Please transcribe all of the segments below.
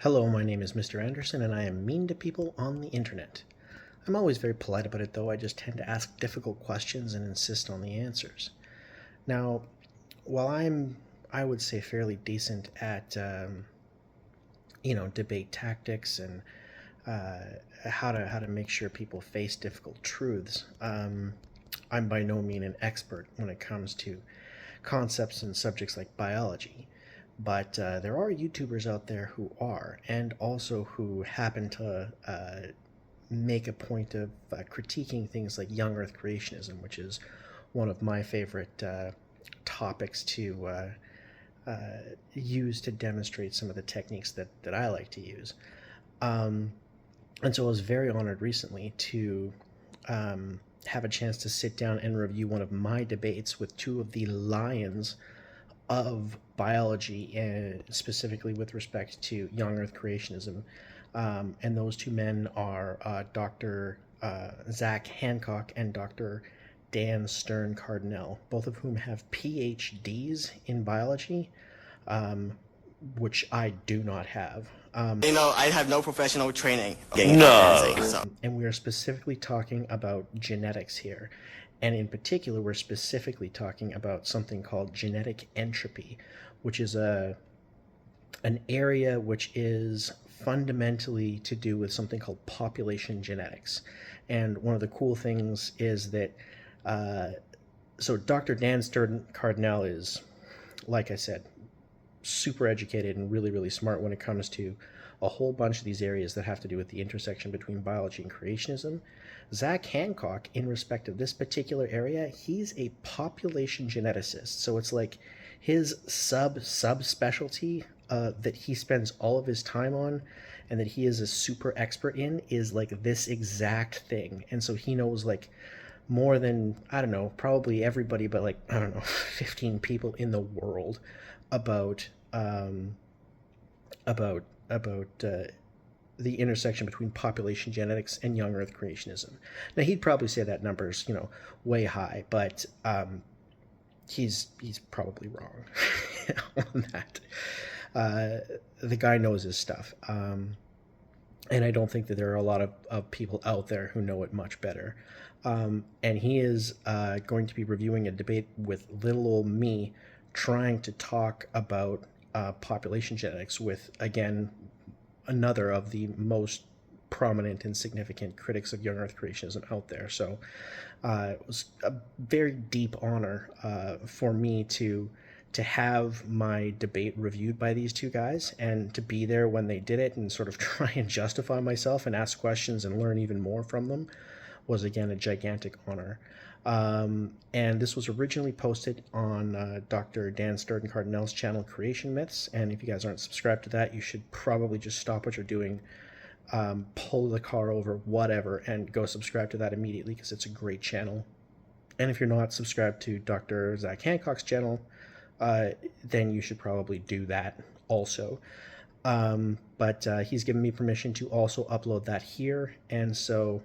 Hello, my name is Mr. Anderson, and I am mean to people on the internet. I'm always very polite about it, though. I just tend to ask difficult questions and insist on the answers. Now, while I would say, fairly decent at, debate tactics and how to make sure people face difficult truths, I'm by no means an expert when it comes to concepts and subjects like biology. But there are YouTubers out there who are, and also who happen to make a point of critiquing things like young Earth creationism, which is one of my favorite topics to use to demonstrate some of the techniques that I like to use. And so I was very honored recently to have a chance to sit down and review one of my debates with two of the lions of biology, and specifically with respect to young Earth creationism. And those two men are Dr. Zach Hancock and Dr. Dan Stern-Cardinale, both of whom have PhDs in biology, which I do not have. I have no professional training. No. And we are specifically talking about genetics here. And in particular, we're specifically talking about something called genetic entropy, which is an area which is fundamentally to do with something called population genetics. And one of the cool things is that, so Dr. Dan Stern-Cardinale is, like I said, super educated and really, really smart when it comes to a whole bunch of these areas that have to do with the intersection between biology and creationism. Zach Hancock, in respect of this particular area, he's a population geneticist. So it's like his subspecialty that he spends all of his time on and that he is a super expert in is like this exact thing. And so he knows like more than, I don't know, probably everybody but like, I don't know, 15 people in the world about the intersection between population genetics and young Earth creationism. Now, he'd probably say that number's, way high, but he's probably wrong on that. The guy knows his stuff, and I don't think that there are a lot of people out there who know it much better. And he is going to be reviewing a debate with little old me, trying to talk about population genetics with, again, another of the most prominent and significant critics of young Earth creationism out there. So it was a very deep honor for me to have my debate reviewed by these two guys and to be there when they did it and sort of try and justify myself and ask questions and learn even more from them was, again, a gigantic honor. And this was originally posted on Dr. Dan Stern-Cardinale's channel, Creation Myths. And if you guys aren't subscribed to that, you should probably just stop what you're doing, pull the car over, whatever, and go subscribe to that immediately because it's a great channel. And if you're not subscribed to Dr. Zach Hancock's channel, then you should probably do that also. But he's given me permission to also upload that here. And so...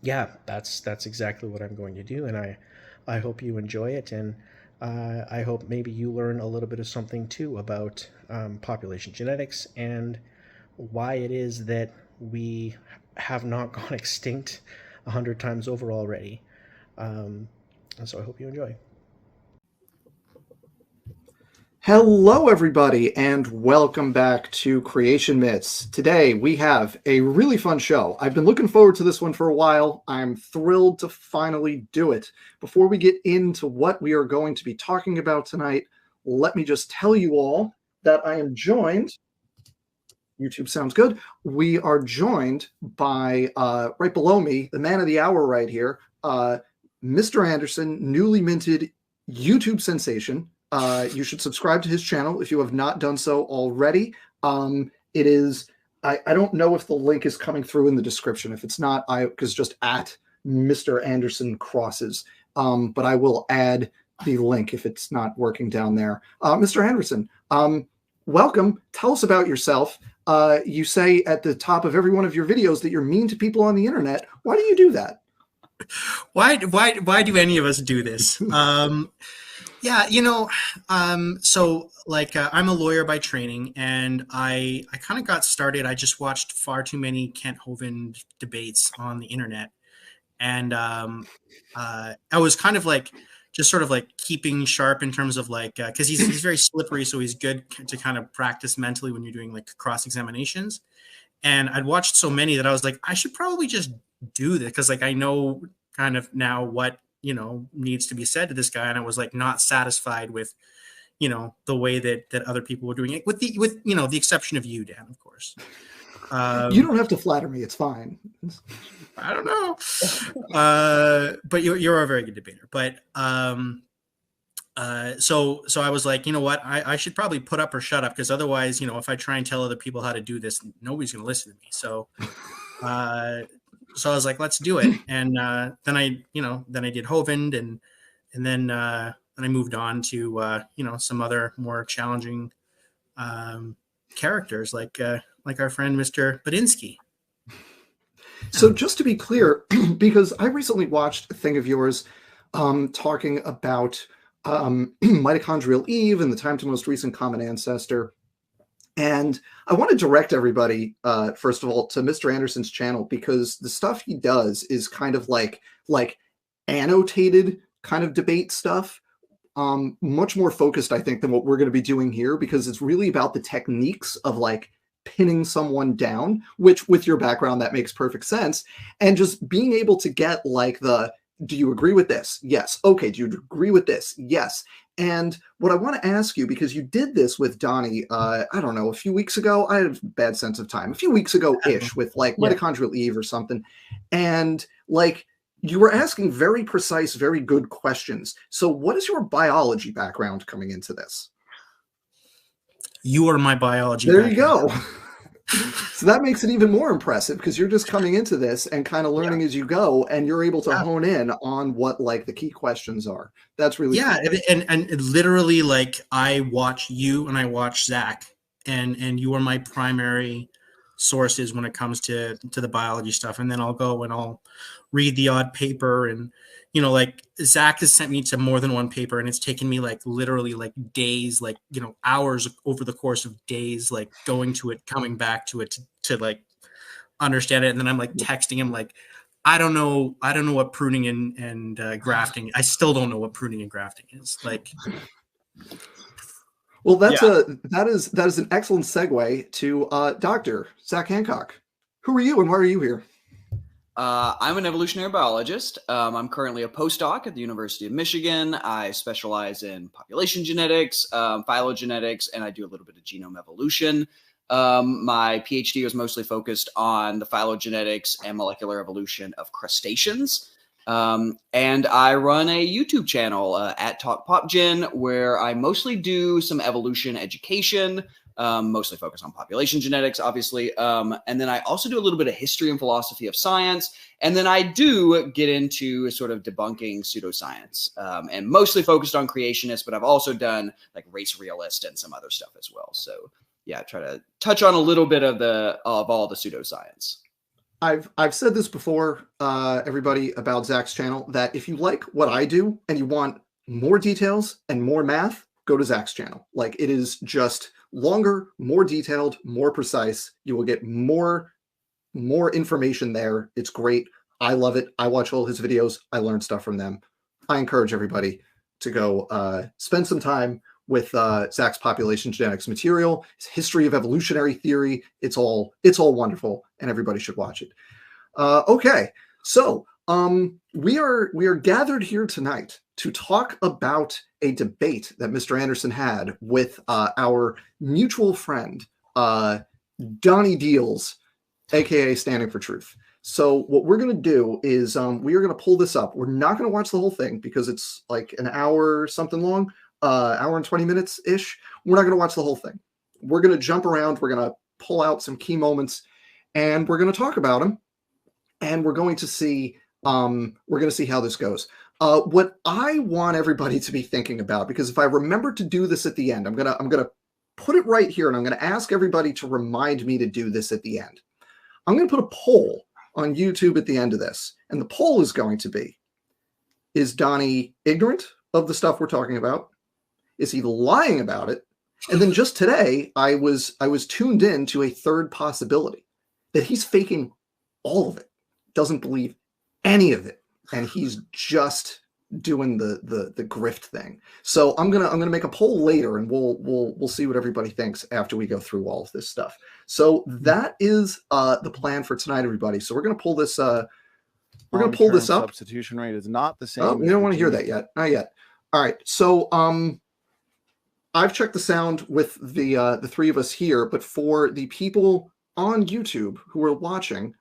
yeah, that's exactly what I'm going to do, and I hope you enjoy it, and I hope maybe you learn a little bit of something too about population genetics and why it is that we have not gone extinct 100 times over already. And so I hope you enjoy. Hello, everybody, and welcome back to Creation Myths. Today, we have a really fun show. I've been looking forward to this one for a while. I'm thrilled to finally do it. Before we get into what we are going to be talking about tonight, let me just tell you all that I am joined... YouTube sounds good. We are joined by, right below me, the man of the hour right here, Mr. Anderson, newly minted YouTube sensation. You should subscribe to his channel if you have not done so already. It is, I don't know if the link is coming through in the description. If it's not, because just at Mr. Anderson crosses. But I will add the link if it's not working down there. Mr. Anderson, welcome. Tell us about yourself. You say at the top of every one of your videos that you're mean to people on the internet. Why do you do that? Why do any of us do this? Yeah, so like I'm a lawyer by training, and I kind of got started. I just watched far too many Kent Hovind debates on the internet, and I was kind of like just sort of like keeping sharp in terms of like because he's very slippery, so he's good to kind of practice mentally when you're doing like cross examinations. And I'd watched so many that I was like, I should probably just do this because like I know kind of now what needs to be said to this guy, and I was like not satisfied with the way that other people were doing it, with the exception of you, Dan, of course. You don't have to flatter me. It's fine. I don't know, but you're a very good debater. But so I was like, you know what, I should probably put up or shut up, because otherwise, if I try and tell other people how to do this, nobody's going to listen to me. So I was like, let's do it. And then I did Hovind, and then I moved on to some other more challenging characters, like our friend Mr. Badinsky. So just to be clear, because I recently watched a thing of yours talking about mitochondrial Eve and the time to most recent common ancestor. And I want to direct everybody, first of all, to Mr. Anderson's channel, because the stuff he does is kind of like annotated kind of debate stuff, much more focused, I think, than what we're going to be doing here, because it's really about the techniques of like pinning someone down, which with your background, that makes perfect sense. And just being able to get like do you agree with this? Yes. Okay. Do you agree with this? Yes. And what I want to ask you, because you did this with Donnie, I don't know, a few weeks ago, I have a bad sense of time, a few weeks ago-ish, with like mitochondrial Eve or something. And like, you were asking very precise, very good questions. So what is your biology background coming into this? You are my biology There background. You go. So that makes it even more impressive, because you're just coming into this and kind of learning as you go, and you're able to hone in on what like the key questions are. That's really cool. and literally, like, I watch you and I watch Zach, and you are my primary sources when it comes to the biology stuff. And then I'll go and I'll read the odd paper, and like Zach has sent me to more than one paper, and it's taken me like literally like days, like hours over the course of days, like going to it, coming back to it to like understand it. And then I'm like texting him like, I don't know what pruning and grafting. I still don't know what pruning and grafting is like. Well, that is an excellent segue to Dr. Zach Hancock. Who are you and why are you here? I'm an evolutionary biologist. I'm currently a postdoc at the University of Michigan. I specialize in population genetics, phylogenetics, and I do a little bit of genome evolution. My PhD was mostly focused on the phylogenetics and molecular evolution of crustaceans. And I run a YouTube channel at TalkPopGen, where I mostly do some evolution education, mostly focused on population genetics, obviously. And then I also do a little bit of history and philosophy of science. And then I do get into sort of debunking pseudoscience, and mostly focused on creationists, but I've also done like race realist and some other stuff as well. So yeah, try to touch on a little bit of all the pseudoscience. I've said this before, everybody, about Zach's channel, that if you like what I do and you want more details and more math, go to Zach's channel. Like, it is just longer, more detailed, more precise. You will get more information there. It's great. I love it. I watch all his videos. I learn stuff from them. I encourage everybody to go spend some time with Zach's population genetics material, his history of evolutionary theory. It's all wonderful, and everybody should watch it. Okay, so we are gathered here tonight to talk about a debate that Mr. Anderson had with our mutual friend, Donnie Deals, aka Standing for Truth. So what we're going to do is we are going to pull this up. We're not going to watch the whole thing because it's like an hour something long. Hour and 20 minutes ish. We're not going to watch the whole thing. We're going to jump around. We're going to pull out some key moments, and we're going to talk about them. And we're going to see how this goes. What I want everybody to be thinking about, because if I remember to do this at the end, I'm gonna put it right here, and I'm going to ask everybody to remind me to do this at the end. I'm going to put a poll on YouTube at the end of this, and the poll is going to be: is Donnie ignorant of the stuff we're talking about? Is he lying about it? And then just today, I was tuned in to a third possibility that he's faking all of it, doesn't believe any of it, and he's just doing the grift thing. So I'm gonna make a poll later, and we'll see what everybody thinks after we go through all of this stuff. So that is the plan for tonight, everybody. So we're gonna pull this. We're gonna pull this up. Substitution rate is not the same. Oh, you don't want to hear that yet? Not yet. All right. So I've checked the sound with the three of us here, but for the people on YouTube who are watching,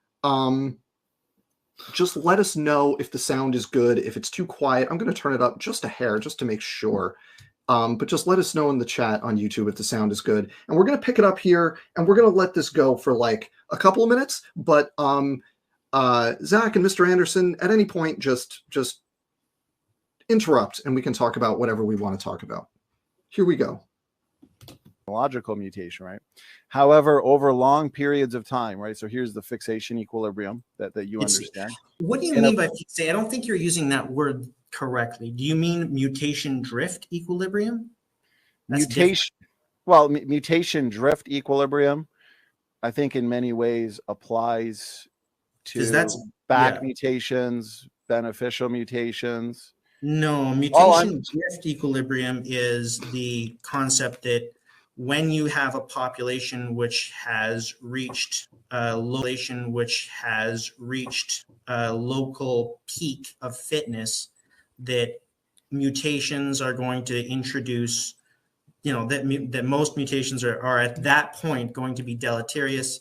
just let us know if the sound is good. If it's too quiet, I'm going to turn it up just a hair just to make sure. But just let us know in the chat on YouTube if the sound is good. And we're going to pick it up here, and we're going to let this go for like a couple of minutes. But Zach and Mr. Anderson, at any point, just interrupt, and we can talk about whatever we want to talk about. Here we go. Logical mutation, right? However, over long periods of time, right? So here's the fixation equilibrium that you understand. What do you mean by fixation? I don't think you're using that word correctly. Do you mean mutation drift equilibrium? Mutation. Well, mutation drift equilibrium, I think in many ways applies to mutations, beneficial mutations. No, mutation drift equilibrium is the concept that when you have a population which has reached a local peak of fitness, that mutations are going to introduce, that most mutations are at that point going to be deleterious,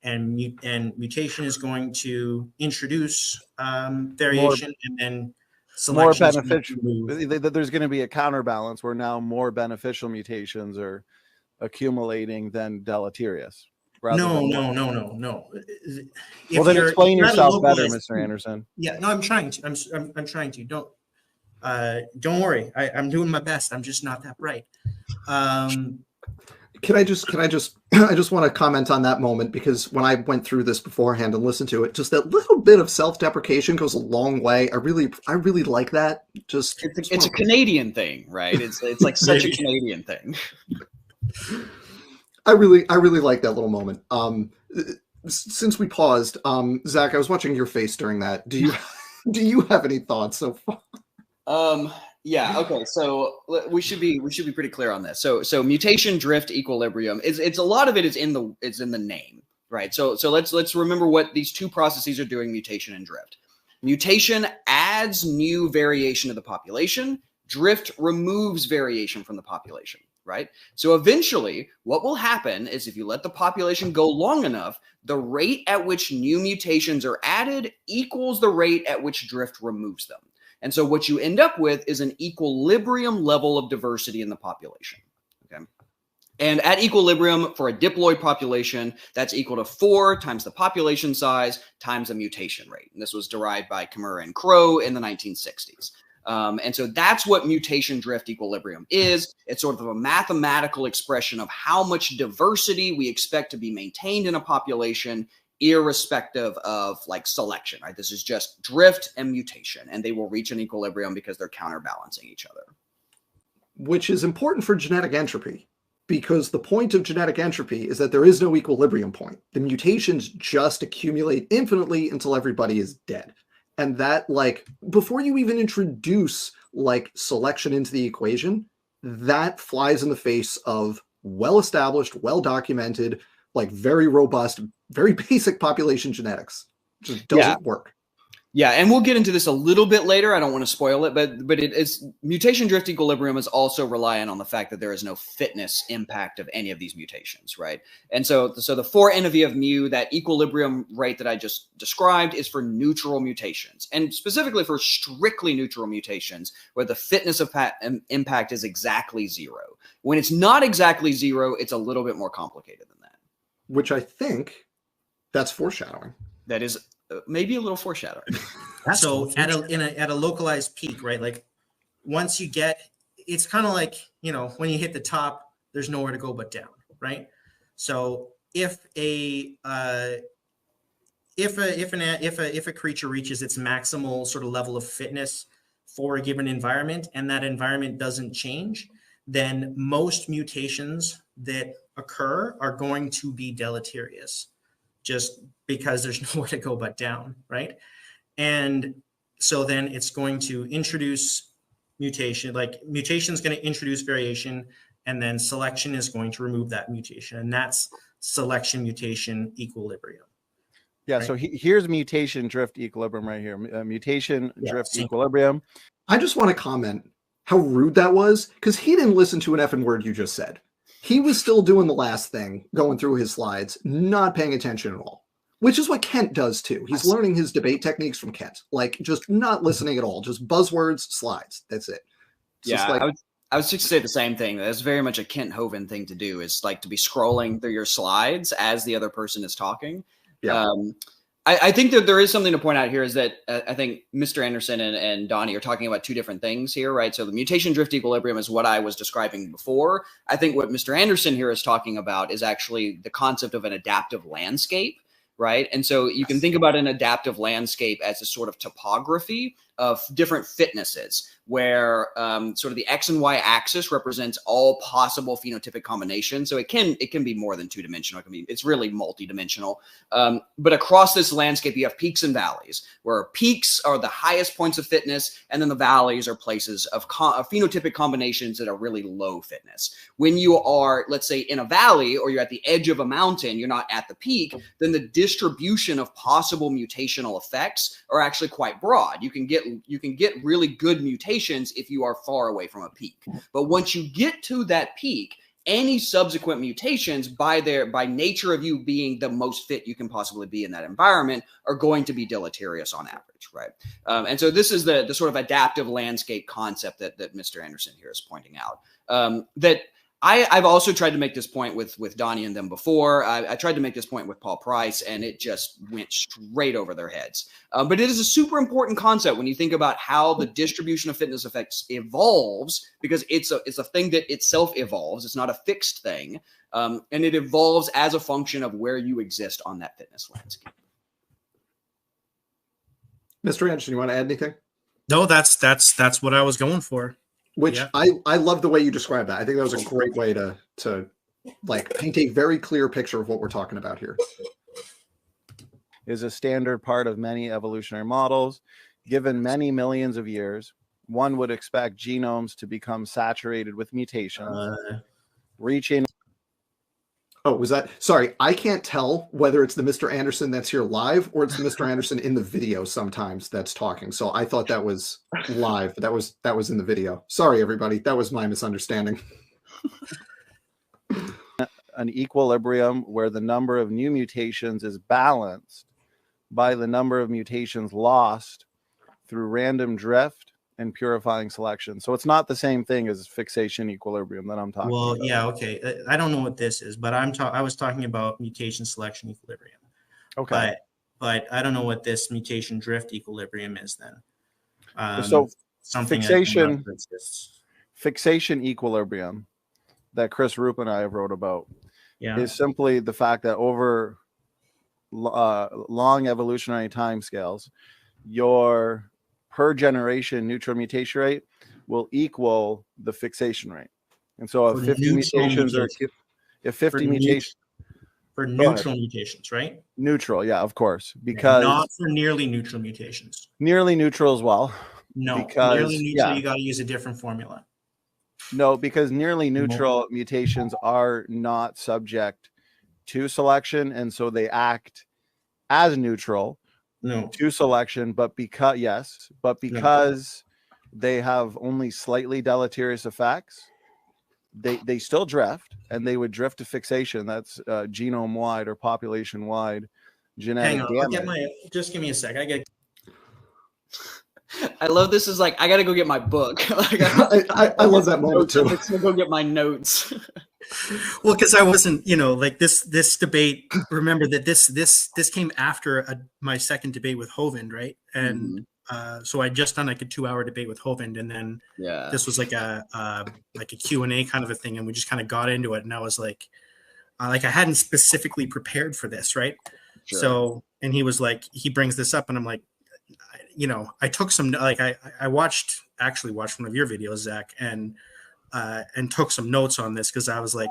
and mutation is going to introduce variation, and then more beneficial. There's going to be a counterbalance where now more beneficial mutations are accumulating than deleterious. No. Well, then explain yourself better, Mr. Anderson. Yeah, no, I'm trying to. I'm trying to. Don't worry. I'm doing my best. I'm just not that bright. Can I just I just want to comment on that moment, because when I went through this beforehand and listened to it, just that little bit of self-deprecation goes a long way. I really like that. It's a Canadian thing, right? It's like such a Canadian thing. I really like that little moment. Since we paused, Zach, I was watching your face during that. Do you have any thoughts so far? Yeah. Okay. So we should be pretty clear on this. So mutation drift equilibrium it's a lot of it is in the name, right? So let's remember what these two processes are doing: mutation and drift. Mutation adds new variation to the population. Drift removes variation from the population, right? So eventually what will happen is, if you let the population go long enough, the rate at which new mutations are added equals the rate at which drift removes them. And so what you end up with is an equilibrium level of diversity in the population, okay? And at equilibrium for a diploid population, that's equal to 4 times the population size times the mutation rate. And this was derived by Kimura and Crow in the 1960s. And so that's what mutation drift equilibrium is. It's sort of a mathematical expression of how much diversity we expect to be maintained in a population, irrespective of like selection, right? This is just drift and mutation, and they will reach an equilibrium because they're counterbalancing each other. Which is important for genetic entropy, because the point of genetic entropy is that there is no equilibrium point. The mutations just accumulate infinitely until everybody is dead. And that, like, before you even introduce like selection into the equation, that flies in the face of well-established, well-documented, like very robust, very basic population genetics. It just doesn't work. Yeah, and we'll get into this a little bit later. I don't want to spoil it, but it is mutation drift equilibrium is also reliant on the fact that there is no fitness impact of any of these mutations, right? And so the 4 NV of mu, that equilibrium rate that I just described, is for neutral mutations, and specifically for strictly neutral mutations where the fitness of impact is exactly 0. When it's not exactly 0, it's a little bit more complicated than that. Which I think that's foreshadowing. That is maybe a little foreshadowing. So at a localized peak, right? Like once you get, it's kind of like, when you hit the top, there's nowhere to go but down, right? So if a creature reaches its maximal sort of level of fitness for a given environment, and that environment doesn't change, then most mutations that occur are going to be deleterious, just because there's nowhere to go but down, right? And so then it's going to introduce mutation, like mutation is going to introduce variation, and then selection is going to remove that mutation. And that's selection mutation equilibrium. Yeah, right? so here's mutation drift equilibrium right here. Mutation drift equilibrium. I just want to comment how rude that was, because he didn't listen to an effing word you just said. He was still doing the last thing, going through his slides, not paying attention at all, which is what Kent does too. He's learning his debate techniques from Kent, like just not listening at all, just buzzwords, slides. That's it. It's Yeah, like, I was just say the same thing. That's very much a Kent Hovind thing to do, is like to be scrolling through your slides as the other person is talking. Yeah. I think that there is something to point out here, is that I think Mr. Anderson and Donnie are talking about two different things here, right? So the mutation drift equilibrium is what I was describing before. I think what Mr. Anderson here is talking about is actually the concept of an adaptive landscape, right? And so you can think about an adaptive landscape as a sort of topography of different fitnesses, where sort of the X and Y axis represents all possible phenotypic combinations. So it can be more than two-dimensional. It's really multidimensional. But across this landscape, you have peaks and valleys, where peaks are the highest points of fitness, and then the valleys are places of phenotypic combinations that are really low fitness. When you are, let's say, in a valley, or you're at the edge of a mountain, you're not at the peak, then the distribution of possible mutational effects are actually quite broad. You can get really good mutations if you are far away from a peak. But once you get to that peak, any subsequent mutations, by nature of you being the most fit you can possibly be in that environment, are going to be deleterious on average, right? And so this is the sort of adaptive landscape concept that Mr. Anderson here is pointing out. That I've also tried to make this point with Donnie and them before. I tried to make this point with Paul Price, and it just went straight over their heads. But it is a super important concept when you think about how the distribution of fitness effects evolves, because it's a thing that itself evolves. It's not a fixed thing, and it evolves as a function of where you exist on that fitness landscape. Mr. Anderson, you want to add anything? No, that's what I was going for. Which Yeah. I love the way you described that. I think that was a great way to like paint a very clear picture of what we're talking about here. Is a standard part of many evolutionary models. Given many millions of years, one would expect genomes to become saturated with mutations, reaching. Oh, was that? Sorry, I can't tell whether it's the Mr. Anderson that's here live or it's the Mr. Anderson in the video sometimes that's talking. So I thought that was live, but that was in the video. Sorry, everybody. That was my misunderstanding. An equilibrium where the number of new mutations is balanced by the number of mutations lost through random drift and purifying selection. So it's not the same thing as fixation equilibrium that I'm talking about. Well, yeah, okay. I don't know what this is, but I was talking about mutation selection equilibrium. Okay. But I don't know what this mutation drift equilibrium is then. So something fixation equilibrium that Chris Roop and I have wrote about is simply the fact that over long evolutionary timescales, your per generation neutral mutation rate will equal the fixation rate. And so if 50 mutations are, if 50 mutations for neutral mutations, right? Neutral, yeah, of course, because not for nearly neutral mutations. Nearly neutral as well. No, because, nearly neutral, you got to use a different formula. No, because nearly neutral mutations are not subject to selection, and so they act as neutral to selection, but because they have only slightly deleterious effects, they still drift, and they would drift to fixation. That's genome wide or population wide genetic damage. Just give me a sec. I love this. Is like, I got to go get my book. Like, I love that moment too. I'm going to go get my notes. Well, because I wasn't, like this debate. Remember that this came after my second debate with Hovind, right? And so I just done like a 2-hour debate with Hovind, and then this was like a Q&A kind of a thing, and we just kind of got into it. And I was like I hadn't specifically prepared for this, right? Sure. So, and he was like, he brings this up, and I'm like, I took some, like I actually watched one of your videos, Zach, and and took some notes on this, because I was like,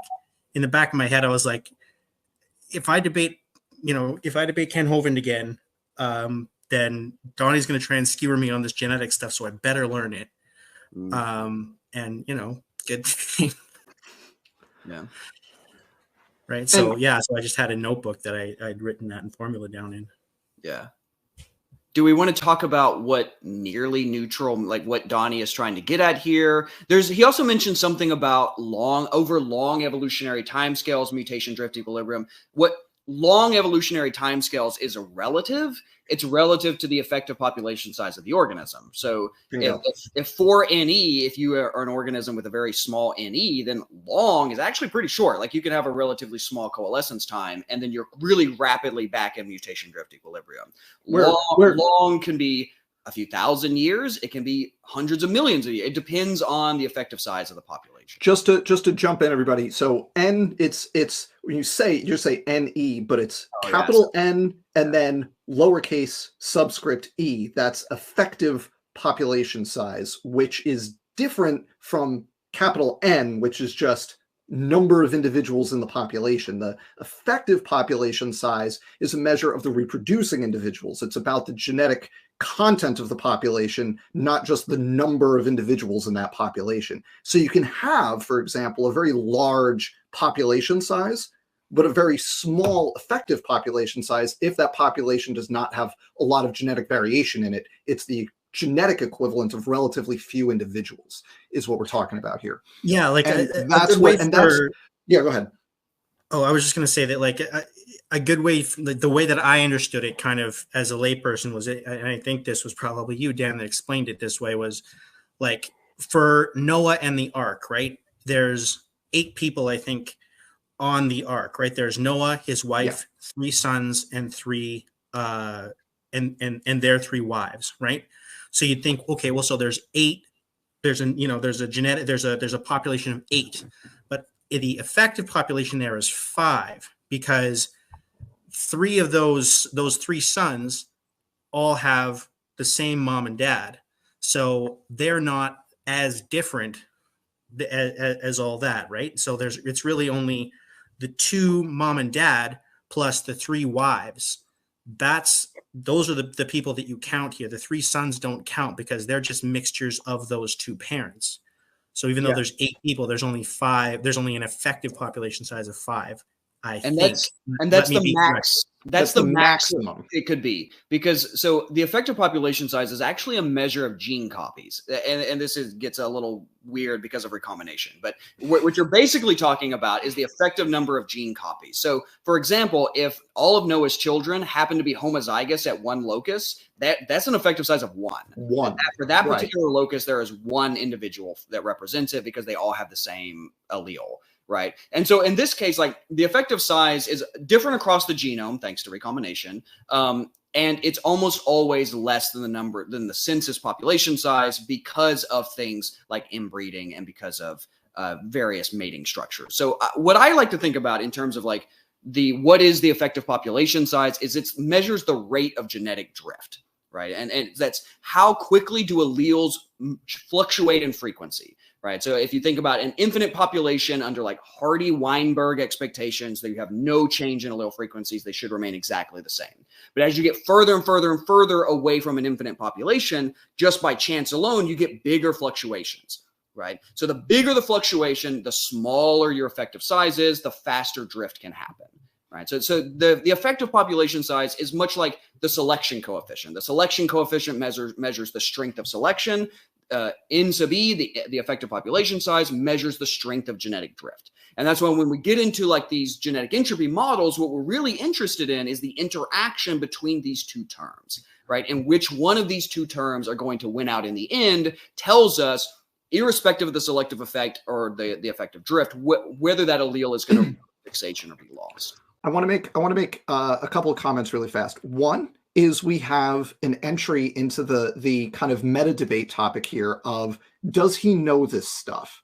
in the back of my head, I was like, if I debate Ken Hovind again, then Donnie's going to try and skewer me on this genetic stuff, so I better learn it. And good thing. Yeah. Right. So so I just had a notebook that I'd written that formula down in. Yeah. Do we want to talk about what nearly neutral, like what Donnie is trying to get at here? He also mentioned something about long evolutionary timescales, mutation, drift, equilibrium. What long evolutionary timescales is a relative. It's relative to the effective population size of the organism. So if for NE, if you are an organism with a very small NE, then long is actually pretty short. Like you can have a relatively small coalescence time, and then you're really rapidly back in mutation, drift, equilibrium. Long can be a few thousand years. It can be hundreds of millions of years. It depends on the effective size of the population. Just to jump in, everybody. So N, it's when you say NE, but it's capital N and then lowercase subscript e. That's effective population size, which is different from capital N, which is just number of individuals in the population. The effective population size is a measure of the reproducing individuals. It's about the genetic content of the population, not just the number of individuals in that population. So you can have, for example, a very large population size, but a very small effective population size if that population does not have a lot of genetic variation in it. It's the genetic equivalent of relatively few individuals is what we're talking about here. Yeah, like yeah, go ahead. Oh, I was just going to say that, like, a good way, the way that I understood it kind of as a layperson was, and I think this was probably you, Dan, that explained it this way, was like for Noah and the Ark, right? There's 8 people, I think, on the Ark, right? There's Noah, his wife, 3 sons, and 3 and their 3 wives, right? So you'd think, okay, well, so there's 8. There's a population of 8, but the effective population there is 5, because 3 of those 3 sons all have the same mom and dad, so they're not as different as all that, right? So it's really only the 2 mom and dad plus the 3 wives. Those are the people that you count here. The 3 sons don't count because they're just mixtures of those 2 parents. So even though there's 8 people, there's only 5. There's only an effective population size of 5. That's the max. That's the maximum it could be, because so the effective population size is actually a measure of gene copies, and this gets a little weird because of recombination. But what you're basically talking about is the effective number of gene copies. So, for example, if all of Noah's children happen to be homozygous at one locus, that's an effective size of 1. For that particular locus, there is 1 individual that represents it because they all have the same allele. Right. And so in this case, like the effective size is different across the genome, thanks to recombination. And it's almost always less than the census population size because of things like inbreeding and because of various mating structures. So what I like to think about in terms of like what is the effective population size is it measures the rate of genetic drift. Right. And that's how quickly do alleles fluctuate in frequency. Right. So if you think about an infinite population under like Hardy-Weinberg expectations, that you have no change in allele frequencies, they should remain exactly the same. But as you get further and further and further away from an infinite population, just by chance alone, you get bigger fluctuations. Right. So the bigger the fluctuation, the smaller your effective size is, the faster drift can happen. Right. So the effective population size is much like the selection coefficient. The selection coefficient measures the strength of selection. N sub E, the effective population size, measures the strength of genetic drift. And that's when we get into like these genetic entropy models, what we're really interested in is the interaction between these 2 terms, right? And which one of these 2 terms are going to win out in the end tells us, irrespective of the selective effect or the effective drift, whether that allele is going to fixation or be lost. I want to make a couple of comments really fast. One is we have an entry into the kind of meta debate topic here of, does he know this stuff?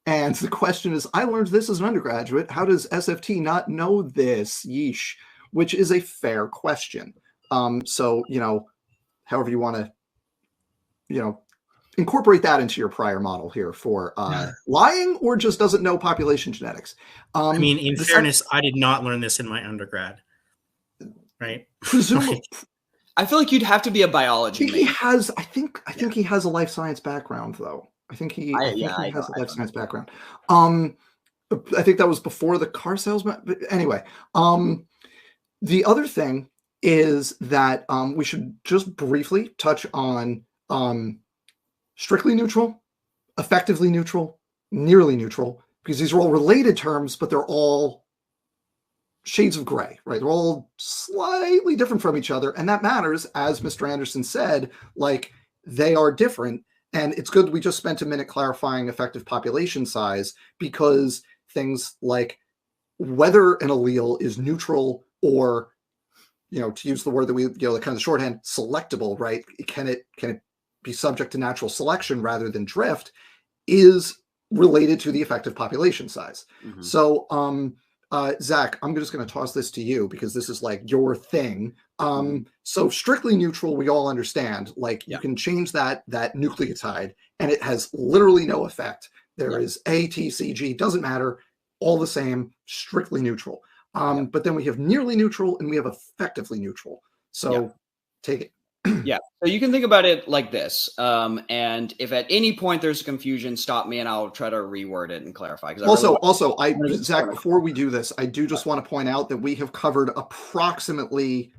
And the question is, I learned this as an undergraduate. How does SFT not know this? Yeesh. Which is a fair question. So, however you want to, incorporate that into your prior model here for lying or just doesn't know population genetics. I mean, in fairness, I did not learn this in my undergrad, right? Presumably, I feel like you'd have to be a biology he has. I think he has a life science background, though. I think he has a life science background. I think that was before the car salesman. But anyway, the other thing is that we should just briefly touch on strictly neutral, effectively neutral, nearly neutral, because these are all related terms, but they're all shades of gray, right? They're all slightly different from each other. And that matters, as Mr. Anderson said, like they are different. And it's good we just spent a minute clarifying effective population size, because things like whether an allele is neutral or, to use the word that we, the kind of shorthand, selectable, right? Can it be subject to natural selection rather than drift, is related to the effective population size. Mm-hmm. So, Zach, I'm just going to toss this to you because this is like your thing. So strictly neutral, we all understand, like you can change that nucleotide and it has literally no effect. There is A, T, C, G, doesn't matter, all the same, strictly neutral. But then we have nearly neutral and we have effectively neutral. So take it. Yeah, so you can think about it like this. And if at any point there's confusion, stop me and I'll try to reword it and clarify. Zach, before we do this, I do just want to point out that we have covered approximately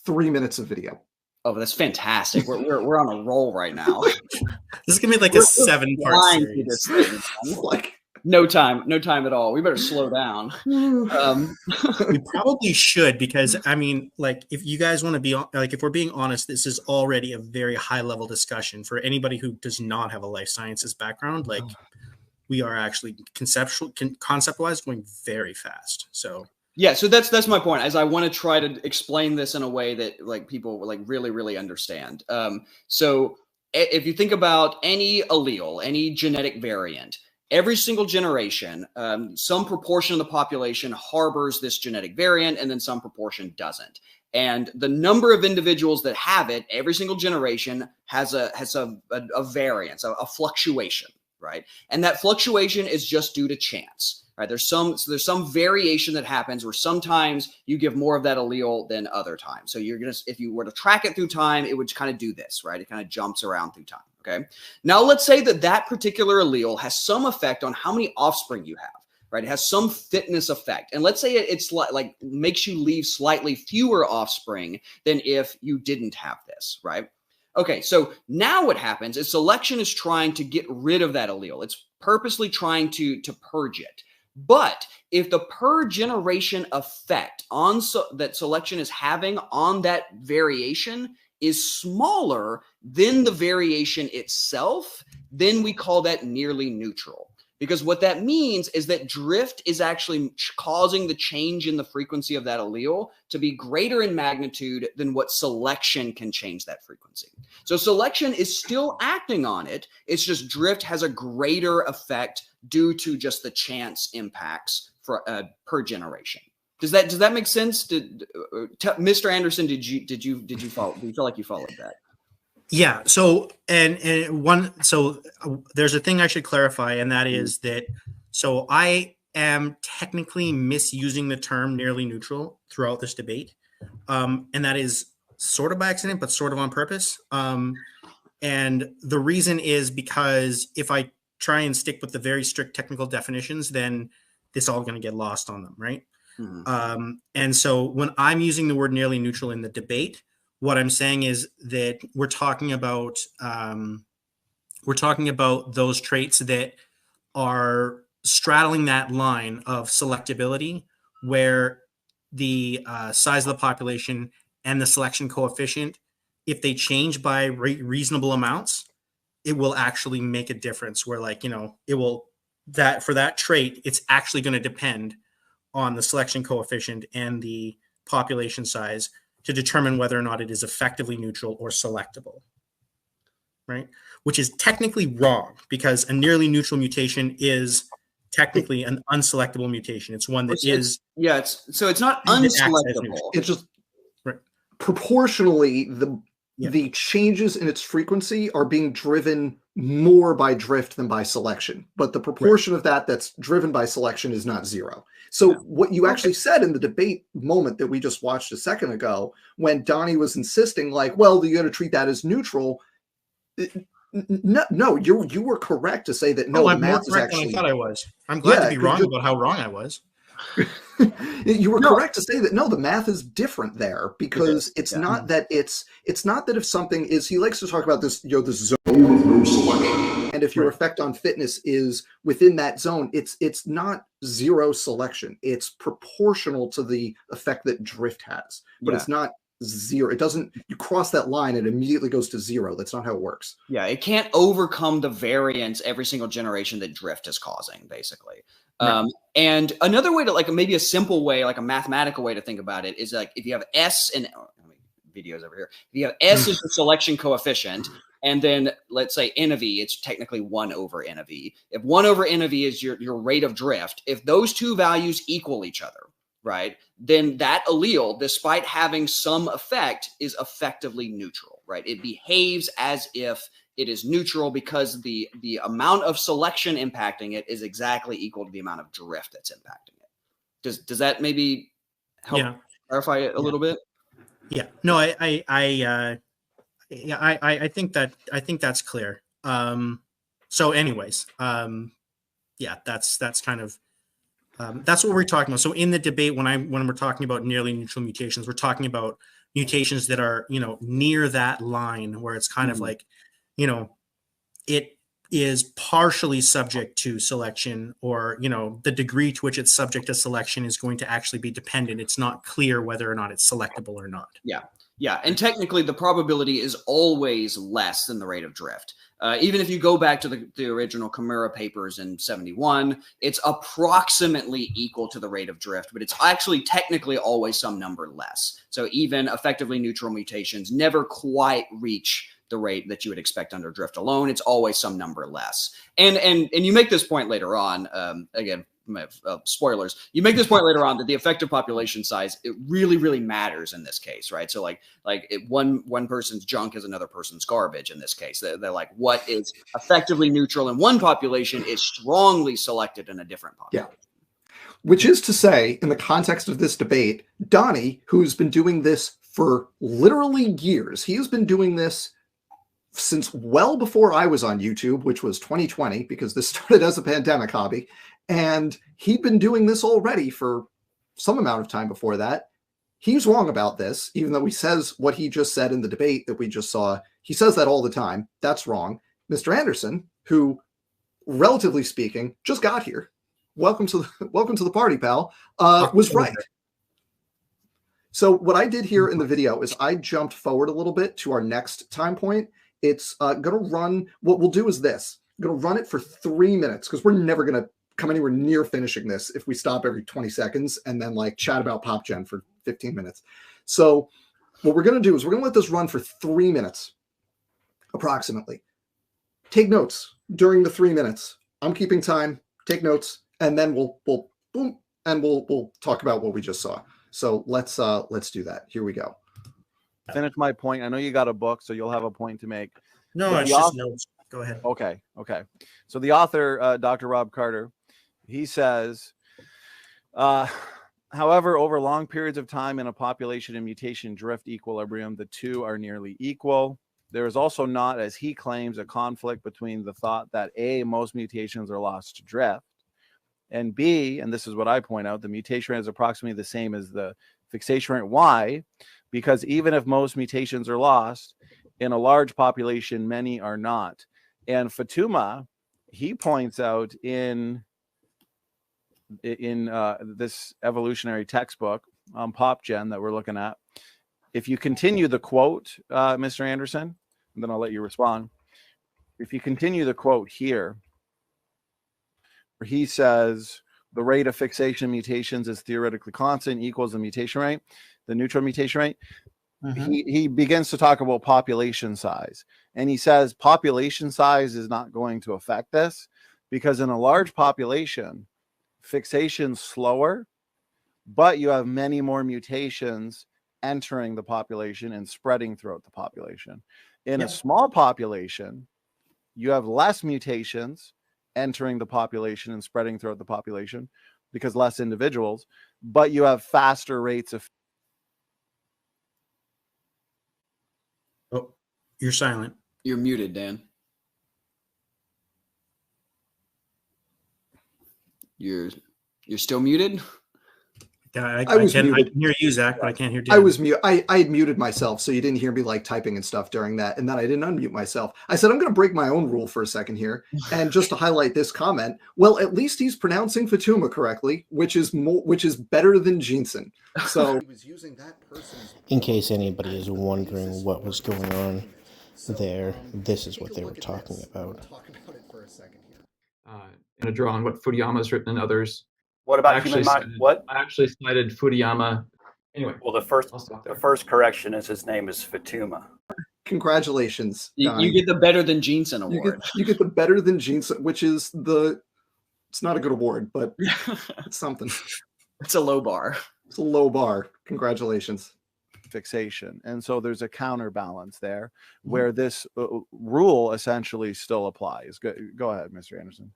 3 minutes of video. Oh, that's fantastic. We're on a roll right now. This is gonna be like a 7-part series. Like no time at all. We better slow down. We probably should, because I mean, like, if you guys want to be like, if we're being honest, this is already a very high level discussion for anybody who does not have a life sciences background. Like, we are actually concept-wise going very fast. So yeah, so that's my point. As I want to try to explain this in a way that like people like really understand. So if you think about any allele, any genetic variant, every single generation, some proportion of the population harbors this genetic variant, and then some proportion doesn't. And the number of individuals that have it, every single generation has a variance, a fluctuation, right? And that fluctuation is just due to chance. Right, there's some variation that happens where sometimes you give more of that allele than other times. So if you were to track it through time, it would kind of do this, right? It kind of jumps around through time. Okay. Now let's say that particular allele has some effect on how many offspring you have, right? It has some fitness effect. And let's say it's like makes you leave slightly fewer offspring than if you didn't have this, right? Okay, so now what happens is selection is trying to get rid of that allele. It's purposely trying to purge it. But if the per generation effect on that selection is having on that variation is smaller than the variation itself, then we call that nearly neutral. Because what that means is that drift is actually causing the change in the frequency of that allele to be greater in magnitude than what selection can change that frequency. So selection is still acting on it. It's just drift has a greater effect due to just the chance impacts for per generation. Does that make sense? Mr. Anderson, did you follow? Do you feel like you followed that? Yeah. So there's a thing I should clarify, and that is that so I am technically misusing the term nearly neutral throughout this debate, and that is sort of by accident, but sort of on purpose. And the reason is because if I try and stick with the very strict technical definitions, then this all going to get lost on them, right? Mm-hmm. And so when I'm using the word nearly neutral in the debate, what I'm saying is that we're talking about those traits that are straddling that line of selectability, where the size of the population and the selection coefficient, if they change by reasonable amounts, it will actually make a difference. Where, like, it will, that for that trait, it's actually going to depend on the selection coefficient and the population size to determine whether or not it is effectively neutral or selectable, right? Which is technically wrong, because a nearly neutral mutation is technically an unselectable mutation. It's one that is... Yeah, it's not unselectable. It's just proportionally, the Yeah. the changes in its frequency are being driven more by drift than by selection, but the proportion of that that's driven by selection is not zero. So what you actually said in the debate moment that we just watched a second ago, when Donnie was insisting, like, well, you got to treat that as neutral. No, you were correct to say that no, the I'm more math is correct than I actually. thought I was. I'm glad to be wrong good. about how wrong I was. You were correct to say that no, the math is different there, because it's not that it's not that if something is, he likes to talk about this, this zone of no selection, and if your effect on fitness is within that zone, it's not zero selection, it's proportional to the effect that drift has, but it's not zero. It doesn't, you cross that line, it immediately goes to zero. That's not how it works. Yeah, it can't overcome the variance every single generation that drift is causing, basically. And another way to, like, maybe a simple way, like a mathematical way to think about it is, like, if you have S and videos over here, if you have S as the selection coefficient, and then let's say N of E, it's technically 1 over N of E. If 1 over N of E is your rate of drift, if those two values equal each other, right, then that allele, despite having some effect, is effectively neutral, right? It behaves as if it is neutral because the amount of selection impacting it is exactly equal to the amount of drift that's impacting it. Does that maybe help clarify it a little bit? Yeah. No, I think that's clear. So anyways, that's kind of that's what we're talking about. So in the debate, when we're talking about nearly neutral mutations, we're talking about mutations that are, near that line where it's kind of like, it is partially subject to selection, or, the degree to which it's subject to selection is going to actually be dependent. It's not clear whether or not it's selectable or not. Yeah. And technically the probability is always less than the rate of drift. Even if you go back to the original Kimura papers in 71, it's approximately equal to the rate of drift, but it's actually technically always some number less. So even effectively neutral mutations never quite reach the rate that you would expect under drift alone. It's always some number less. And you make this point later on, again, spoilers, you make this point later on that the effective population size, it really, really matters in this case, right? So like one person's junk is another person's garbage in this case. They're like, what is effectively neutral in one population is strongly selected in a different population. Yeah. Which is to say, in the context of this debate, Donnie, who's been doing this for literally years, he has been doing this since well before I was on YouTube, which was 2020, because this started as a pandemic hobby. And he'd been doing this already for some amount of time before that. He's wrong about this, even though he says what he just said in the debate that we just saw. He says that all the time. That's wrong. Mr. Anderson, who, relatively speaking, just got here. Welcome to the party, pal. Was right. So what I did here in the video is I jumped forward a little bit to our next time point. It's going to run. What we'll do is this. I'm going to run it for 3 minutes, because we're never going to come anywhere near finishing this if we stop every 20 seconds and then like chat about PopGen for 15 minutes. So what we're going to do is we're going to let this run for 3 minutes approximately. Take notes during the 3 minutes. I'm keeping time. Take notes, and then we'll boom, and we'll talk about what we just saw. So let's do that. Here we go. Finish my point. I know you got a book, so you'll have a point to make. No, it's just notes. Go ahead. Okay. So the author, Dr. Rob Carter, he says, however, over long periods of time in a population and mutation drift equilibrium, the two are nearly equal. There is also not, as he claims, a conflict between the thought that A, most mutations are lost to drift, and B, and this is what I point out, the mutation rate is approximately the same as the fixation rate. Why? Because even if most mutations are lost, in a large population, many are not. And Fatuma, he points out in this evolutionary textbook on PopGen that we're looking at, if you continue the quote, Mr. Anderson, and then I'll let you respond. If you continue the quote here, where he says the rate of fixation mutations is theoretically constant equals the mutation rate, the neutral mutation rate, he begins to talk about population size. And he says population size is not going to affect this, because in a large population, fixation's slower, but you have many more mutations entering the population and spreading throughout the population. In Yeah. a small population, you have less mutations entering the population and spreading throughout the population because less individuals, but you have faster rates of. Oh, you're silent. You're muted, Dan. You're still muted. I I was can muted. hear you, Zach, but I can't hear Dan. I was mute. I had muted myself, so you didn't hear me like typing and stuff during that, and then I didn't unmute myself. I said I'm going to break my own rule for a second here, and just to highlight this comment. Well, at least he's pronouncing Fatuma correctly, which is better than Jensen. So he was using that person's. In case anybody is wondering what was going on there, this is what they were talking about. Talk about it for a second here. In a draw on what Fukuyama's written and others. What about human mind? What? I actually cited Fukuyama. Anyway, Well, the first correction is his name is Fatuma. Congratulations, You Donnie. get the Better Than Jensen award. You get the better than Jensen, which is it's not a good award, but it's something. It's a low bar. It's a low bar. Congratulations. Fixation. And so there's a counterbalance there where this rule essentially still applies. Go ahead, Mr. Anderson.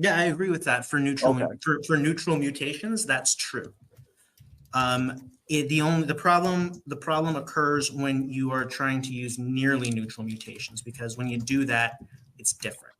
Yeah, I agree with that. For neutral Okay. for neutral mutations, that's true. The problem occurs when you are trying to use nearly neutral mutations, because when you do that, it's different,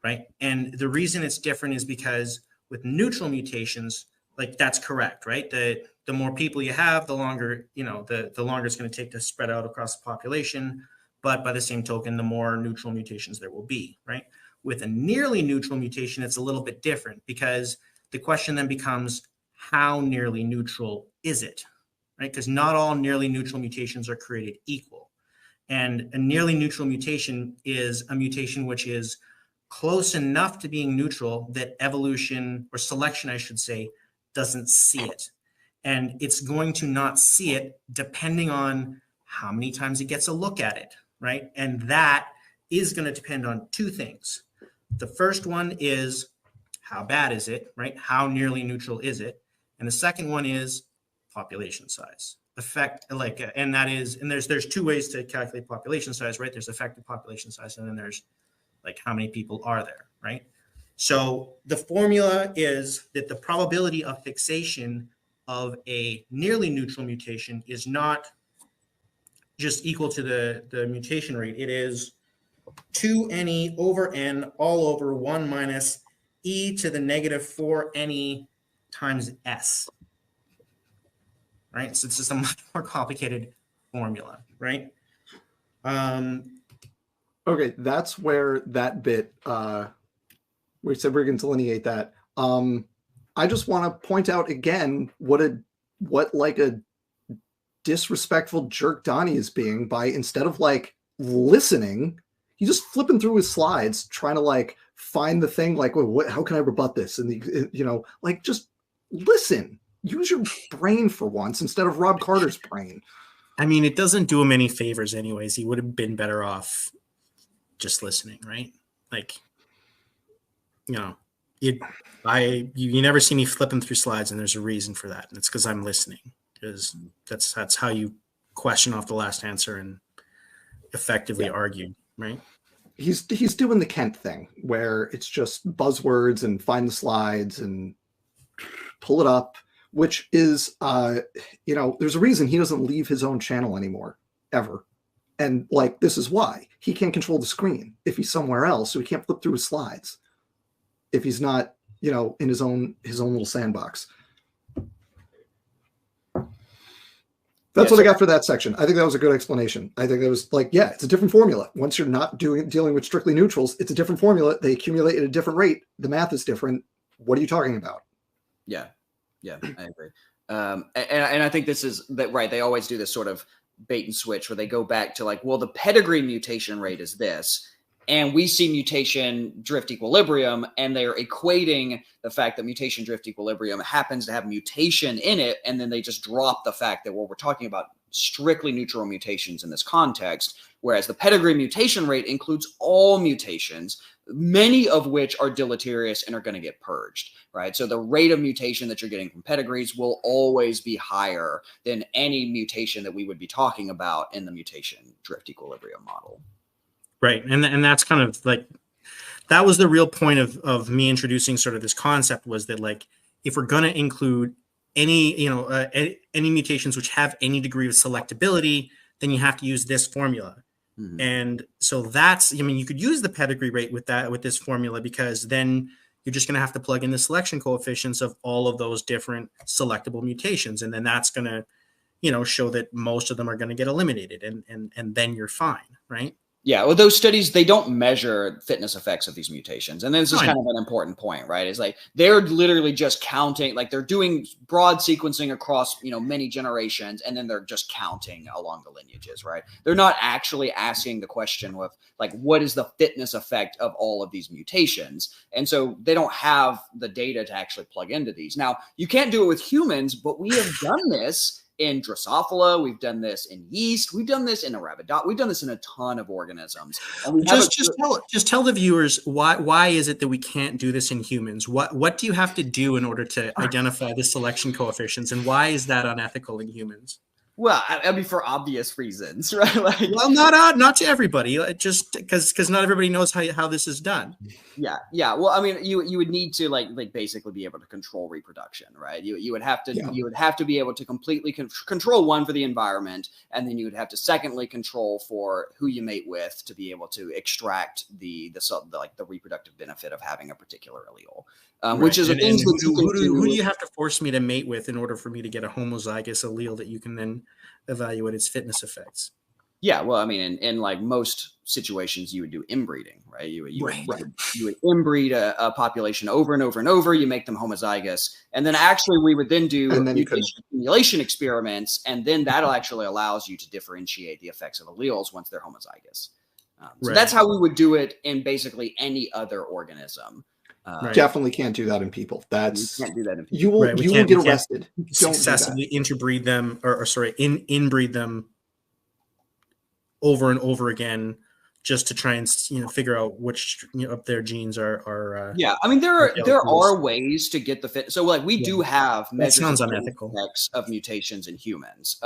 right? And the reason it's different is because with neutral mutations, like that's correct, right? The more people you have, the longer the longer it's going to take to spread out across the population. But by the same token, the more neutral mutations there will be, right? With a nearly neutral mutation, it's a little bit different, because the question then becomes, how nearly neutral is it, right? Because not all nearly neutral mutations are created equal. And a nearly neutral mutation is a mutation which is close enough to being neutral that evolution, or selection, I should say, doesn't see it. And it's going to not see it depending on how many times it gets a look at it, right? And that is going to depend on two things. The first one is, how bad is it, right? How nearly neutral is it? And the second one is population size. And there's two ways to calculate population size, right? There's effective population size, and then there's like how many people are there, right? So the formula is that the probability of fixation of a nearly neutral mutation is not just equal to the mutation rate. It is 2ne over n all over 1 minus e to the negative 4ne times s. Right? So it's just a much more complicated formula, right? Okay, that's where that bit we said we're going to delineate that. I just want to point out again what like a disrespectful jerk Donnie is being by, instead of like listening, he's just flipping through his slides trying to like find the thing like, well, how can I rebut this? And like, just listen, use your brain for once instead of Rob Carter's brain. I mean, it doesn't do him any favors anyways. He would have been better off just listening, right? Like, you never see me flipping through slides, and there's a reason for that. And it's because I'm listening, because that's how you question off the last answer and effectively argue, right? He's doing the Kent thing where it's just buzzwords and find the slides and pull it up, which is, there's a reason he doesn't leave his own channel anymore, ever. And like, this is why. He can't control the screen if he's somewhere else, so he can't flip through his slides if he's not, in his own little sandbox. That's what I got for that section. I think that was a good explanation. I think that was like, yeah, it's a different formula. Once you're not dealing with strictly neutrals, it's a different formula. They accumulate at a different rate. The math is different. What are you talking about? Yeah, I agree. And I think this is that, right? They always do this sort of bait and switch where they go back to like, well, the pedigree mutation rate is this, and we see mutation drift equilibrium, and they're equating the fact that mutation drift equilibrium happens to have mutation in it, and then they just drop the fact that, well, we're talking about strictly neutral mutations in this context, whereas the pedigree mutation rate includes all mutations. many of which are deleterious and are going to get purged, right? So the rate of mutation that you're getting from pedigrees will always be higher than any mutation that we would be talking about in the mutation drift equilibrium model. Right. And that's kind of like, that was the real point of me introducing sort of this concept, was that like, if we're going to include any, any mutations which have any degree of selectability, then you have to use this formula. Mm-hmm. And so that's, I mean, you could use the pedigree rate with this formula, because then you're just going to have to plug in the selection coefficients of all of those different selectable mutations. And then that's going to, show that most of them are going to get eliminated, and then you're fine. Right. Yeah, well, those studies, they don't measure fitness effects of these mutations. And this is kind of an important point, right? It's like they're literally just counting, like they're doing broad sequencing across, many generations, and then they're just counting along the lineages, right? They're not actually asking the question of like, what is the fitness effect of all of these mutations? And so they don't have the data to actually plug into these. Now, you can't do it with humans, but we have done this in Drosophila, we've done this in yeast, we've done this in Arabidopsis, we've done this in a ton of organisms. And we just tell the viewers why is it that we can't do this in humans? What do you have to do in order to identify the selection coefficients, and why is that unethical in humans? Well, I mean, for obvious reasons, right? Like, well, not to everybody, just because not everybody knows how this is done. Yeah. Well, I mean, you would need to like basically be able to control reproduction, right? You would have to be able to completely control one for the environment, and then you would have to secondly control for who you mate with to be able to extract the reproductive benefit of having a particular allele. Which is who do you have to force me to mate with in order for me to get a homozygous allele that you can then evaluate its fitness effects? Yeah, well, I mean, in like most situations, you would do inbreeding, right? You would inbreed a population over and over and over. You make them homozygous, and then actually we would then do accumulation experiments, and then that'll actually allows you to differentiate the effects of alleles once they're homozygous. So that's how we would do it in basically any other organism. Definitely can't do that in people. You can't do that in people. You will get arrested. Don't successively interbreed them, inbreed them over and over again, just to try and figure out which of their genes are. Yeah, I mean there are ways to get the fit. So like we do have measures of effects of mutations in humans.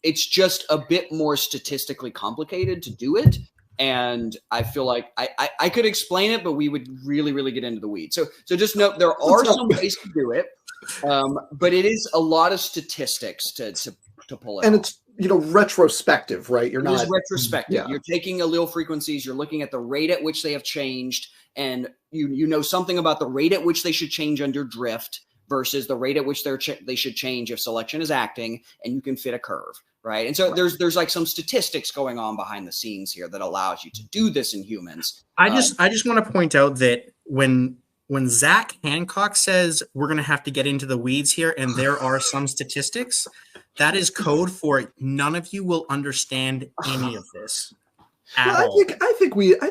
It's just a bit more statistically complicated to do it. And I feel like I could explain it, but we would really get into the weeds. So just note there are some ways to do it, but it is a lot of statistics to pull it. And it's retrospective, right? It is retrospective. Yeah. You're taking allele frequencies. You're looking at the rate at which they have changed, and you know something about the rate at which they should change under drift versus the rate at which they should change if selection is acting, and you can fit a curve. Right. And so there's like some statistics going on behind the scenes here that allows you to do this in humans. I just want to point out that when Zach Hancock says we're going to have to get into the weeds here, and there are some statistics, that is code for none of you will understand any of this at all. I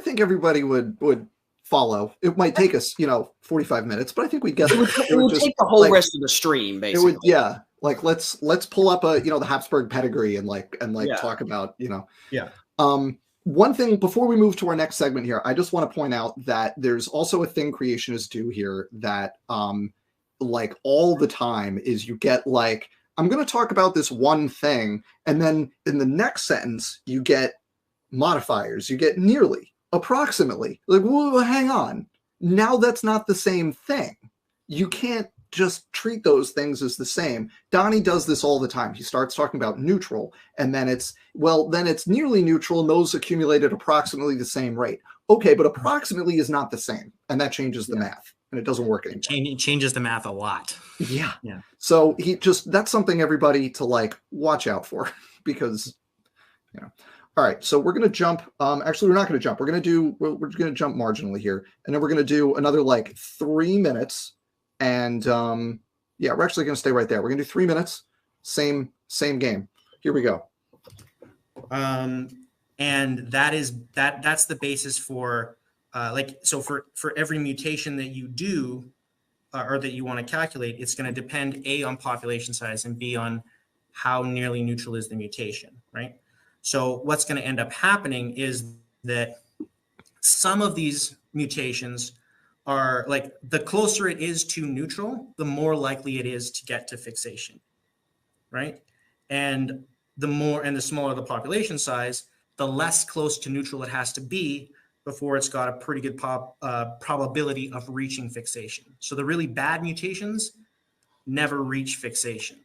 think everybody would follow. It might take us 45 minutes, but I think we'd get it would take the whole rest of the stream, basically. It would, like let's pull up the Habsburg pedigree and talk about one thing before we move to our next segment here. I just want to point out that there's also a thing creationists do here that like all the time is you get like, I'm going to talk about this one thing, and then in the next sentence you get modifiers, you get nearly, approximately, like, well, hang on, now that's not the same thing. You can't just treat those things as the same. Donnie does this all the time. He starts talking about neutral, and then it's nearly neutral, and those accumulated approximately the same rate. Okay, but approximately is not the same, and that changes the math, and it doesn't work anymore. It changes the math a lot. Yeah. So that's something everybody to like watch out for, because All right, so we're going to jump. Actually, we're not going to jump. We're going to jump marginally here, and then we're going to do another like 3 minutes. And we're actually going to stay right there. We're going to do 3 minutes, same game. Here we go. And that's the basis for for every mutation that you do or that you want to calculate, it's going to depend A, on population size, and B, on how nearly neutral is the mutation, right? So what's going to end up happening is that some of these mutations are like, the closer it is to neutral, the more likely it is to get to fixation, right? And the smaller the population size, the less close to neutral it has to be before it's got a pretty good probability of reaching fixation. So the really bad mutations never reach fixation.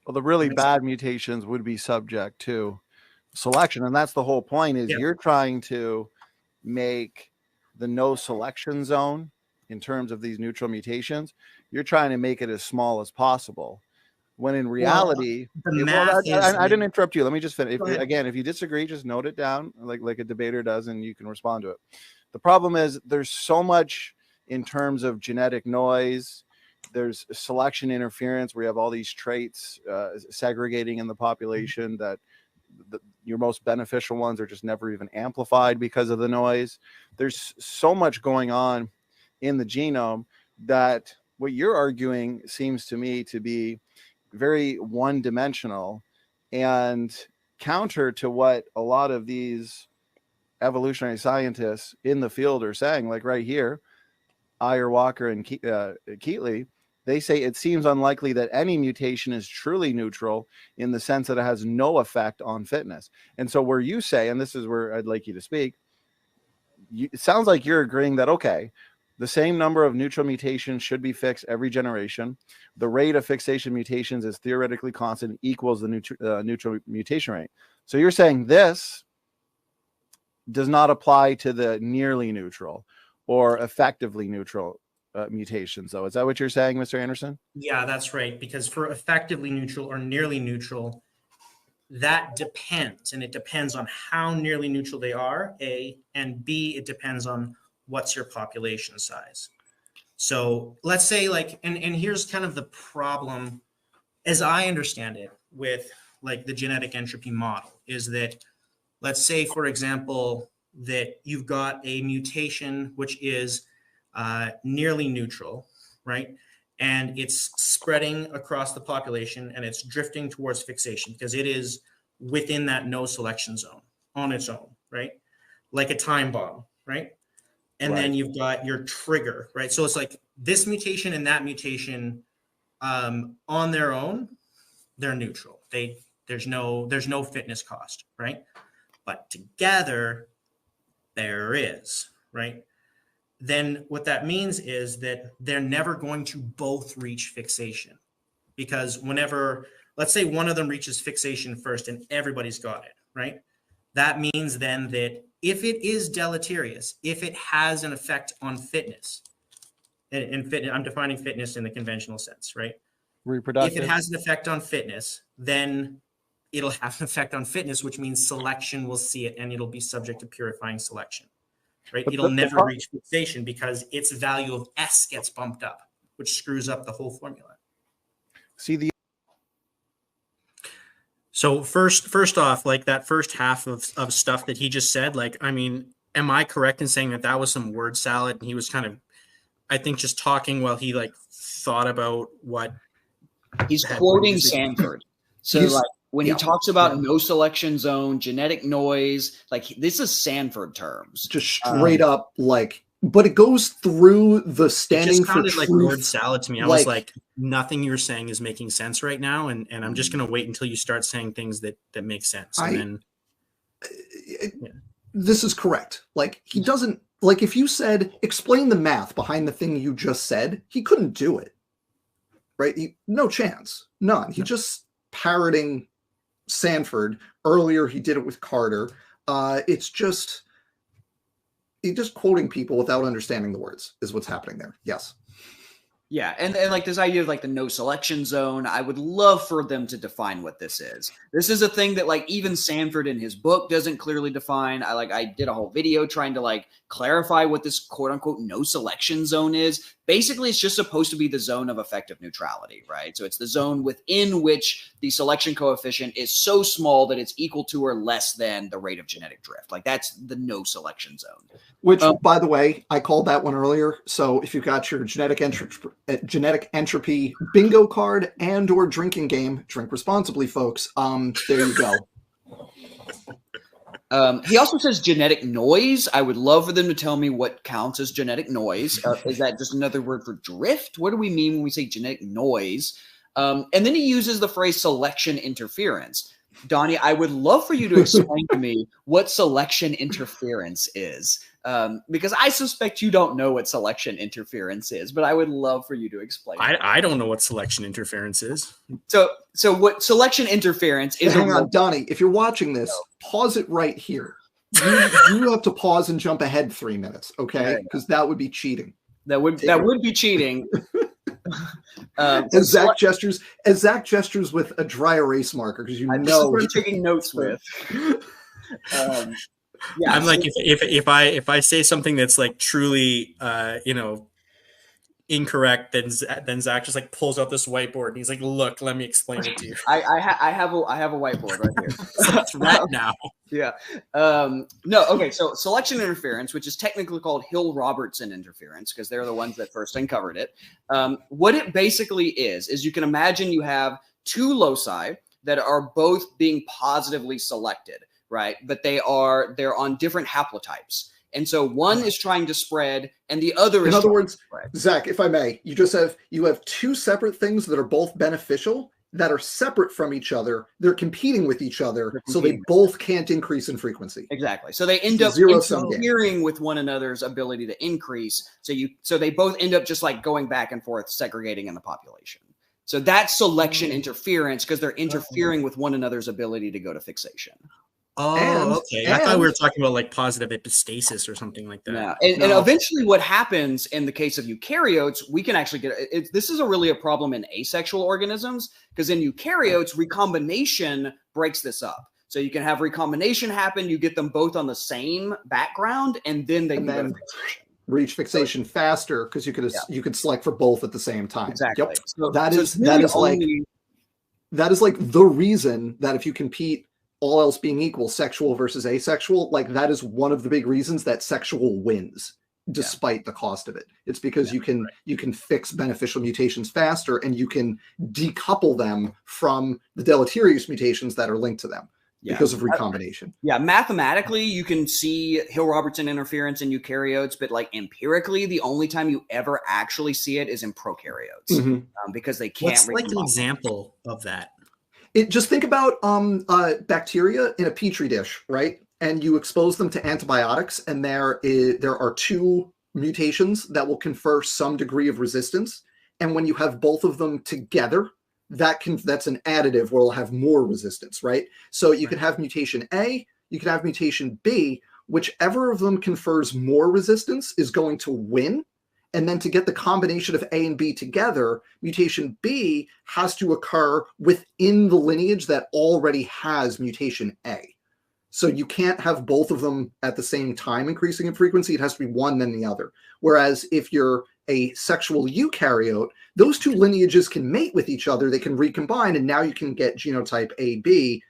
Well, the really bad mutations would be subject to selection, and that's the whole point. Is you're trying to make the no selection zone in terms of these neutral mutations. You're trying to make it as small as possible. When in reality, I didn't interrupt you. Let me just finish. If you disagree, just note it down like a debater does, and you can respond to it. The problem is there's so much in terms of genetic noise. There's selection interference where you have all these traits segregating in the population that your most beneficial ones are just never even amplified because of the noise. There's so much going on in the genome that what you're arguing seems to me to be very one-dimensional and counter to what a lot of these evolutionary scientists in the field are saying. Like right here, Iyer, Walker, and Keatley, they say it seems unlikely that any mutation is truly neutral in the sense that it has no effect on fitness. And so where you say, and this is where I'd like you to speak, it sounds like you're agreeing that, okay, the same number of neutral mutations should be fixed every generation. The rate of fixation mutations is theoretically constant, equals the neutral mutation rate. So you're saying this does not apply to the nearly neutral or effectively neutral mutations, though. Is that what you're saying, Mr. Anderson? Yeah, that's right. Because for effectively neutral or nearly neutral, that depends. And it depends on how nearly neutral they are, A, and B, it depends on what's your population size. So let's say and here's kind of the problem, as I understand it, with like the genetic entropy model, is that, let's say, for example, that you've got a mutation which is nearly neutral, right? And it's spreading across the population and it's drifting towards fixation because it is within that no selection zone on its own, right? Like a time bomb, right? And then you've got your trigger, right? So it's like this mutation and that mutation on their own, they're neutral. There's no fitness cost, right? But together, there is, right? Then what that means is that they're never going to both reach fixation, because whenever, let's say one of them reaches fixation first and everybody's got it, right? That means then that if it is deleterious, if it has an effect on fitness, and fitness, I'm defining fitness in the conventional sense, right? Reproductive. If it has an effect on fitness, then it'll have an effect on fitness, which means selection will see it and it'll be subject to purifying selection, right? It'll never reach fixation because its value of S gets bumped up, which screws up the whole formula. So first off, like that first half of stuff that he just said, like, I mean, am I correct in saying that was some word salad? And he was kind of, I think, just talking while he like thought about what he's quoting Sanford. So like when he talks about no selection zone, genetic noise, like this is Sanford terms. Just straight up, like, but it goes through the standing for truth. It just sounded like word salad to me. I was like, nothing you're saying is making sense right now, and I'm just going to wait until you start saying things that make sense. This is correct. Like, he doesn't, like, if you said, explain the math behind the thing you just said, he couldn't do it, right? No chance, none. He just parroting Sanford. Earlier, he did it with Carter. It's just, he's just quoting people without understanding the words is what's happening there. Yes. Yeah, and like this idea of like the no selection zone, I would love for them to define what this is. This is a thing that like even Sanford in his book doesn't clearly define. I did a whole video trying to like clarify what this quote unquote no selection zone is. Basically, it's just supposed to be the zone of effective neutrality, right? So it's the zone within which the selection coefficient is so small that it's equal to or less than the rate of genetic drift. Like that's the no selection zone. Which, by the way, I called that one earlier. So if you've got your genetic entropy bingo card and or drinking game, drink responsibly, folks. There you go. He also says genetic noise. I would love for them to tell me what counts as genetic noise. Is that just another word for drift? What do we mean when we say genetic noise? And then he uses the phrase selection interference. Donnie, I would love for you to explain to me what selection interference is, because I suspect you don't know what selection interference is, but I would love for you to explain. I don't know what selection interference is. So what selection interference is? Hang on, Donnie. If you're watching this, pause it right here. You have to pause and jump ahead 3 minutes, okay? Because that would be cheating. That would be cheating. As Zach gestures with a dry erase marker, because this is what I'm taking notes with. Yeah, I'm like, if I say something that's like truly incorrect, then Zach just like pulls out this whiteboard and he's like, "Look, let me explain it to you." I have a whiteboard right here. So it's red now. Yeah. No. Okay. So selection interference, which is technically called Hill-Robertson interference, because they're the ones that first uncovered it. What it basically is you can imagine you have two loci that are both being positively selected, right? But they're on different haplotypes. And so one is trying to spread and the other is. In other words, Zach, if I may, you have two separate things that are both beneficial that are separate from each other. They're competing with each other, so they both can't increase in frequency. Exactly. So they end up interfering with one another's ability to increase. So they both end up just like going back and forth, segregating in the population. So that's selection interference, because they're interfering with one another's ability to go to fixation. Oh, okay. I thought we were talking about like positive epistasis or something like that. No. And eventually what happens in the case of eukaryotes, we can actually get it. This is really a problem in asexual organisms, because in eukaryotes, recombination breaks this up. So you can have recombination happen, you get them both on the same background, and then they can go to fixation. Reach fixation faster, because you could select for both at the same time. Exactly. Yep. So that is like the reason that if you compete, all else being equal, sexual versus asexual, like that is one of the big reasons that sexual wins, despite the cost of it. It's because you can fix beneficial mutations faster, and you can decouple them from the deleterious mutations that are linked to them because of recombination. Mathematically, you can see Hill-Robertson interference in eukaryotes, but like empirically, the only time you ever actually see it is in prokaryotes, because they can't. What's like an example of that? Just think about bacteria in a petri dish, right? And you expose them to antibiotics, and there are two mutations that will confer some degree of resistance. And when you have both of them together, that's an additive where it'll have more resistance, right? So you can have mutation A, you can have mutation B. Whichever of them confers more resistance is going to win. And then to get the combination of A and B together, mutation B has to occur within the lineage that already has mutation A. So you can't have both of them at the same time increasing in frequency. It has to be one, then the other. Whereas if you're a sexual eukaryote, those two lineages can mate with each other. They can recombine, and now you can get genotype AB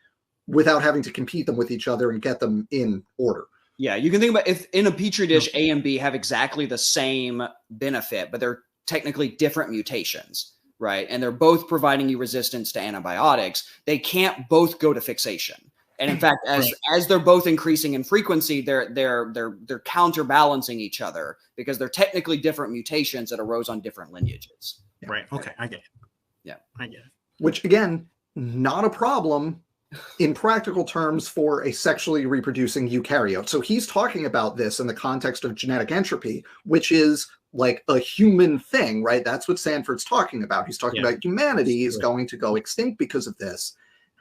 without having to compete them with each other and get them in order. Yeah, you can think about if in a petri dish, A and B have exactly the same benefit, but they're technically different mutations, right? And they're both providing you resistance to antibiotics. They can't both go to fixation. And in fact, as they're both increasing in frequency, they're counterbalancing each other, because they're technically different mutations that arose on different lineages. Right. Okay, I get it. Yeah, I get it. Which again, not a problem in practical terms for a sexually reproducing eukaryote. So he's talking about this in the context of genetic entropy, which is like a human thing, right? That's what Sanford's talking about. He's talking about humanity is going to go extinct because of this.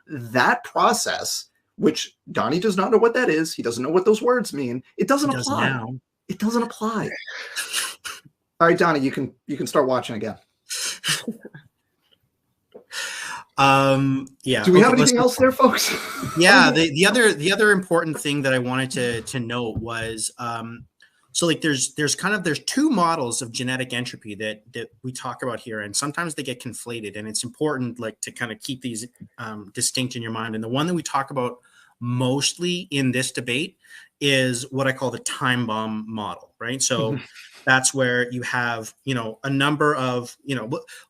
That process, which Donnie does not know what that is. He doesn't know what those words mean. It doesn't apply. Now. It doesn't apply. All right, Donnie, you can start watching again. Do we have anything else there, folks? Yeah, the other important thing that I wanted to note was so like there's two models of genetic entropy that we talk about here, and sometimes they get conflated, and it's important like to kind of keep these distinct in your mind. And the one that we talk about mostly in this debate is what I call the time bomb model, right? So that's where you have, a number of,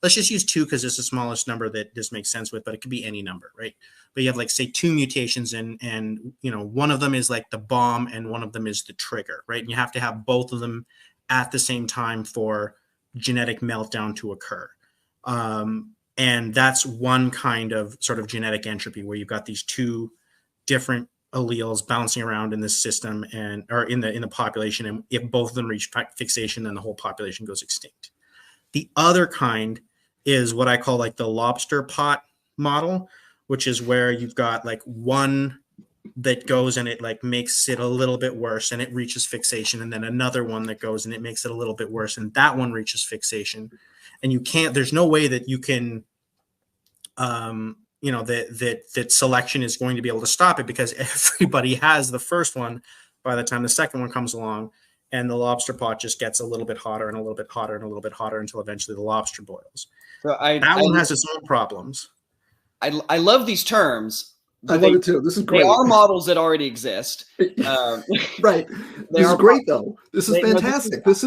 let's just use 2 because it's the smallest number that this makes sense with, but it could be any number, right? But you have like, say, 2 mutations and one of them is like the bomb and one of them is the trigger, right? And you have to have both of them at the same time for genetic meltdown to occur. And that's one kind of sort of genetic entropy where you've got these 2 different alleles bouncing around in this system or in the population. And if both of them reach fixation, then the whole population goes extinct. The other kind is what I call like the lobster pot model, which is where you've got like one that goes and it like makes it a little bit worse and it reaches fixation, and then another one that goes and it makes it a little bit worse and that one reaches fixation. And there's no way that you can that selection is going to be able to stop it, because everybody has the first one by the time the second one comes along, and the lobster pot just gets a little bit hotter and a little bit hotter and a little bit hotter until eventually the lobster boils. So that one has its own problems. I love these terms. I love it too. This is great. They are models that already exist. Right. This is great though. This is fantastic. This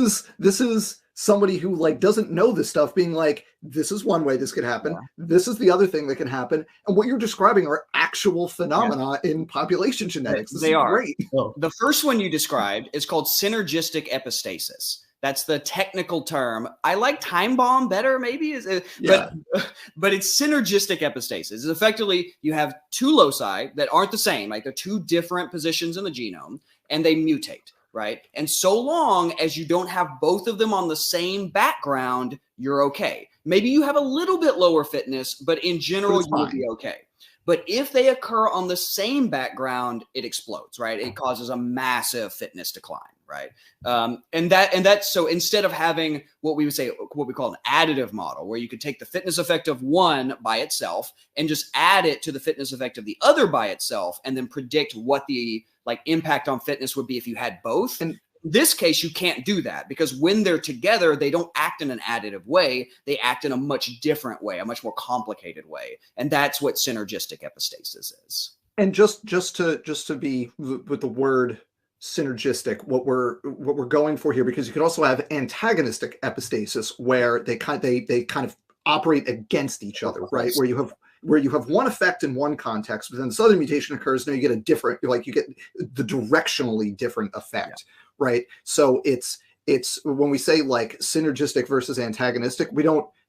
is somebody who like doesn't know this stuff being like, this is one way this could happen. This is the other thing that can happen. And what you're describing are actual phenomena in population genetics. This is great. The first one you described is called synergistic epistasis. That's the technical term. I like time bomb better, maybe, but it's synergistic epistasis. It's effectively, you have 2 loci that aren't the same, like they're 2 different positions in the genome, and they mutate, right? And so long as you don't have both of them on the same background, you're okay. Maybe you have a little bit lower fitness, but in general, you will be okay. But if they occur on the same background, it explodes, right? It causes a massive fitness decline, right? And that's so instead of having what we call an additive model, where you could take the fitness effect of one by itself and just add it to the fitness effect of the other by itself, and then predict what the impact on fitness would be if you had both. And in this case, you can't do that, because when they're together, they don't act in an additive way. They act in a much different way, a much more complicated way. And that's what synergistic epistasis is. And just to be with the word synergistic, what we're going for here, because you could also have antagonistic epistasis, where they kind of operate against each other, right? Where you have one effect in one context, but then this other mutation occurs, and you get a different, you get the directionally different effect, right? So it's when we say like synergistic versus antagonistic,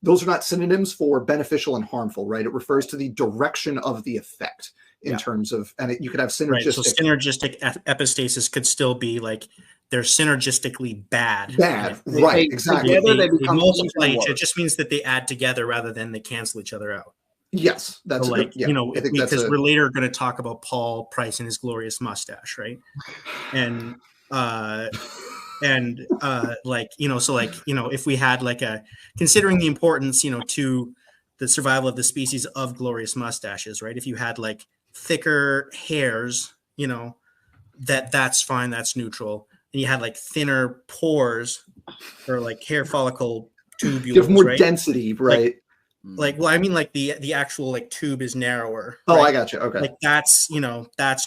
those are not synonyms for beneficial and harmful, right? It refers to the direction of the effect in terms of, and you could have synergistic. Right, so synergistic epistasis could still be like, they're synergistically bad. Right, exactly. They multiply each other. It just means that they add together rather than they cancel each other out. Yes, that's so because we're later going to talk about Paul Price and his glorious mustache, right? And if we had considering the importance, to the survival of the species of glorious mustaches, right? If you had like thicker hairs, that's fine, that's neutral. And you had like thinner pores or like hair follicle tubules, you have more right? density, right? The actual tube is narrower. Oh, right? I got you. Okay. That's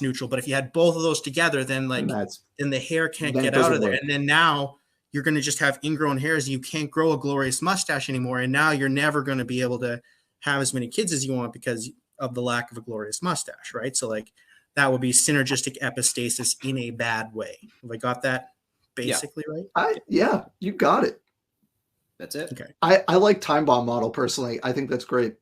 neutral. But if you had both of those together, then then the hair can't get out of there. And then now you're going to just have ingrown hairs, and you can't grow a glorious mustache anymore. And now you're never going to be able to have as many kids as you want because of the lack of a glorious mustache, right? So that would be synergistic epistasis in a bad way. Have I got that basically right? You got it. That's it. Okay. I like time bomb model personally. I think that's great.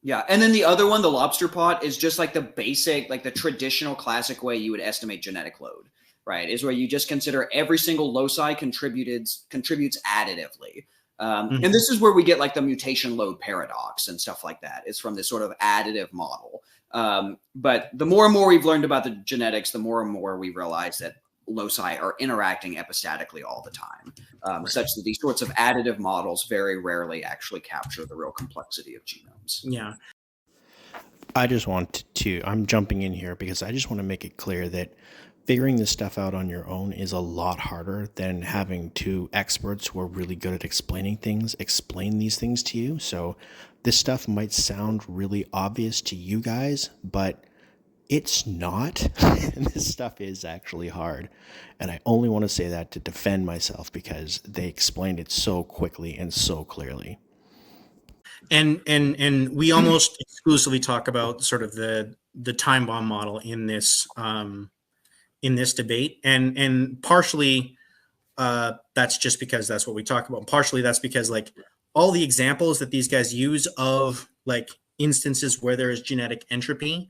Yeah. And then the other one, the lobster pot, is just like the basic, the traditional classic way you would estimate genetic load, right? Is where you just consider every single loci contributes additively. And this is where we get the mutation load paradox and stuff like that. It's from this sort of additive model. But the more and more we've learned about the genetics, the more and more we realize that loci are interacting epistatically all the time, such that these sorts of additive models very rarely actually capture the real complexity of genomes. Yeah. I'm jumping in here because I just want to make it clear that figuring this stuff out on your own is a lot harder than having 2 experts who are really good at explain these things to you. So this stuff might sound really obvious to you guys, but It's not. This stuff is actually hard. And I only want to say that to defend myself because they explained it so quickly and so clearly. And we almost exclusively talk about sort of the time bomb model in this debate, and partially that's just because that's what we talk about. Partially that's because like all the examples that these guys use of like instances where there is genetic entropy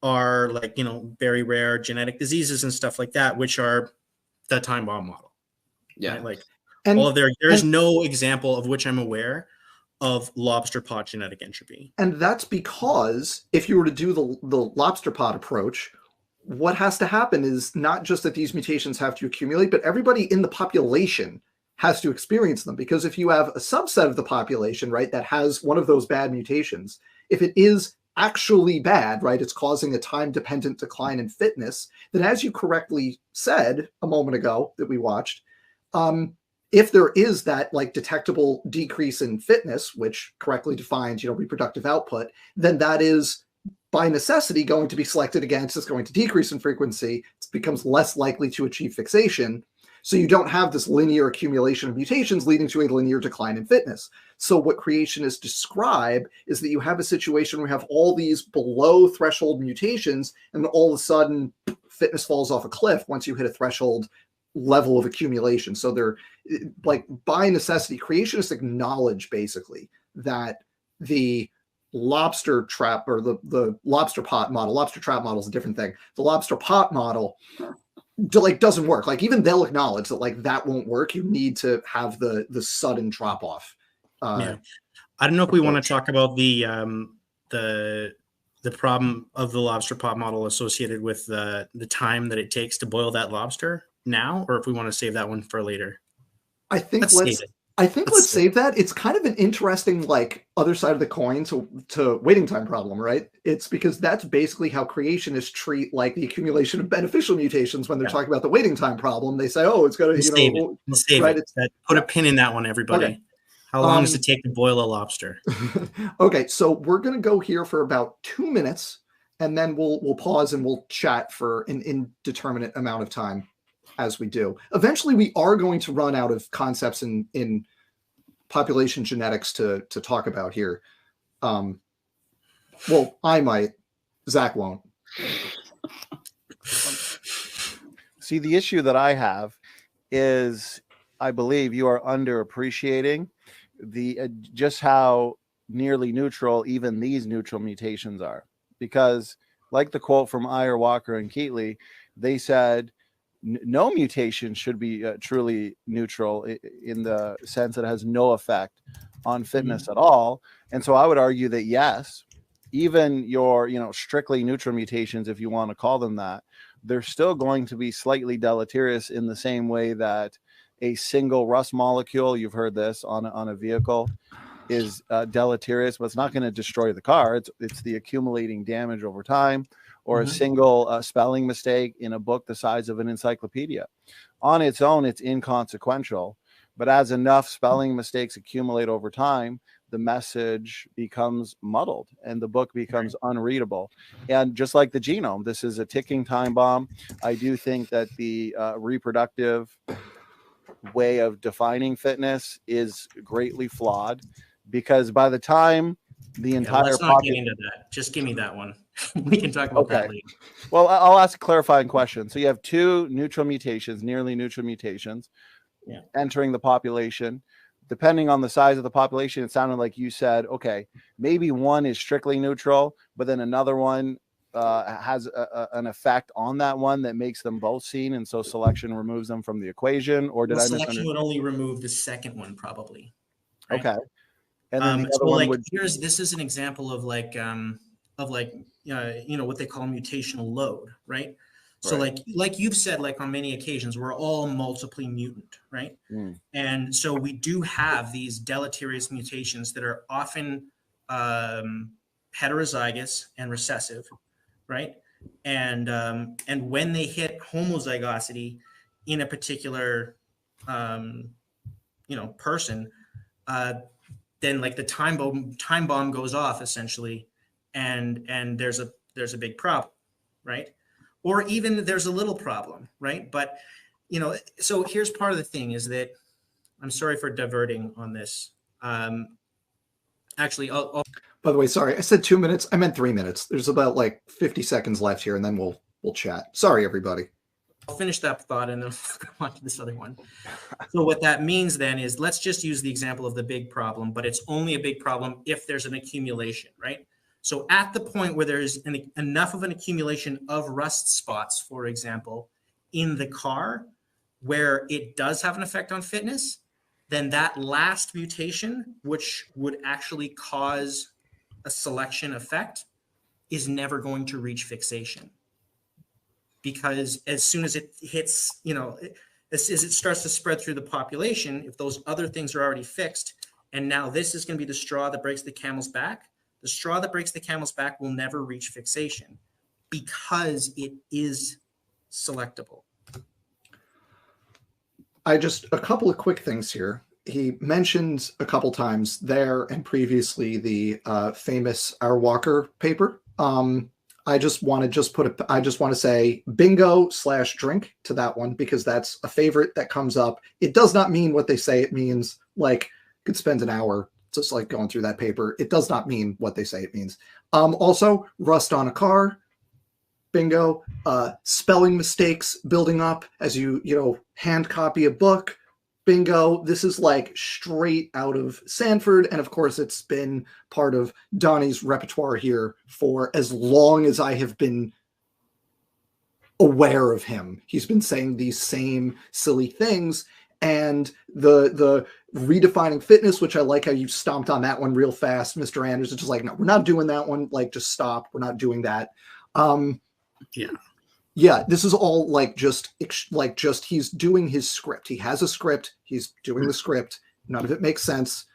are like, you know, very rare genetic diseases and stuff like that, which are the time bomb model. Yeah. Right? Like And all of there's no example of which I'm aware of lobster pot genetic entropy. And that's because if you were to do the lobster pot approach, what has to happen is not just that these mutations have to accumulate, but everybody in the population has to experience them. Because if you have a subset of the population, right, that has one of those bad mutations, if it is actually bad, right, it's causing a time-dependent decline in fitness, then as you correctly said a moment ago that we watched, if there is that like detectable decrease in fitness, which correctly defines, you know, reproductive output, then that is by necessity going to be selected against. It's going to decrease in frequency. It becomes less likely to achieve fixation. So you don't have this linear accumulation of mutations leading to a linear decline in fitness. So what creationists describe is that you have a situation where you have all these below threshold mutations, and all of a sudden fitness falls off a cliff once you hit a threshold level of accumulation. So they're like by necessity, creationists acknowledge basically that the lobster trap or the lobster pot model, lobster trap model is a different thing. The lobster pot model like doesn't work. Like even they'll acknowledge that like that won't work. You need to have the sudden drop off. Yeah, I don't know if we want to talk about the problem of the lobster pot model associated with the time that it takes to boil that lobster now, or if we want to save that one for later. I think let's save that. It's kind of an interesting like other side of the coin to waiting time problem, right? It's because that's basically how creationists treat like the accumulation of beneficial mutations when they're talking about the waiting time problem. They say, oh, it's got to, put a pin in that one, everybody. Okay. How long does it take to boil a lobster? Okay, so we're going to go here for about 2 minutes, and then we'll pause and we'll chat for an indeterminate amount of time as we do. Eventually, we are going to run out of concepts in population genetics to talk about here. Well, I might. Zach won't. See, the issue that I have is I believe you are underappreciating the just how nearly neutral even these neutral mutations are. Because like the quote from Iyer, Walker, and Keatley, they said no mutation should be truly neutral in the sense that it has no effect on fitness at all. And so I would argue that yes, even your strictly neutral mutations, if you want to call them that, they're still going to be slightly deleterious in the same way that a single rust molecule, you've heard this, on a vehicle is deleterious, but it's not going to destroy the car. It's the accumulating damage over time. Or a single spelling mistake in a book the size of an encyclopedia. On its own, it's inconsequential, but as enough spelling mistakes accumulate over time, the message becomes muddled and the book becomes unreadable. And just like the genome, this is a ticking time bomb. I do think that the reproductive way of defining fitness is greatly flawed, because by the time the entire let's not get into that. Just give me that one. We can talk about that later. Well, I'll ask a clarifying question. So you have two neutral mutations, nearly neutral mutations, entering the population. Depending on the size of the population, it sounded like you said, okay, maybe one is strictly neutral, but then another one has an effect on that one that makes them both seen, and so selection removes them from the equation. Or did I misunderstand? Selection would only remove the second one, probably. Right? Okay. And then the other one would. This is an example of what they call mutational load, right? So like you've said, like on many occasions, we're all multiply mutant, right? And so we do have these deleterious mutations that are often heterozygous and recessive, right? And when they hit homozygosity in a particular person, then like the time bomb goes off essentially, and there's a big problem, right? Or even there's a little problem, right? But, you know, so here's part of the thing is that, I'm sorry for diverting on this. Actually, I'll By the way, sorry, I said 2 minutes. I meant 3 minutes. There's about like 50 seconds left here, and then we'll chat. Sorry, everybody. finish that thought and then we'll go on to this other one. So what that means then is, let's just use the example of the big problem, but it's only a big problem if there's an accumulation, right? So at the point where there's enough of an accumulation of rust spots, for example, in the car, where it does have an effect on fitness, then that last mutation, which would actually cause a selection effect, is never going to reach fixation. Because as soon as it hits, you know, as it starts to spread through the population, if those other things are already fixed, and now this is going to be the straw that breaks the camel's back, the straw that breaks the camel's back will never reach fixation because it is selectable. A couple of quick things here. He mentioned a couple times there and previously the famous Our Walker paper. I just want to say bingo/drink to that one, because that's a favorite that comes up. It does not mean what they say it means. Like, could spend an hour just like going through that paper. It does not mean what they say it means. Also, rust on a car. Bingo. Spelling mistakes building up as you hand copy a book. Bingo. This is like straight out of Sanford. And of course, it's been part of Donnie's repertoire here for as long as I have been aware of him. He's been saying these same silly things. And the redefining fitness, which I like how you stomped on that one real fast, Mr. Anders. It's just like, no, we're not doing that one. Like, just stop. We're not doing that. Yeah, this is all just he's doing his script. He has a script. He's doing the script. None of it makes sense.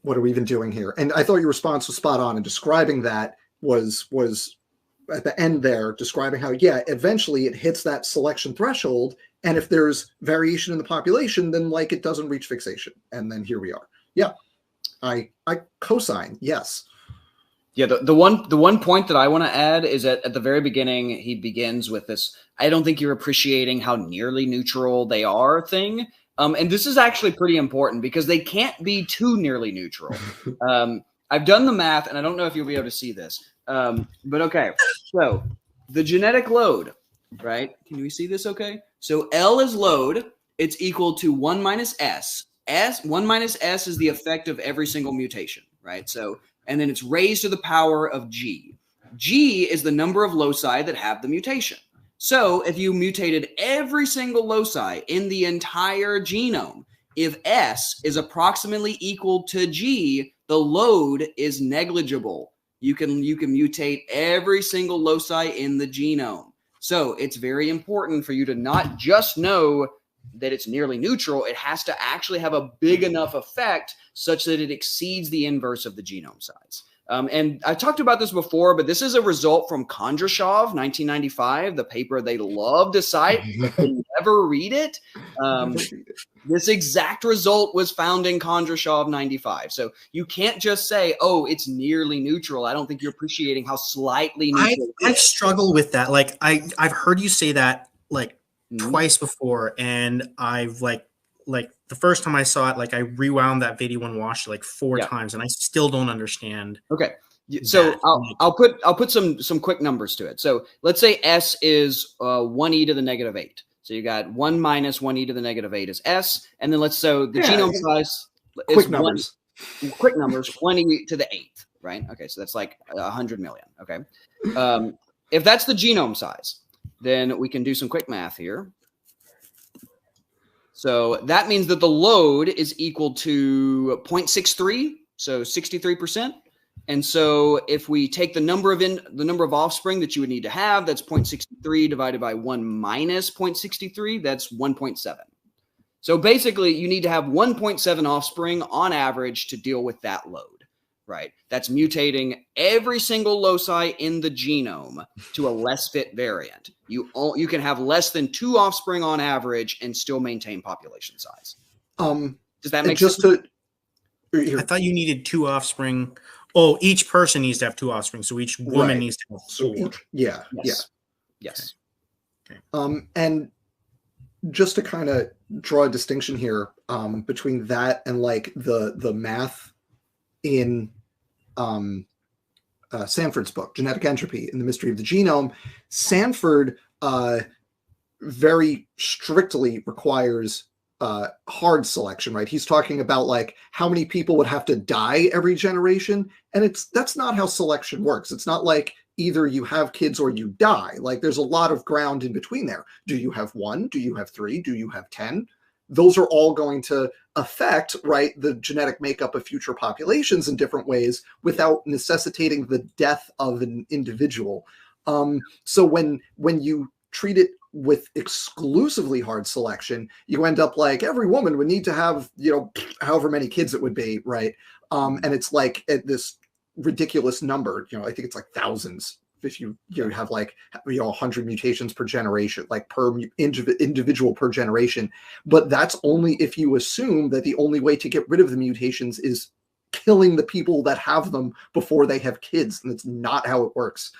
What are we even doing here? And I thought your response was spot on. And describing that was at the end there, describing how, yeah, eventually it hits that selection threshold. And if there's variation in the population, then like it doesn't reach fixation. And then here we are. Yeah, I co-sign. Yes. Yeah, the one point that I want to add is that at the very beginning, he begins with this, I don't think you're appreciating how nearly neutral they are thing. And this is actually pretty important because they can't be too nearly neutral. I've done the math, and I don't know if you'll be able to see this. But okay, so the genetic load, right? Can we see this okay? So L is load. It's equal to 1 minus S. 1 minus S is the effect of every single mutation, right? So, and then it's raised to the power of G. G is the number of loci that have the mutation. So if you mutated every single loci in the entire genome, if S is approximately equal to G, the load is negligible. You can mutate every single loci in the genome. So it's very important for you to not just know that it's nearly neutral. It has to actually have a big enough effect such that it exceeds the inverse of the genome size. And I talked about this before, but this is a result from Kondrashov, 1995, the paper they love to cite, but they never read it. This exact result was found in Kondrashov 95. So you can't just say, oh, it's nearly neutral. I don't think you're appreciating how slightly neutral I struggle with that. Like, I've heard you say that like twice before, and I've like the first time I saw it, like I rewound that video and watched it like 4 times, and I still don't understand. Okay. So I'll put some quick numbers to it. So let's say S is 1e to the negative 8. So you got 1 minus 1e to the negative 8 is S. And then the genome size is quick numbers. Quick numbers, 1e to the 8th, right? Okay, so that's like 100 million, okay? If that's the genome size, then we can do some quick math here. So that means that the load is equal to 0.63, so 63%. And so if we take the number of offspring that you would need to have, that's 0.63 divided by 1 minus 0.63, that's 1.7. So basically, you need to have 1.7 offspring on average to deal with that load, right? That's mutating every single loci in the genome to a less fit variant. You can have less than 2 offspring on average and still maintain population size. Does that make sense? I thought you needed 2 offspring Oh, each person needs to have 2 offspring, so each woman Right. needs to have 4. So yeah. Yes. And just to kind of draw a distinction here between that and like the math in Sanford's book, Genetic Entropy and the Mystery of the Genome, Sanford very strictly requires hard selection, right? He's talking about like how many people would have to die every generation, and that's not how selection works. It's not like either you have kids or you die. Like there's a lot of ground in between there. Do you have 1? Do you have 3? Do you have 10? Those are all going to affect, right, the genetic makeup of future populations in different ways without necessitating the death of an individual. So when you treat it with exclusively hard selection, you end up like every woman would need to have, however many kids it would be, right? And it's like at this ridiculous number, I think it's like thousands. If you have like 100 mutations per generation, like per individual per generation, but that's only if you assume that the only way to get rid of the mutations is killing the people that have them before they have kids, and it's not how it works.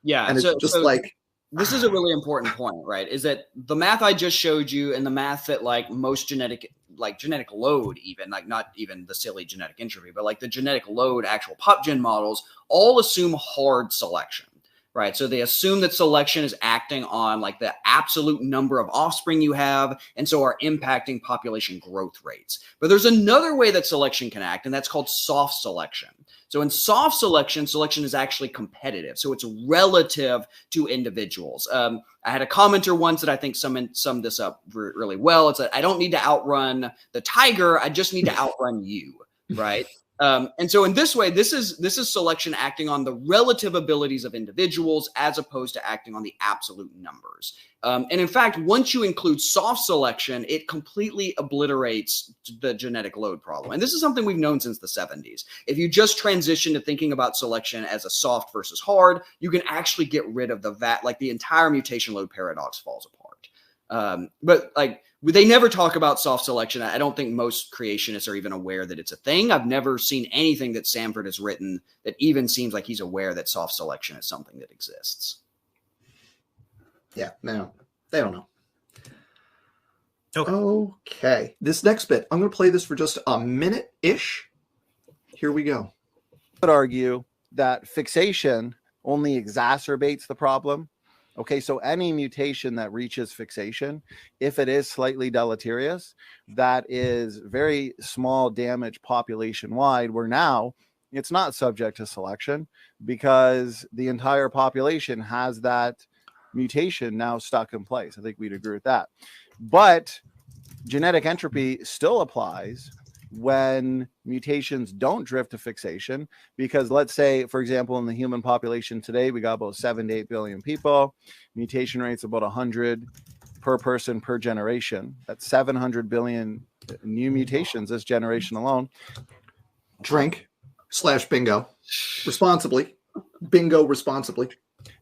Yeah, and it's just like this is a really important point, right? Is that the math I just showed you and the math that like most genetic load, even like not even the silly genetic entropy, but like the genetic load actual PopGen models all assume hard selection, right? So they assume that selection is acting on like the absolute number of offspring you have, and so are impacting population growth rates. But there's another way that selection can act, and that's called soft selection. So in soft selection, selection is actually competitive. So it's relative to individuals. I had a commenter once that I think summed this up really well. It's that I don't need to outrun the tiger. I just need to outrun you, right? And so in this way, this is selection acting on the relative abilities of individuals as opposed to acting on the absolute numbers. And in fact, once you include soft selection, it completely obliterates the genetic load problem. And this is something we've known since the 70s. If you just transition to thinking about selection as a soft versus hard, you can actually get rid of the entire mutation load paradox falls apart. But like, they never talk about soft selection. I don't think most creationists are even aware that it's a thing. I've never seen anything that Sanford has written that even seems like he's aware that soft selection is something that exists. Yeah, no, they don't know. Okay. Okay, this next bit, I'm going to play this for just a minute-ish. Here we go. I would argue that fixation only exacerbates the problem. Okay, so any mutation that reaches fixation, if it is slightly deleterious, that is very small damage population-wide, where now it's not subject to selection because the entire population has that mutation now stuck in place. I think we'd agree with that. But genetic entropy still applies when mutations don't drift to fixation, because let's say, for example, in the human population today, we got about 7 to 8 billion people. Mutation rates about 100 per person per generation. That's 700 billion new mutations this generation alone. Drink/bingo responsibly. Bingo responsibly.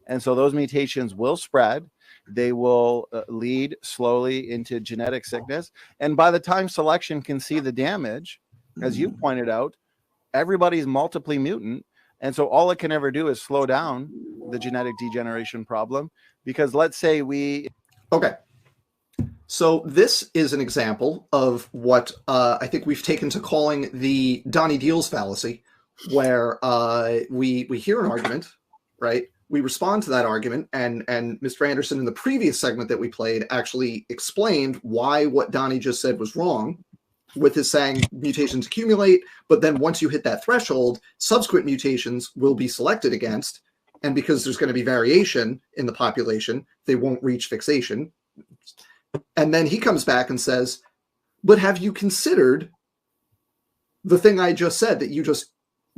And so those mutations will spread. They will lead slowly into genetic sickness. And by the time selection can see the damage, as you pointed out, everybody's multiply mutant. And so all it can ever do is slow down the genetic degeneration problem. Because let's say Okay. So this is an example of what I think we've taken to calling the Donnie Deals fallacy, where we hear an argument, right? We respond to that argument, and Mr. Anderson in the previous segment that we played actually explained why what Donnie just said was wrong, with his saying mutations accumulate, but then once you hit that threshold, subsequent mutations will be selected against, and because there's going to be variation in the population, they won't reach fixation. And then he comes back and says, but have you considered the thing I just said that you just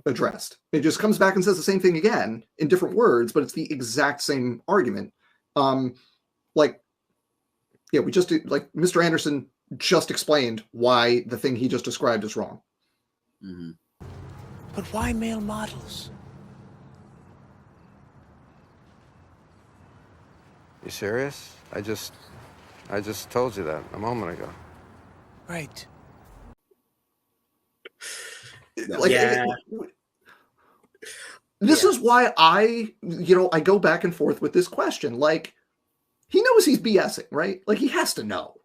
addressed? It just comes back and says the same thing again in different words, but it's the exact same argument. We just like Mr. Anderson just explained why the thing he just described is wrong. Mm-hmm. But why male models? You serious? I just told you that a moment ago. Right. Like, Yeah. this is why I go back and forth with this question. Like, he knows he's BSing, right? Like, he has to know.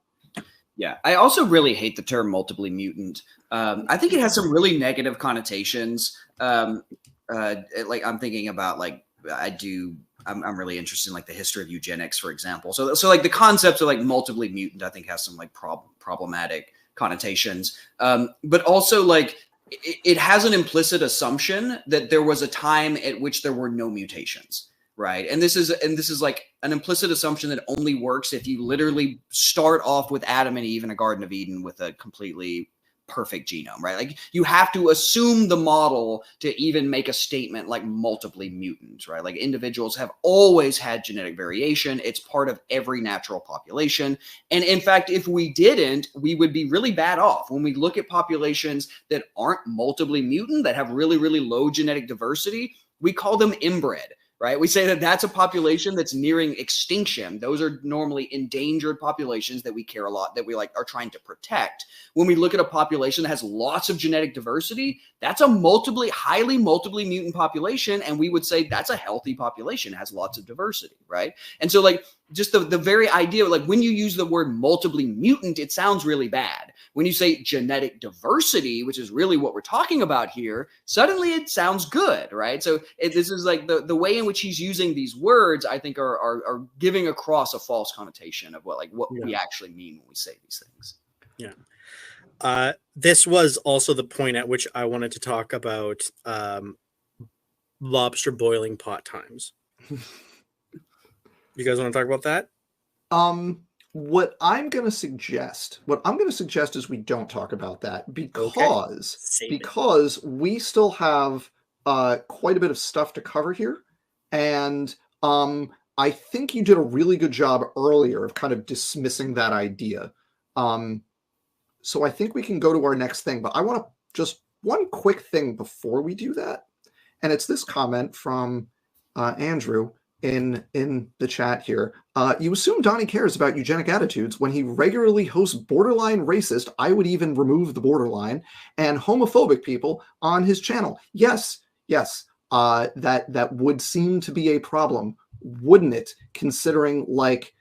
Yeah, I also really hate the term multiply mutant. I think it has some really negative connotations. Like, I'm thinking about, like, I'm really interested in, like, the history of eugenics, for example. So like the concept of, like, multiply mutant, I think has some, like, problematic connotations. But also, like, it has an implicit assumption that there was a time at which there were no mutations. Right. And this is like an implicit assumption that only works if you literally start off with Adam and Eve in a Garden of Eden with a completely perfect genome, right? Like, you have to assume the model to even make a statement like multiply mutant, right? Like, individuals have always had genetic variation. It's part of every natural population. And in fact, if we didn't, we would be really bad off. When we look at populations that aren't multiply mutant, that have really, really low genetic diversity, we call them inbred. Right? We say that that's a population that's nearing extinction. Those are normally endangered populations that we care a lot, that we are trying to protect. When we look at a population that has lots of genetic diversity, that's a highly multiply mutant population. And we would say that's a healthy population, has lots of diversity, right? And so, like, just the very idea, like, when you use the word multiply mutant, it sounds really bad. When you say genetic diversity, which is really what we're talking about here, suddenly it sounds good, right? So this is like the way in which he's using these words, I think, are giving across a false connotation of what we actually mean when we say these things. Yeah. This was also the point at which I wanted to talk about lobster boiling pot times. You guys want to talk about that? What I'm going to suggest is we don't talk about that because we still have quite a bit of stuff to cover here. And I think you did a really good job earlier of kind of dismissing that idea. So I think we can go to our next thing, but I want to just one quick thing before we do that. And it's this comment from Andrew in the chat here. You assume Donnie cares about eugenic attitudes when he regularly hosts borderline racist, I would even remove the borderline, and homophobic people on his channel. Yes, that would seem to be a problem, wouldn't it? Considering, like,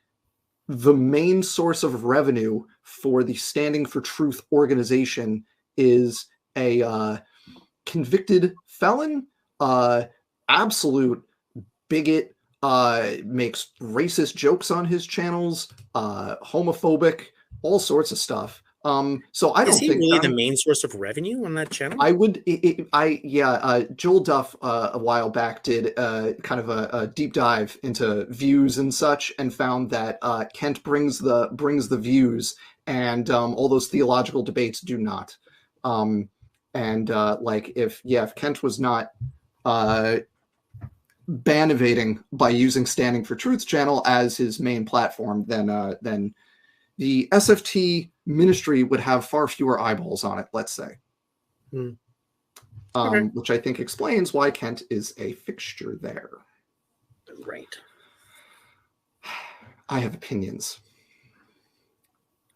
the main source of revenue for the Standing for Truth organization is a convicted felon, absolute bigot, makes racist jokes on his channels, homophobic, all sorts of stuff. So I don't think... Is he really the main source of revenue on that channel? I would... Joel Duff a while back did kind of a deep dive into views and such, and found that Kent brings the views, and all those theological debates do not. If Kent was not ban evading by using Standing for Truth's channel as his main platform, then the SFT ministry would have far fewer eyeballs on it, let's say. Okay. Which I think explains why Kent is a fixture there. Right. I have opinions.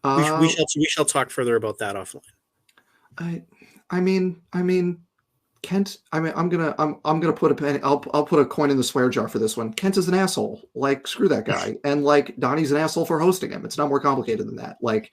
We shall talk further about that offline. I mean, Kent. I mean, I'm gonna put a penny. I'll put a coin in the swear jar for this one. Kent is an asshole. Like, screw that guy. And, like, Donnie's an asshole for hosting him. It's not more complicated than that. Like,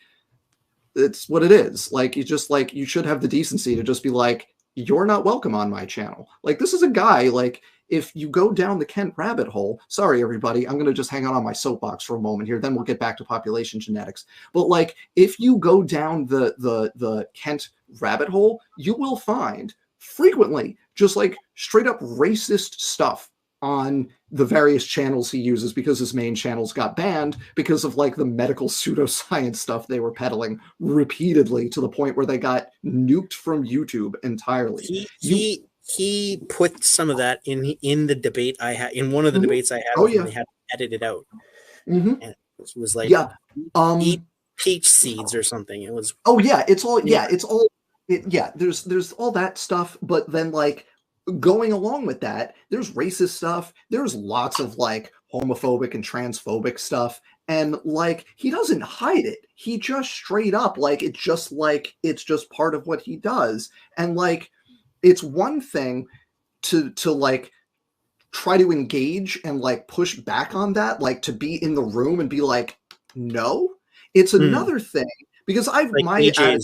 it's what it is. Like, you should have the decency to just be like, you're not welcome on my channel. Like, this is a guy, like, if you go down the Kent rabbit hole, sorry, everybody, I'm going to just hang out on my soapbox for a moment here, then we'll get back to population genetics. But, like, if you go down the Kent rabbit hole, you will find frequently just, like, straight up racist stuff on the various channels he uses, because his main channels got banned because of, like, the medical pseudoscience stuff they were peddling repeatedly, to the point where they got nuked from YouTube entirely. He put some of that in the debate I had, in one of the debates I had. They had to edit it out. And it was like, eat peach seeds or something. It was. There's all that stuff, but then, like, going along with that, there's racist stuff. There's lots of, like, homophobic and transphobic stuff. And, like, he doesn't hide it. He just straight up, it's just part of what he does. And, like, it's one thing to like try to engage and like push back on that, like to be in the room and be like, no. It's another thing, because Like my AJ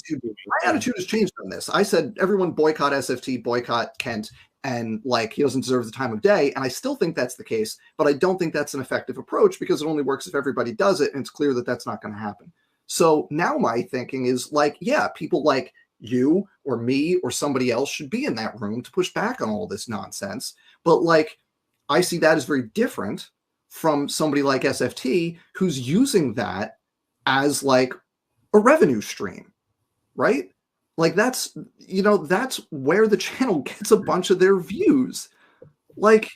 attitude has changed on this. I said everyone boycott SFT, boycott Kent, and like he doesn't deserve the time of day, and I still think that's the case, but I don't think that's an effective approach, because it only works if everybody does it, and it's clear that that's not going to happen. So now my thinking is like, yeah, people like you or me or somebody else should be in that room to push back on all this nonsense. But like, I see that as very different from somebody like SFT who's using that as like a revenue stream, right? Like that's, you know, that's where the channel gets a bunch of their views. Like,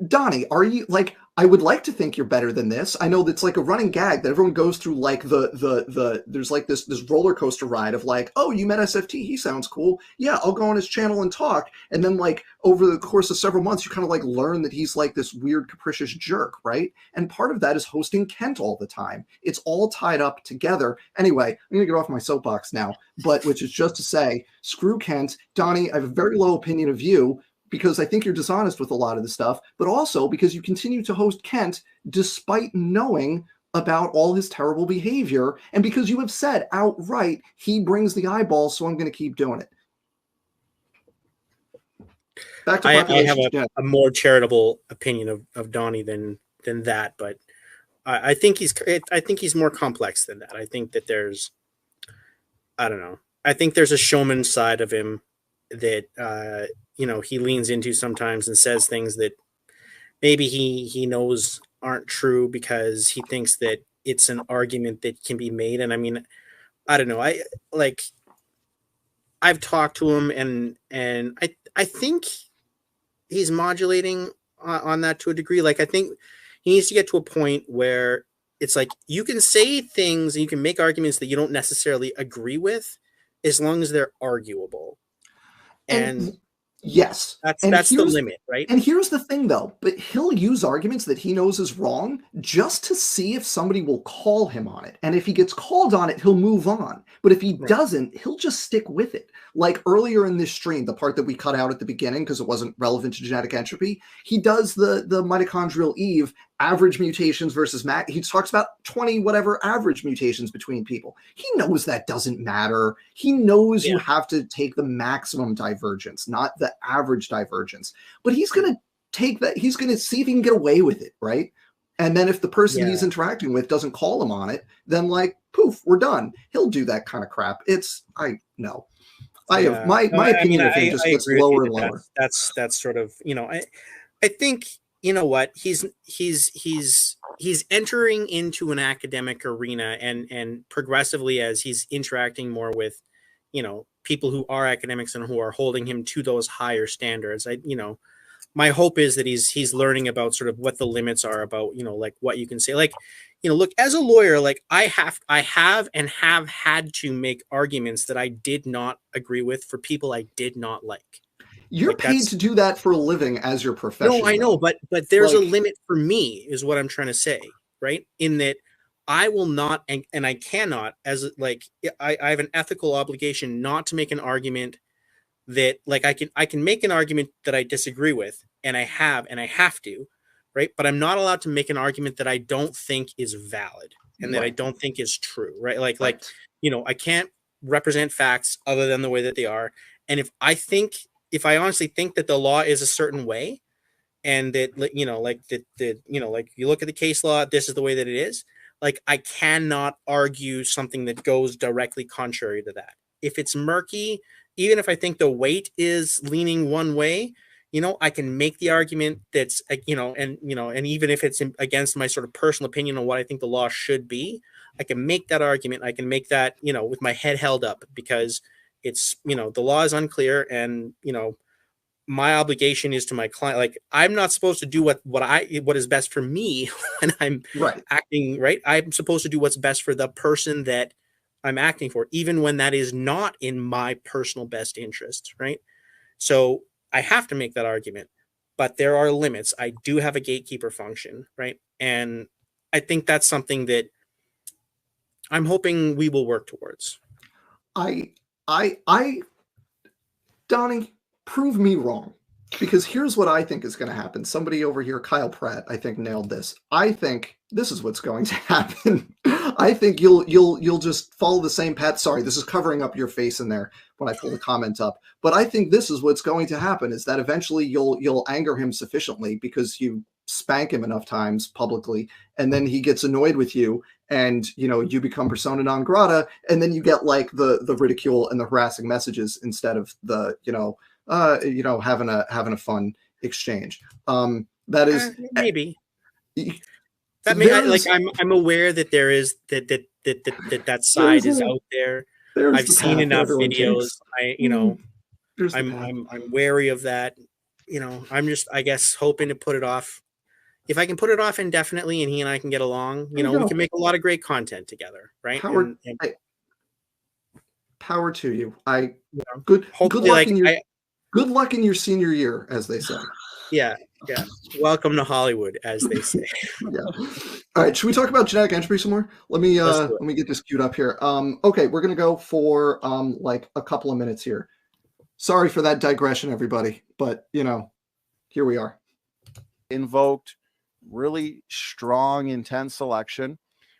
Donnie, are you like, I would like to think you're better than this. I know that's like a running gag that everyone goes through, like there's like this roller coaster ride of like, oh, you met SFT, he sounds cool. Yeah, I'll go on his channel and talk. And then like over the course of several months, you kind of like learn that he's like this weird capricious jerk, right? And part of that is hosting Kent all the time. It's all tied up together. Anyway, I'm gonna get off my soapbox now, but which is just to say, screw Kent. Donnie, I have a very low opinion of you, because I think you're dishonest with a lot of the stuff, but also because you continue to host Kent despite knowing about all his terrible behavior, and because you have said outright, he brings the eyeballs, so I'm going to keep doing it. Back to I have a more charitable opinion of Donnie than that, but I think he's more complex than that. I think that there's, I don't know. I think there's a showman side of him that you know, he leans into sometimes and says things that maybe he knows aren't true because he thinks that it's an argument that can be made. And I mean, I don't know. I've talked to him and I think he's modulating on that to a degree. Like, I think he needs to get to a point where it's like you can say things and you can make arguments that you don't necessarily agree with as long as they're arguable. And yes, that's the limit, right? And here's the thing, though, but he'll use arguments that he knows is wrong just to see if somebody will call him on it. And if he gets called on it, he'll move on. But if he doesn't, he'll just stick with it. Like earlier in this stream, the part that we cut out at the beginning because it wasn't relevant to genetic entropy, he does the mitochondrial Eve average mutations versus he talks about 20 whatever average mutations between people. He knows that doesn't matter. He knows you have to take the maximum divergence, not the average divergence. But he's going to take that. He's going to see if he can get away with it, right? And then if the person he's interacting with doesn't call him on it, then like, poof, we're done. He'll do that kind of crap. I have my opinion of him just gets lower and lower. That's sort of, you know, I think, you know what, he's entering into an academic arena and progressively as he's interacting more with, you know, people who are academics and who are holding him to those higher standards. You know, my hope is that he's learning about sort of what the limits are about, you know, like what you can say, like, you know, look, as a lawyer, like I have had to make arguments that I did not agree with for people I did not like. You're like, paid to do that for a living as your profession. No, I know, but there's like, a limit for me, is what I'm trying to say, right? In that I will not, and I cannot, as like I have an ethical obligation not to make an argument that like I can make an argument that I disagree with, and I have to, right? But I'm not allowed to make an argument that I don't think is valid and that I don't think is true, right? Like you know, I can't represent facts other than the way that they are, and if I honestly think that the law is a certain way, and that, you know, like that you know, like you look at the case law, this is the way that it is. Like I cannot argue something that goes directly contrary to that. If it's murky, even if I think the weight is leaning one way, you know, I can make the argument that's, you know, and even if it's against my sort of personal opinion on what I think the law should be, I can make that argument. I can make that, you know, with my head held up, because it's, you know, the law is unclear, and, you know, my obligation is to my client. Like I'm not supposed to do what is best for me when I'm acting, right? I'm supposed to do what's best for the person that I'm acting for, even when that is not in my personal best interest, right? So I have to make that argument, but there are limits. I do have a gatekeeper function, right? And I think that's something that I'm hoping we will work towards. Donnie, prove me wrong. Because here's what I think is going to happen. Somebody over here, Kyle Pratt, I think nailed this. I think this is what's going to happen. I think you'll just follow the same path. Sorry, this is covering up your face in there when I pull the comment up. But I think this is what's going to happen, is that eventually you'll anger him sufficiently because you spank him enough times publicly, and then he gets annoyed with you, and you become persona non grata, and then you get like the ridicule and the harassing messages instead of the having a fun exchange. That is maybe that may I'm aware that there is that side is out there. I've seen enough videos. I'm wary of that. I'm just, I guess, hoping to put it off. If I can put it off indefinitely and he and I can get along, we can make a lot of great content together, right? Power to you. Good luck in your senior year, as they say. Yeah. Welcome to Hollywood, as they say. Yeah. All right. Should we talk about genetic entropy some more? Let me get this queued up here. Okay, we're gonna go for like a couple of minutes here. Sorry for that digression, everybody, but here we are. Invoked really strong, intense selection,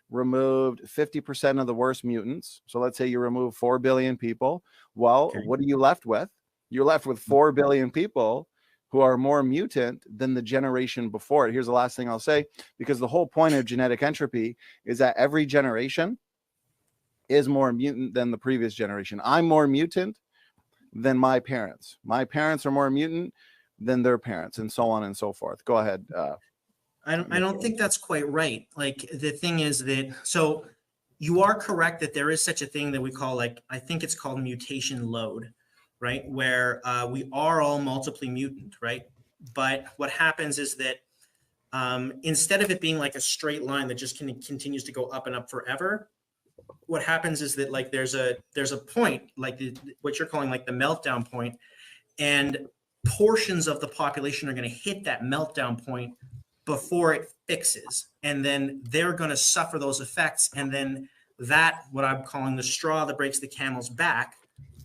removed 50% of the worst mutants. So let's say you remove 4 billion people. Well, what are you left with? You're left with 4 billion people who are more mutant than the generation before it. Here's the last thing I'll say, because the whole point of genetic entropy is that every generation is more mutant than the previous generation. I'm more mutant than my parents. My parents are more mutant than their parents, and so on and so forth. Go ahead. I don't think that's quite right. Like, the thing is that, so you are correct that there is such a thing that we call, like, I think it's called mutation load, right? Where we are all multiply mutant, right? But what happens is that instead of it being like a straight line that just continues to go up and up forever, what happens is that, like, there's a point, like what you're calling like the meltdown point, and portions of the population are going to hit that meltdown point before it fixes, and then they're going to suffer those effects, and then that, what I'm calling the straw that breaks the camel's back,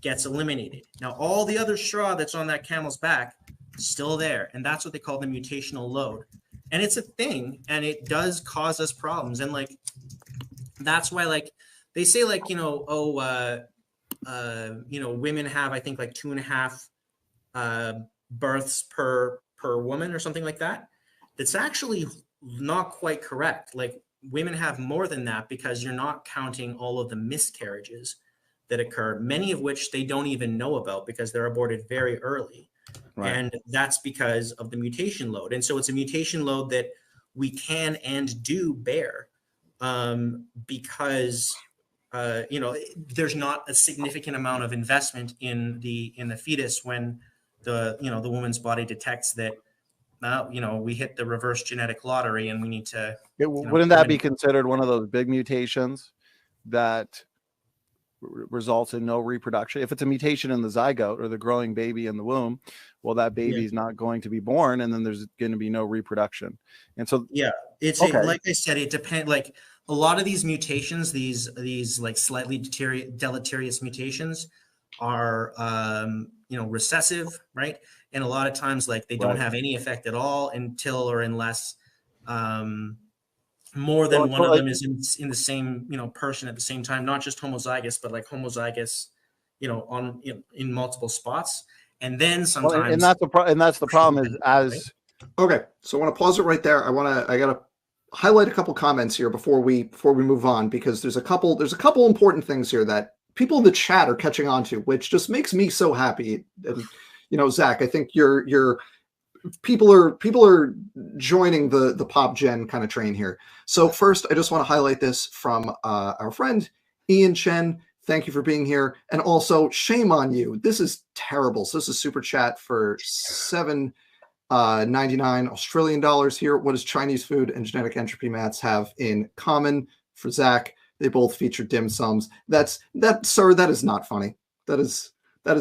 gets eliminated. Now all the other straw that's on that camel's back is still there, and that's what they call the mutational load. And it's a thing, and it does cause us problems. And like, that's why, like, they say, like, women have, I think, like 2.5 births per woman or something like that. That's actually not quite correct. Like, women have more than that, because you're not counting all of the miscarriages that occur, many of which they don't even know about because they're aborted very early. Right. And that's because of the mutation load. And so it's a mutation load that we can and do bear because there's not a significant amount of investment in the fetus when the woman's body detects that we hit the reverse genetic lottery and we need to. Wouldn't that be considered one of those big mutations that results in no reproduction? If it's a mutation in the zygote or the growing baby in the womb, well, that baby is not going to be born, and then there's going to be no reproduction. And so it's like I said, it depends. Like, a lot of these mutations, these like slightly deleterious mutations are recessive, right? And a lot of times, like, they don't have any effect at all until or unless more than one of them is in the same person at the same time, not just homozygous, but like homozygous in multiple spots. And then sometimes, and that's the problem is as okay. So I want to pause it right there. I gotta highlight a couple comments here before we move on, because there's a couple important things here that people in the chat are catching on to, which just makes me so happy. And Zach, I think people are joining the pop gen kind of train here. So first, I just want to highlight this from our friend Ian Chen. Thank you for being here. And also, shame on you. This is terrible. So this is super chat for $7.99 Australian dollars here. What does Chinese food and genetic entropy maths have in common? For Zach, they both feature dim sums. Sir, that is not funny. That is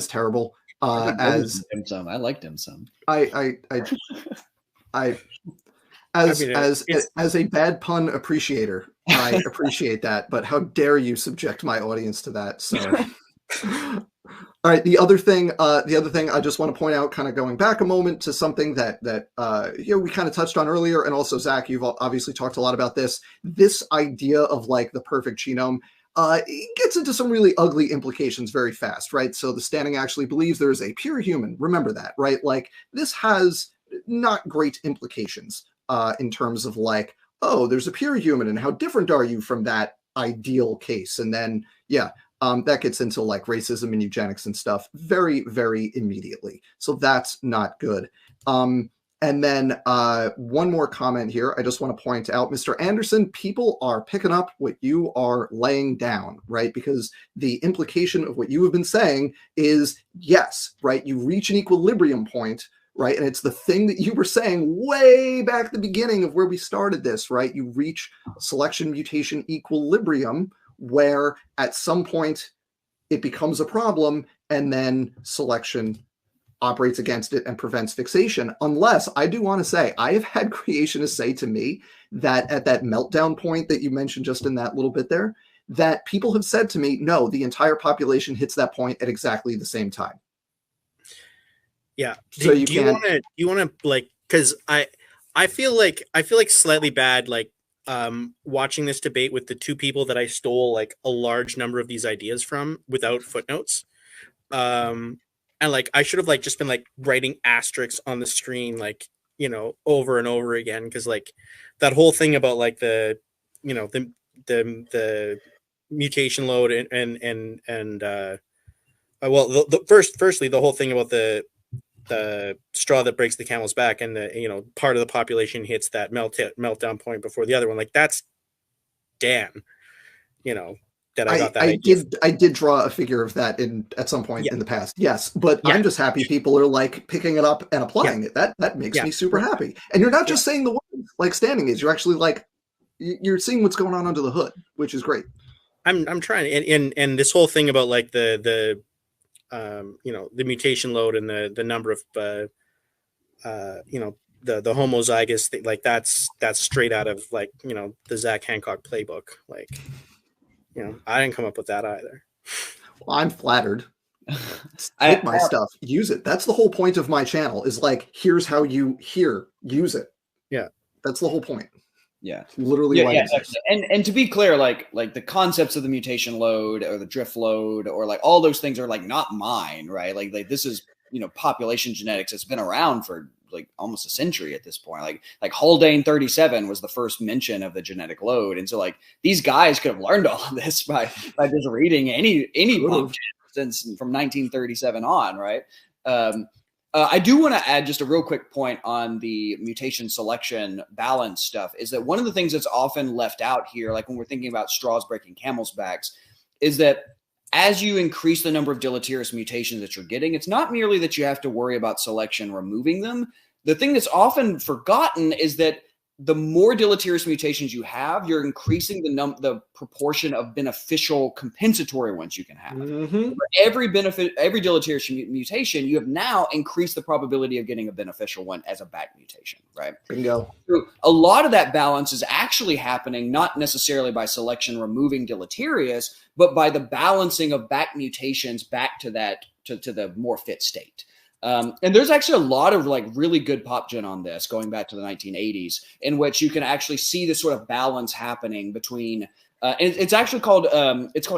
terrible. As dim sum, I like dim sum. As a bad pun appreciator, I appreciate that, but how dare you subject my audience to that? So All right. The other thing I just want to point out, kind of going back a moment to something that we kind of touched on earlier, and also Zach, you've obviously talked a lot about this. This idea of like the perfect genome it gets into some really ugly implications very fast, right? So the standing actually believes there is a pure human. Remember that, right? Like this has not great implications in terms of like, oh, there's a pure human, and how different are you from that ideal case? And then that gets into like racism and eugenics and stuff very, very immediately. So that's not good. And then one more comment here. I just want to point out, Mr. Anderson, people are picking up what you are laying down, right? Because the implication of what you have been saying is, yes, right? You reach an equilibrium point, right? And it's the thing that you were saying way back at the beginning of where we started this, right? You reach selection mutation equilibrium, where at some point it becomes a problem, and then selection operates against it and prevents fixation. Unless, I do want to say, I have had creationists say to me that at that meltdown point that you mentioned just in that little bit there, that people have said to me, no, the entire population hits that point at exactly the same time. Yeah. So do you want to like, because I feel like slightly bad, like watching this debate with the two people that I stole like a large number of these ideas from without footnotes. And like I should have like just been like writing asterisks on the screen, like, you know, over and over again, because like that whole thing about like the mutation load firstly the whole thing about the straw that breaks the camel's back, and the, you know, part of the population hits that meltdown point before the other one. Like that's Dan, you know. I did draw a figure of that at some point in the past. Yes, but I'm just happy people are like picking it up and applying it. That makes me super happy. And you're not just saying the words like standing is. You're actually like you're seeing what's going on under the hood, which is great. I'm trying, and this whole thing about like the you know, the mutation load and the number of you know, the homozygous thing, like that's straight out of like, you know, the Zach Hancock playbook. Like, you know, I didn't come up with that either. Well, I'm flattered. Take my stuff, use it. That's the whole point of my channel, is like, here's how you use it. Yeah. That's the whole point. Yeah. Literally. And to be clear, like the concepts of the mutation load or the drift load or like all those things are like not mine, right? Like this is, you know, population genetics that's been around for like almost a century at this point. Like Haldane 37 was the first mention of the genetic load. And so like these guys could have learned all of this by just reading any book since from 1937 on, right? I do want to add just a real quick point on the mutation selection balance stuff, is that one of the things that's often left out here, like when we're thinking about straws breaking camels' backs, is that as you increase the number of deleterious mutations that you're getting, it's not merely that you have to worry about selection removing them. The thing that's often forgotten is that the more deleterious mutations you have, you're increasing the proportion of beneficial compensatory ones you can have. For every deleterious mutation, you have now increased the probability of getting a beneficial one as a back mutation, right? Bingo. So a lot of that balance is actually happening not necessarily by selection removing deleterious, but by the balancing of back mutations back to that to the more fit state. And there's actually a lot of like really good pop gen on this going back to the 1980s, in which you can actually see this sort of balance happening between it's actually called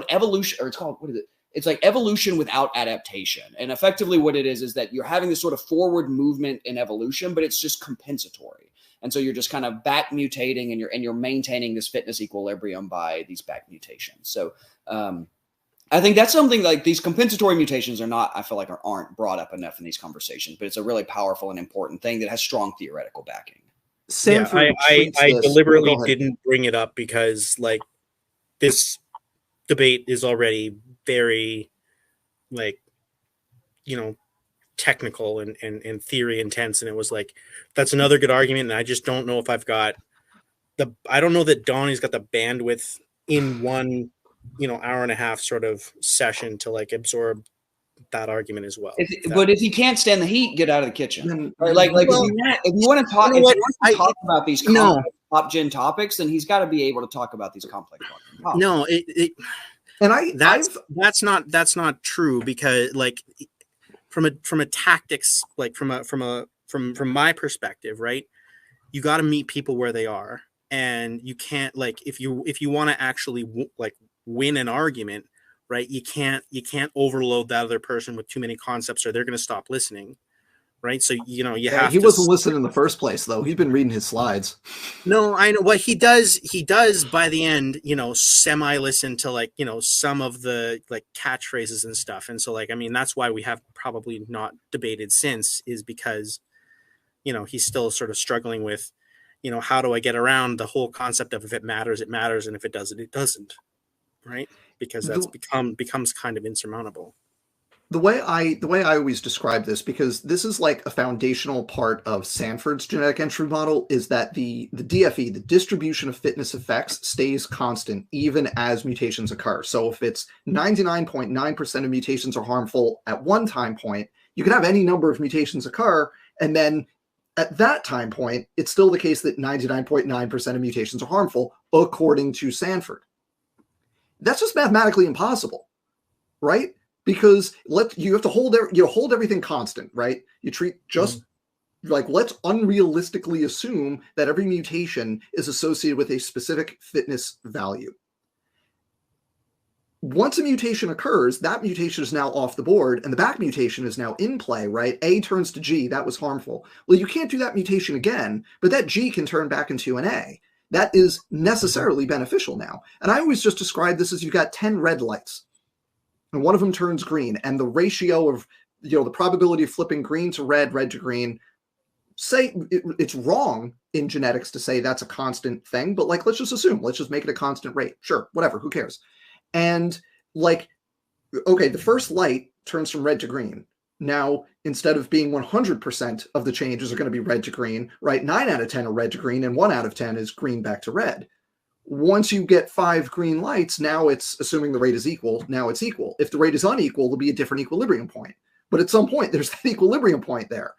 evolution, or it's called, what is it? It's like evolution without adaptation. And effectively what it is that you're having this sort of forward movement in evolution, but it's just compensatory. And so you're just kind of back mutating, and you're maintaining this fitness equilibrium by these back mutations. So I think that's something like these compensatory mutations I feel like aren't brought up enough in these conversations, but it's a really powerful and important thing that has strong theoretical backing. I deliberately didn't bring it up because like this debate is already very like, you know, technical and theory intense. And it was like, that's another good argument. And I just don't know if I don't know that Donnie's got the bandwidth in one, you know, hour and a half sort of session to like absorb that argument as well. But if he can't stand the heat, get out of the kitchen. Right? Like if you want to talk about these complex pop gen topics, then he's got to be able to talk about these complex topics. No, And that's not true, because like from a tactics, like from my perspective, right? You got to meet people where they are, and you can't, like, if you want to actually win an argument, right? You can't overload that other person with too many concepts, or they're going to stop listening, right? So you have. He wasn't listening in the first place, though. He'd been reading his slides. No, I know what he does. He does by the end, semi listen to, like, some of the like catchphrases and stuff. And so, like, I mean, that's why we have probably not debated since, is because, he's still sort of struggling with, how do I get around the whole concept of if it matters, it matters, and if it doesn't, it doesn't, right? Because that's becomes kind of insurmountable. The way I always describe this, because this is like a foundational part of Sanford's genetic entropy model, is that the DFE, the distribution of fitness effects, stays constant even as mutations occur. So if it's 99.9% of mutations are harmful at one time point, you can have any number of mutations occur, and then at that time point, it's still the case that 99.9% of mutations are harmful, according to Sanford. That's just mathematically impossible, right? Because you have to hold everything constant, right? You treat just like, let's unrealistically assume that every mutation is associated with a specific fitness value. Once a mutation occurs, that mutation is now off the board, and the back mutation is now in play, right? A turns to G, that was harmful. Well, you can't do that mutation again, but that G can turn back into an A. That is necessarily beneficial now. And I always just describe this as you've got 10 red lights, and one of them turns green, and the ratio of, the probability of flipping green to red, red to green, say it's wrong in genetics to say that's a constant thing, but like, let's just assume, let's just make it a constant rate. Sure, whatever, who cares? And like, okay, the first light turns from red to green. Now, instead of being 100% of the changes are going to be red to green, right? 9 out of 10 are red to green, and 1 out of 10 is green back to red. Once you get 5 green lights, now it's, assuming the rate is equal, now it's equal. If the rate is unequal, there'll be a different equilibrium point. But at some point, there's that equilibrium point there.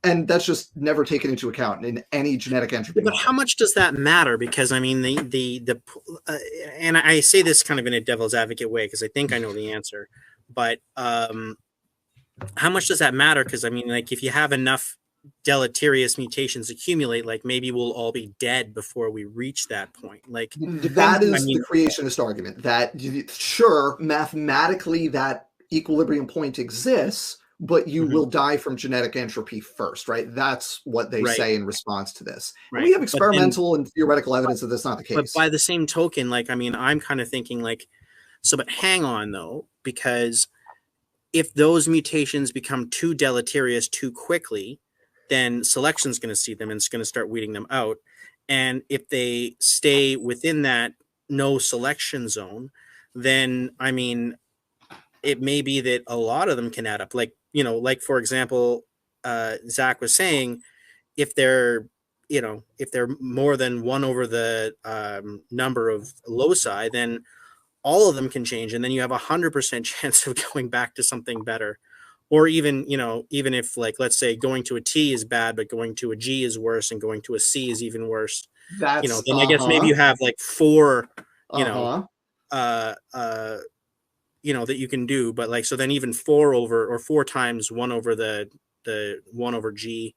And that's just never taken into account in any genetic entropy. But how much does that matter? Because I mean, and I say this kind of in a devil's advocate way, because I think I know the answer. But how much does that matter? Because I mean, like, if you have enough deleterious mutations accumulate, like, maybe we'll all be dead before we reach that point. Like, that is the creationist argument. That sure, mathematically, that equilibrium point exists, but you will die from genetic entropy first, right? That's what they say in response to this. Right. We have experimental and theoretical evidence that that's not the case. But by the same token, like, I mean, I'm kind of thinking like, so, but hang on though, because if those mutations become too deleterious too quickly, then selection's going to see them and it's going to start weeding them out. And if they stay within that no selection zone, then, I mean, it may be that a lot of them can add up. Like, like, for example, Zach was saying, if they're more than 1 over the number of loci, then all of them can change. And then you have 100% chance of going back to something better. Or even, even if, like, let's say going to a T is bad, but going to a G is worse, and going to a C is even worse. Then I guess maybe you have like 4, that you can do, but like, so then even 4 times 1 over the 1 over G,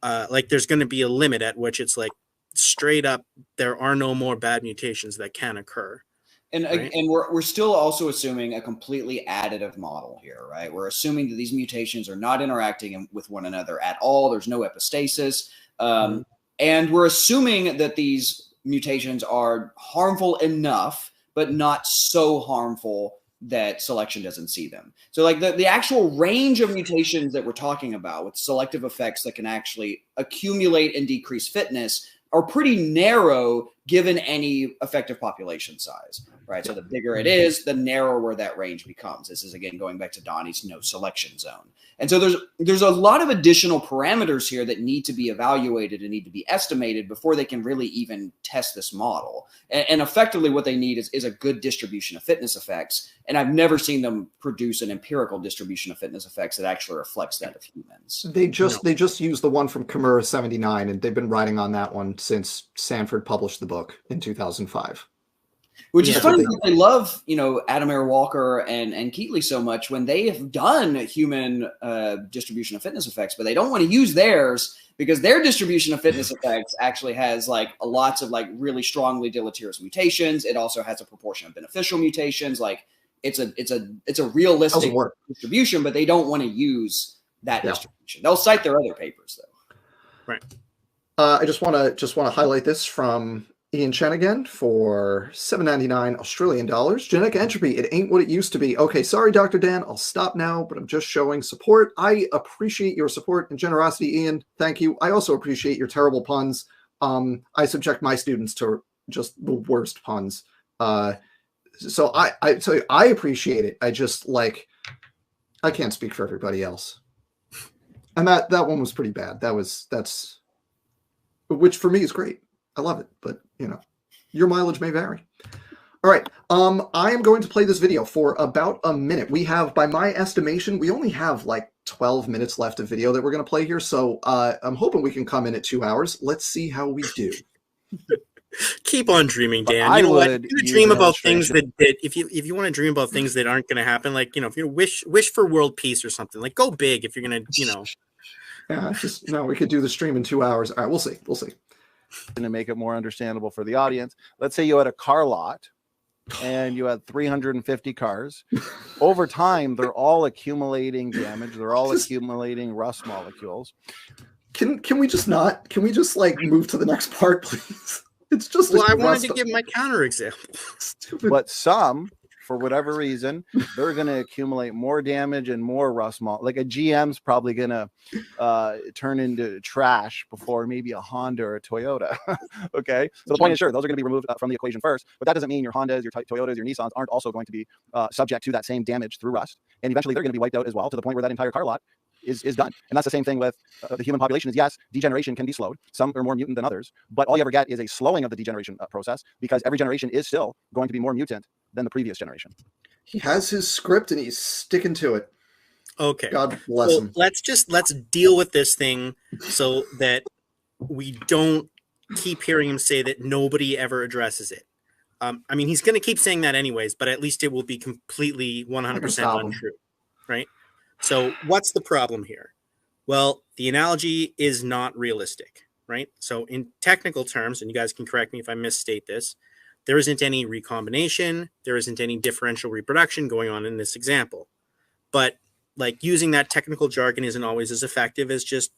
like, there's going to be a limit at which it's like, straight up, there are no more bad mutations that can occur. And right? And we're still also assuming a completely additive model here, right? We're assuming that these mutations are not interacting with one another at all. There's no epistasis. And we're assuming that these mutations are harmful enough, but not so harmful that selection doesn't see them. So like the actual range of mutations that we're talking about with selective effects that can actually accumulate and decrease fitness are pretty narrow given any effective population size, right? So the bigger it is, the narrower that range becomes. This is, again, going back to Donnie's no selection zone. And so there's a lot of additional parameters here that need to be evaluated and need to be estimated before they can really even test this model. And effectively what they need is a good distribution of fitness effects. And I've never seen them produce an empirical distribution of fitness effects that actually reflects that of humans. They just used the one from Kimura 79, and they've been writing on that one since Sanford published the book in 2005. Which is Yeah. funny because I love, Adam Air Walker and Keatley so much when they have done human distribution of fitness effects, but they don't want to use theirs because their distribution of fitness effects actually has like lots of like really strongly deleterious mutations. It also has a proportion of beneficial mutations. Like it's a realistic distribution, but they don't want to use that distribution. They'll cite their other papers though. Right. I just want to highlight this from Ian Chen again for $7.99 Australian dollars. Genetic entropy, it ain't what it used to be. Okay, sorry, Dr. Dan, I'll stop now, but I'm just showing support. I appreciate your support and generosity, Ian. Thank you. I also appreciate your terrible puns. I subject my students to just the worst puns. So I appreciate it. I just I can't speak for everybody else. And that one was pretty bad. That's which for me is great. I love it, but your mileage may vary. All right. I am going to play this video for about a minute. We have, by my estimation, we only have like 12 minutes left of video that we're going to play here. So I'm hoping we can come in at 2 hours. Let's see how we do. Keep on dreaming, Dan. I you know what? would You use dream an about things illustration. that if you want to dream about things that aren't going to happen, like if you wish for world peace or something, like go big. If you're gonna, Yeah, just no. We could do the stream in 2 hours. All right, we'll see. We'll see. To make it more understandable for the audience, let's say you had a car lot and you had 350 cars. Over time, they're all accumulating damage. They're all accumulating rust molecules. Can we just not? Can we just move to the next part, please? It's just well, I wanted to give my counter example. Stupid. But some, for whatever reason, they're going to accumulate more damage and more rust molecule. Like a GM's probably going to turn into trash before maybe a Honda or a Toyota. Okay, so the point is, sure, those are going to be removed from the equation first, but that doesn't mean your Hondas, your Toyotas, your Nissans aren't also going to be subject to that same damage through rust, and eventually they're going to be wiped out as well, to the point where that entire car lot is done. And that's the same thing with the human population. Is yes, degeneration can be slowed. Some are more mutant than others, but all you ever get is a slowing of the degeneration process, because every generation is still going to be more mutant than the previous generation. He has his script and he's sticking to it. Okay. God bless him. Let's deal with this thing so that we don't keep hearing him say that nobody ever addresses it. I mean, he's going to keep saying that anyways, but at least it will be completely 100% untrue, right? So what's the problem here? Well, the analogy is not realistic, right? So in technical terms, and you guys can correct me if I misstate this, there isn't any recombination, there isn't any differential reproduction going on in this example. But using that technical jargon isn't always as effective as just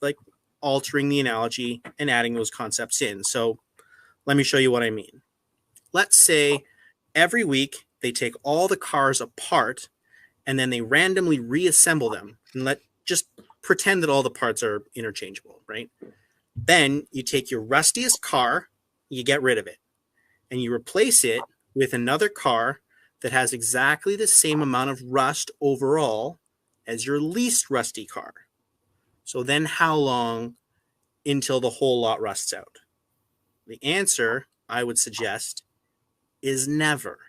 altering the analogy and adding those concepts in. So let me show you what I mean. Let's say every week they take all the cars apart and then they randomly reassemble them, and just pretend that all the parts are interchangeable, right? Then you take your rustiest car, you get rid of it, and you replace it with another car that has exactly the same amount of rust overall as your least rusty car. So then how long until the whole lot rusts out? The answer, I would suggest, is never.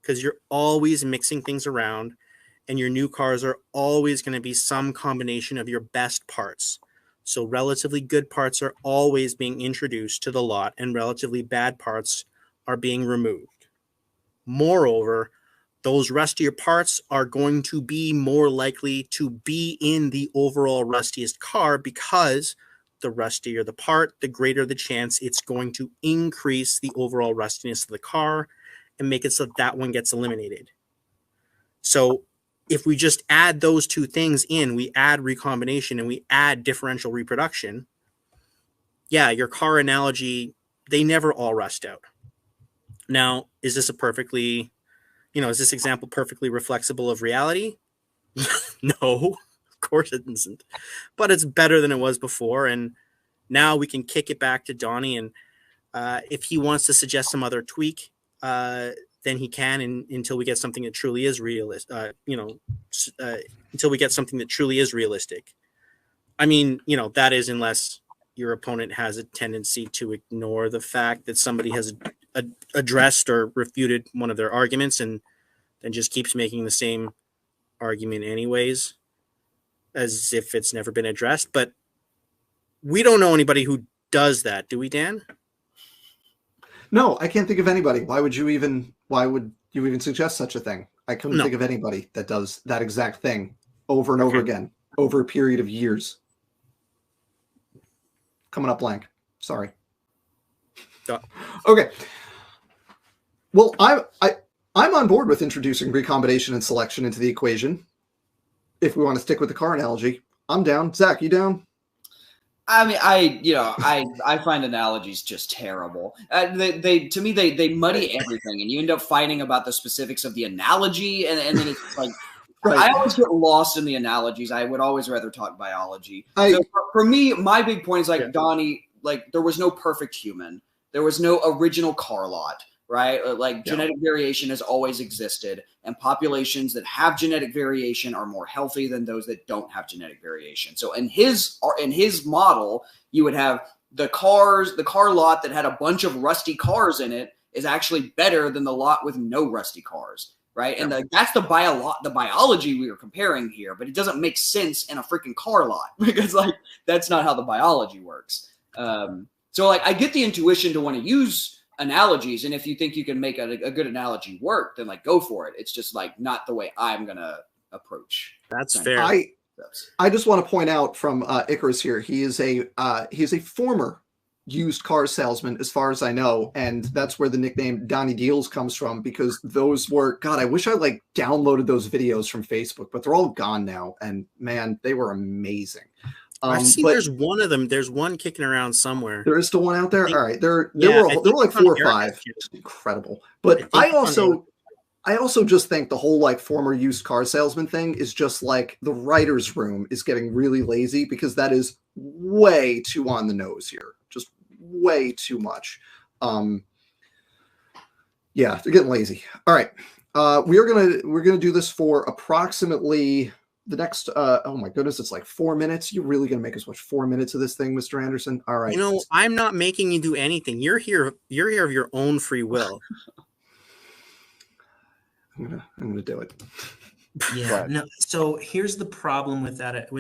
Because you're always mixing things around, and your new cars are always going to be some combination of your best parts. So relatively good parts are always being introduced to the lot, and relatively bad parts are being removed. Moreover, those rustier parts are going to be more likely to be in the overall rustiest car, because the rustier the part, the greater the chance it's going to increase the overall rustiness of the car and make it so that one gets eliminated. So if we just add those two things in, we add recombination and we add differential reproduction, yeah, your car analogy, they never all rust out. Now, is this example perfectly reflexible of reality? No, of course it isn't. But it's better than it was before, and now we can kick it back to Donnie, and if he wants to suggest some other tweak, then he can, until we get something that truly is until we get something that truly is realistic. I mean, that is, unless your opponent has a tendency to ignore the fact that somebody has addressed or refuted one of their arguments and then just keeps making the same argument anyways, as if it's never been addressed. But we don't know anybody who does that, do we, Dan? No, I can't think of anybody. Why would you even suggest such a thing? I couldn't think of anybody that does that exact thing over and over again over a period of years. Coming up blank. Sorry. Okay. Well, I'm on board with introducing recombination and selection into the equation. If we want to stick with the car analogy, I'm down. Zach, you down? I mean, I find analogies just terrible. To me, they muddy everything, and you end up fighting about the specifics of the analogy, and then it's like, right. I always get lost in the analogies. I would always rather talk biology. So for me, my big point is like Donnie, like there was no perfect human. There was no original car lot. Right? Like genetic variation has always existed, and populations that have genetic variation are more healthy than those that don't have genetic variation. So in his model, you would have the car lot that had a bunch of rusty cars in it is actually better than the lot with no rusty cars. Right? And that's the biology we are comparing here, but it doesn't make sense in a freaking car lot because like that's not how the biology works. So like I get the intuition to want to use analogies, and if you think you can make a good analogy work, then like go for it. It's just like not the way I'm gonna approach. That's fair. I just want to point out from Icarus here, he is a former used car salesman as far as I know, and that's where the nickname Donnie Deals comes from, because those were, God, I wish I like downloaded those videos from Facebook, but they're all gone now, and man, they were amazing. I've seen there's one of them. There's one kicking around somewhere. There is still one out there. All right, there were like 4 or 5. It's incredible. But I also just think the whole like former used car salesman thing is just like the writer's room is getting really lazy, because that is way too on the nose here. Just way too much. Yeah, they're getting lazy. All right, we're gonna do this for approximately the next, oh my goodness, it's like 4 minutes. You're really going to make us watch 4 minutes of this thing, Mr. Anderson? All right. You know, I'm not making you do anything. You're here of your own free will. I'm gonna do it. Yeah. No. So here's the problem with that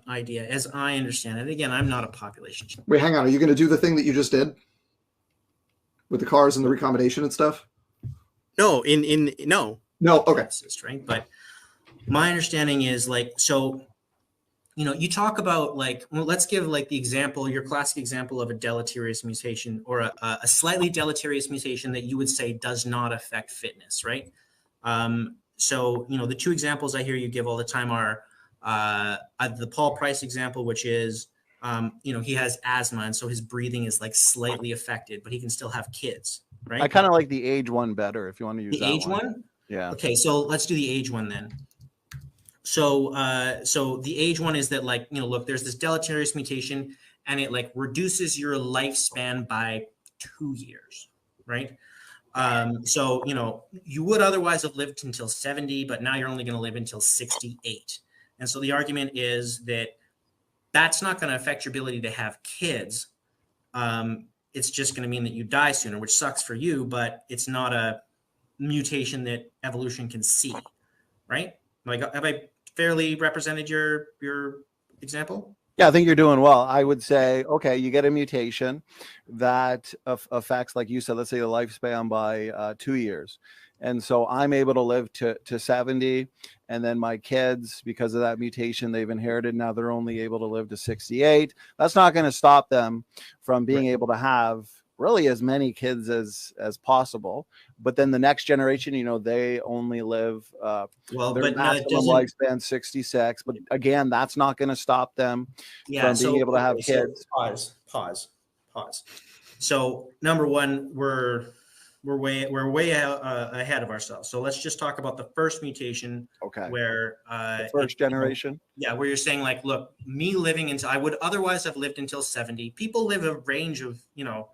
idea, as I understand it. Again, I'm not a population. Wait, hang on. Are you going to do the thing that you just did with the cars and the recombination and stuff? No. No. Okay. Right, but my understanding is like, so, you know, you talk about like, well, let's give like the example, your classic example of a deleterious mutation, or a slightly deleterious mutation that you would say does not affect fitness, right? So, you know, the 2 examples I hear you give all the time are the Paul Price example, which is, you know, he has asthma, and so his breathing is like slightly affected, but he can still have kids, right? I kind of like the age one better if you want to use the age one. Yeah. Okay, so let's do the age one then. So, so the age one is that, like, you know, look, there's this deleterious mutation, and it like reduces your lifespan by 2 years, right? So, you know, you would otherwise have lived until 70, but now you're only going to live until 68. And so the argument is that that's not going to affect your ability to have kids. It's just going to mean that you die sooner, which sucks for you, but it's not a mutation that evolution can see, right? Like, have I fairly represented your example? Yeah, I think you're doing well. I would say, okay, you get a mutation that affects, like you said, let's say the lifespan by 2 years. And so I'm able to live to 70. And then my kids, because of that mutation they've inherited, now they're only able to live to 68. That's not going to stop them from being able to have really as many kids as possible. But then the next generation, you know, they only live their maximum lifespan 66. But again, that's not going to stop them from being able to have kids. Pause. So number one, we're way ahead of ourselves. So let's just talk about the first mutation. Okay. Where the first generation. You know, where you're saying like, look, me living until I would otherwise have lived until 70. People live a range of, you know,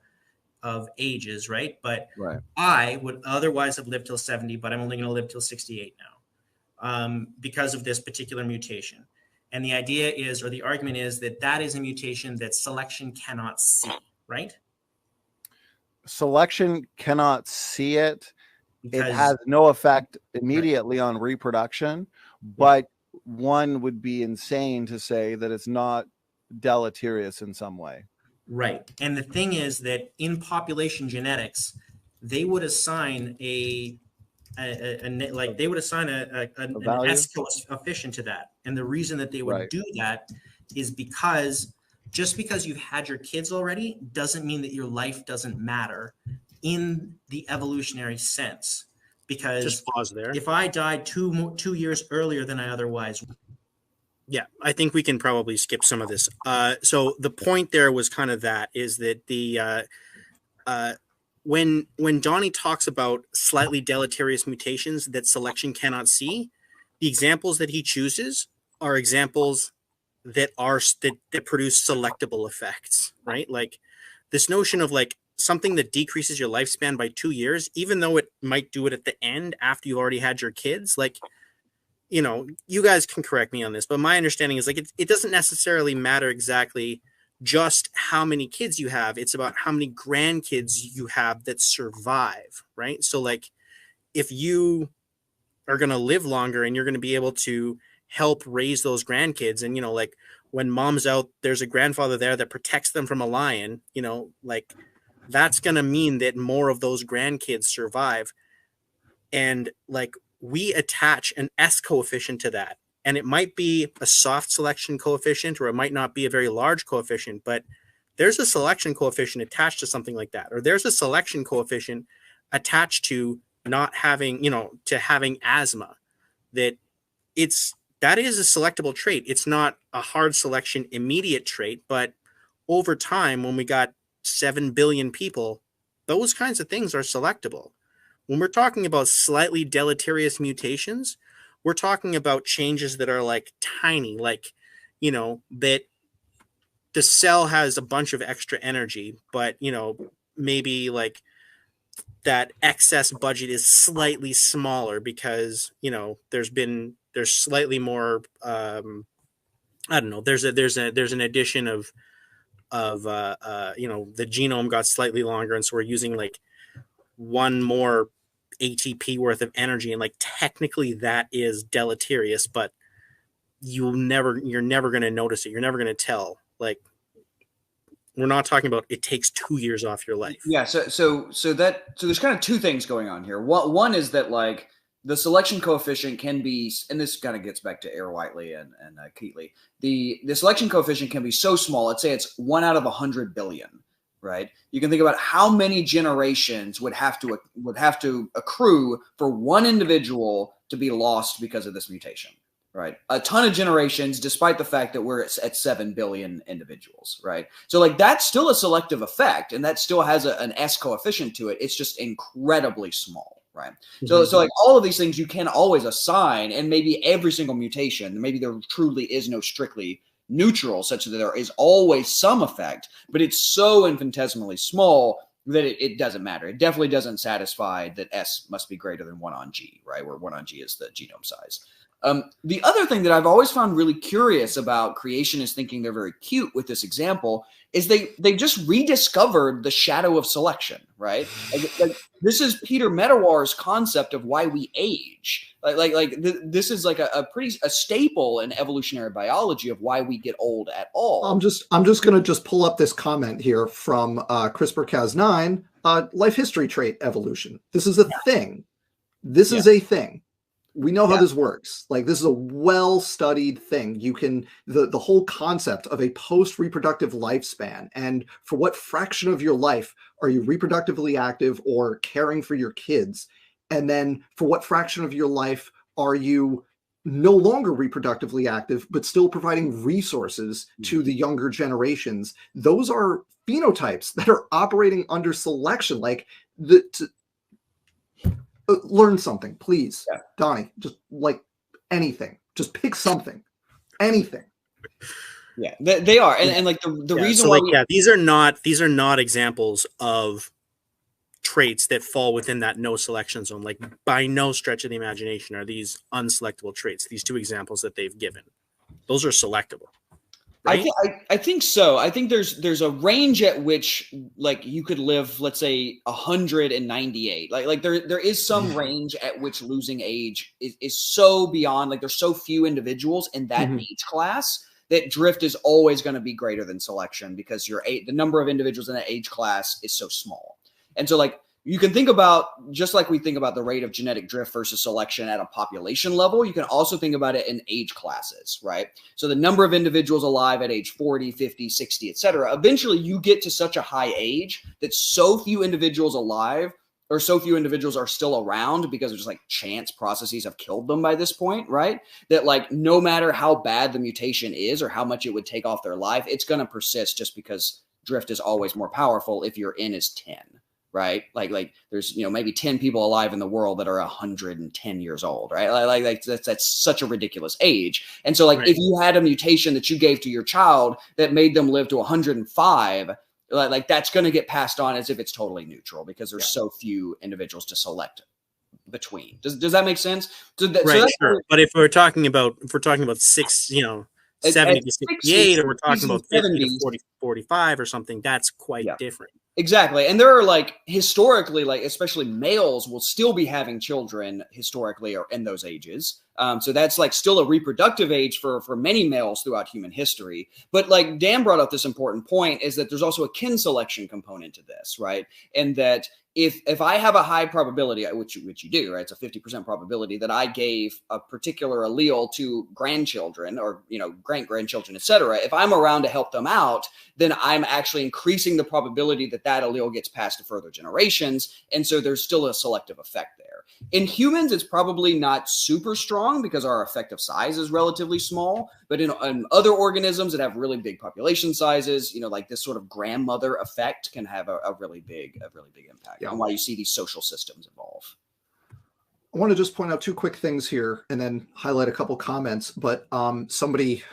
of ages, right? But I would otherwise have lived till 70, but I'm only going to live till 68 now because of this particular mutation. And the idea is, or the argument is, that is a mutation that selection cannot see, right? Selection cannot see it. It has no effect immediately on reproduction, but one would be insane to say that it's not deleterious in some way. Right. And the thing is that in population genetics, they would assign an value? S coefficient to that. And the reason that they would Right. do that is because just because you've had your kids already doesn't mean that your life doesn't matter in the evolutionary sense. Because Just pause there. if I died 2 years earlier than I otherwise would. Yeah, I think we can probably skip some of this. So the point there was kind of that is that the when Donnie talks about slightly deleterious mutations that selection cannot see, the examples that he chooses are examples that produce selectable effects, right? Like this notion of like something that decreases your lifespan by 2 years, even though it might do it at the end after you've already had your kids, like, you know, you guys can correct me on this, but my understanding is like it doesn't necessarily matter exactly just how many kids you have. It's about how many grandkids you have that survive, right? So like if you are going to live longer and you're going to be able to help raise those grandkids, and, you know, like when mom's out, there's a grandfather there that protects them from a lion, you know, like that's going to mean that more of those grandkids survive. And like we attach an S coefficient to that. And it might be a soft selection coefficient, or it might not be a very large coefficient, but there's a selection coefficient attached to something like that. Or there's a selection coefficient attached to not having, you know, to having asthma. That is a selectable trait. It's not a hard selection immediate trait, but over time, when we got 7 billion people, those kinds of things are selectable. When we're talking about slightly deleterious mutations, we're talking about changes that are like tiny, like, you know, that the cell has a bunch of extra energy, but, you know, maybe like that excess budget is slightly smaller because, you know, there's slightly more, I don't know, there's an addition of you know, the genome got slightly longer. And so we're using like one more ATP worth of energy, and like technically that is deleterious, but you're never going to notice it. You're never going to tell. Like we're not talking about it takes 2 years off your life. Yeah. So there's kind of two things going on here. One is that like the selection coefficient can be, and this kind of gets back to Air Whiteley and Keatley. The selection coefficient can be so small. Let's say it's 1 out of 100 billion. Right. You can think about how many generations would have to accrue for one individual to be lost because of this mutation. Right. A ton of generations, despite the fact that we're at 7 billion individuals. Right. So like that's still a selective effect, and that still has an S coefficient to it. It's just incredibly small. Right. So like all of these things you can always assign, and maybe every single mutation, maybe there truly is no strictly neutral, such that there is always some effect, but it's so infinitesimally small that it doesn't matter. It definitely doesn't satisfy that S must be greater than 1 on G, right? Where 1 on G is the genome size. The other thing that I've always found really curious about creationists thinking they're very cute with this example is they just rediscovered the shadow of selection, right? Like this is Peter Medawwar's concept of why we age. This is like a staple in evolutionary biology of why we get old at all. I'm just gonna pull up this comment here from CRISPR-Cas9, life history trait evolution. This is a thing. This is a thing. We know how this works. Like this is a well-studied thing. You can the whole concept of a post-reproductive lifespan, and for what fraction of your life are you reproductively active or caring for your kids, and then for what fraction of your life are you no longer reproductively active but still providing resources to the younger generations. Those are phenotypes that are operating under selection. Like learn something, please. Donnie, just like anything, just pick something, anything. Yeah, they are. And like the reason why these are not examples of traits that fall within that no selection zone. Like by no stretch of the imagination are these unselectable traits. These two examples that they've given, those are selectable. Right? I think so. I think there's a range at which like you could live, let's say 198. Like there is some range at which losing age is so beyond, like there's so few individuals in that age class that drift is always going to be greater than selection because the number of individuals in that age class is so small. And so like you can think about, just like we think about the rate of genetic drift versus selection at a population level, you can also think about it in age classes, right? So the number of individuals alive at age 40, 50, 60, et cetera, eventually you get to such a high age that so few individuals alive or so few individuals are still around because of just like chance processes have killed them by this point, right? That like no matter how bad the mutation is or how much it would take off their life, it's going to persist just because drift is always more powerful if your N is 10. Right? Like there's, maybe 10 people alive in the world that are 110 years old, right? Like that's such a ridiculous age. And so like, if you had a mutation that you gave to your child that made them live to 105, like that's going to get passed on as if it's totally neutral because there's so few individuals to select between. Does that make sense? Right. Sure. But if we're talking about 70 to 68, or we're talking about 50 to 40, 45 or something, that's quite different. Exactly. And there are like historically, like especially males will still be having children historically or in those ages. So that's like still a reproductive age for many males throughout human history. But like Dan brought up this important point is that there's also a kin selection component to this, right? And that if I have a high probability, which you do, right? It's a 50% probability that I gave a particular allele to grandchildren or, great-grandchildren, et cetera. If I'm around to help them out, then I'm actually increasing the probability that that allele gets passed to further generations. And so there's still a selective effect there. In humans, it's probably not super strong because our effective size is relatively small. But in other organisms that have really big population sizes, like this sort of grandmother effect can have a really big impact on why you see these social systems evolve. I want to just point out two quick things here and then highlight a couple comments. But somebody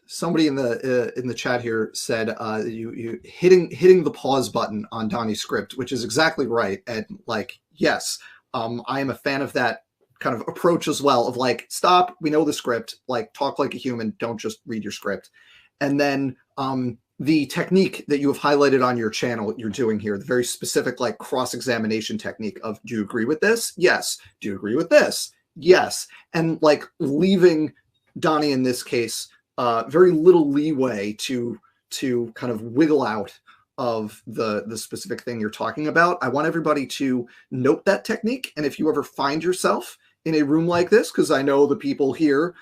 in the chat here said you hitting the pause button on Donnie's script, which is exactly right. And like, yes, I am a fan of that kind of approach as well, of like, stop, we know the script, like talk like a human, don't just read your script. And then the technique that you have highlighted on your channel, you're doing here, the very specific like cross-examination technique of, do you agree with this? Yes. Do you agree with this? Yes. And like leaving Donnie in this case very little leeway to kind of wiggle out of the specific thing you're talking about. I want everybody to note that technique. And if you ever find yourself in a room like this, because I know the people here,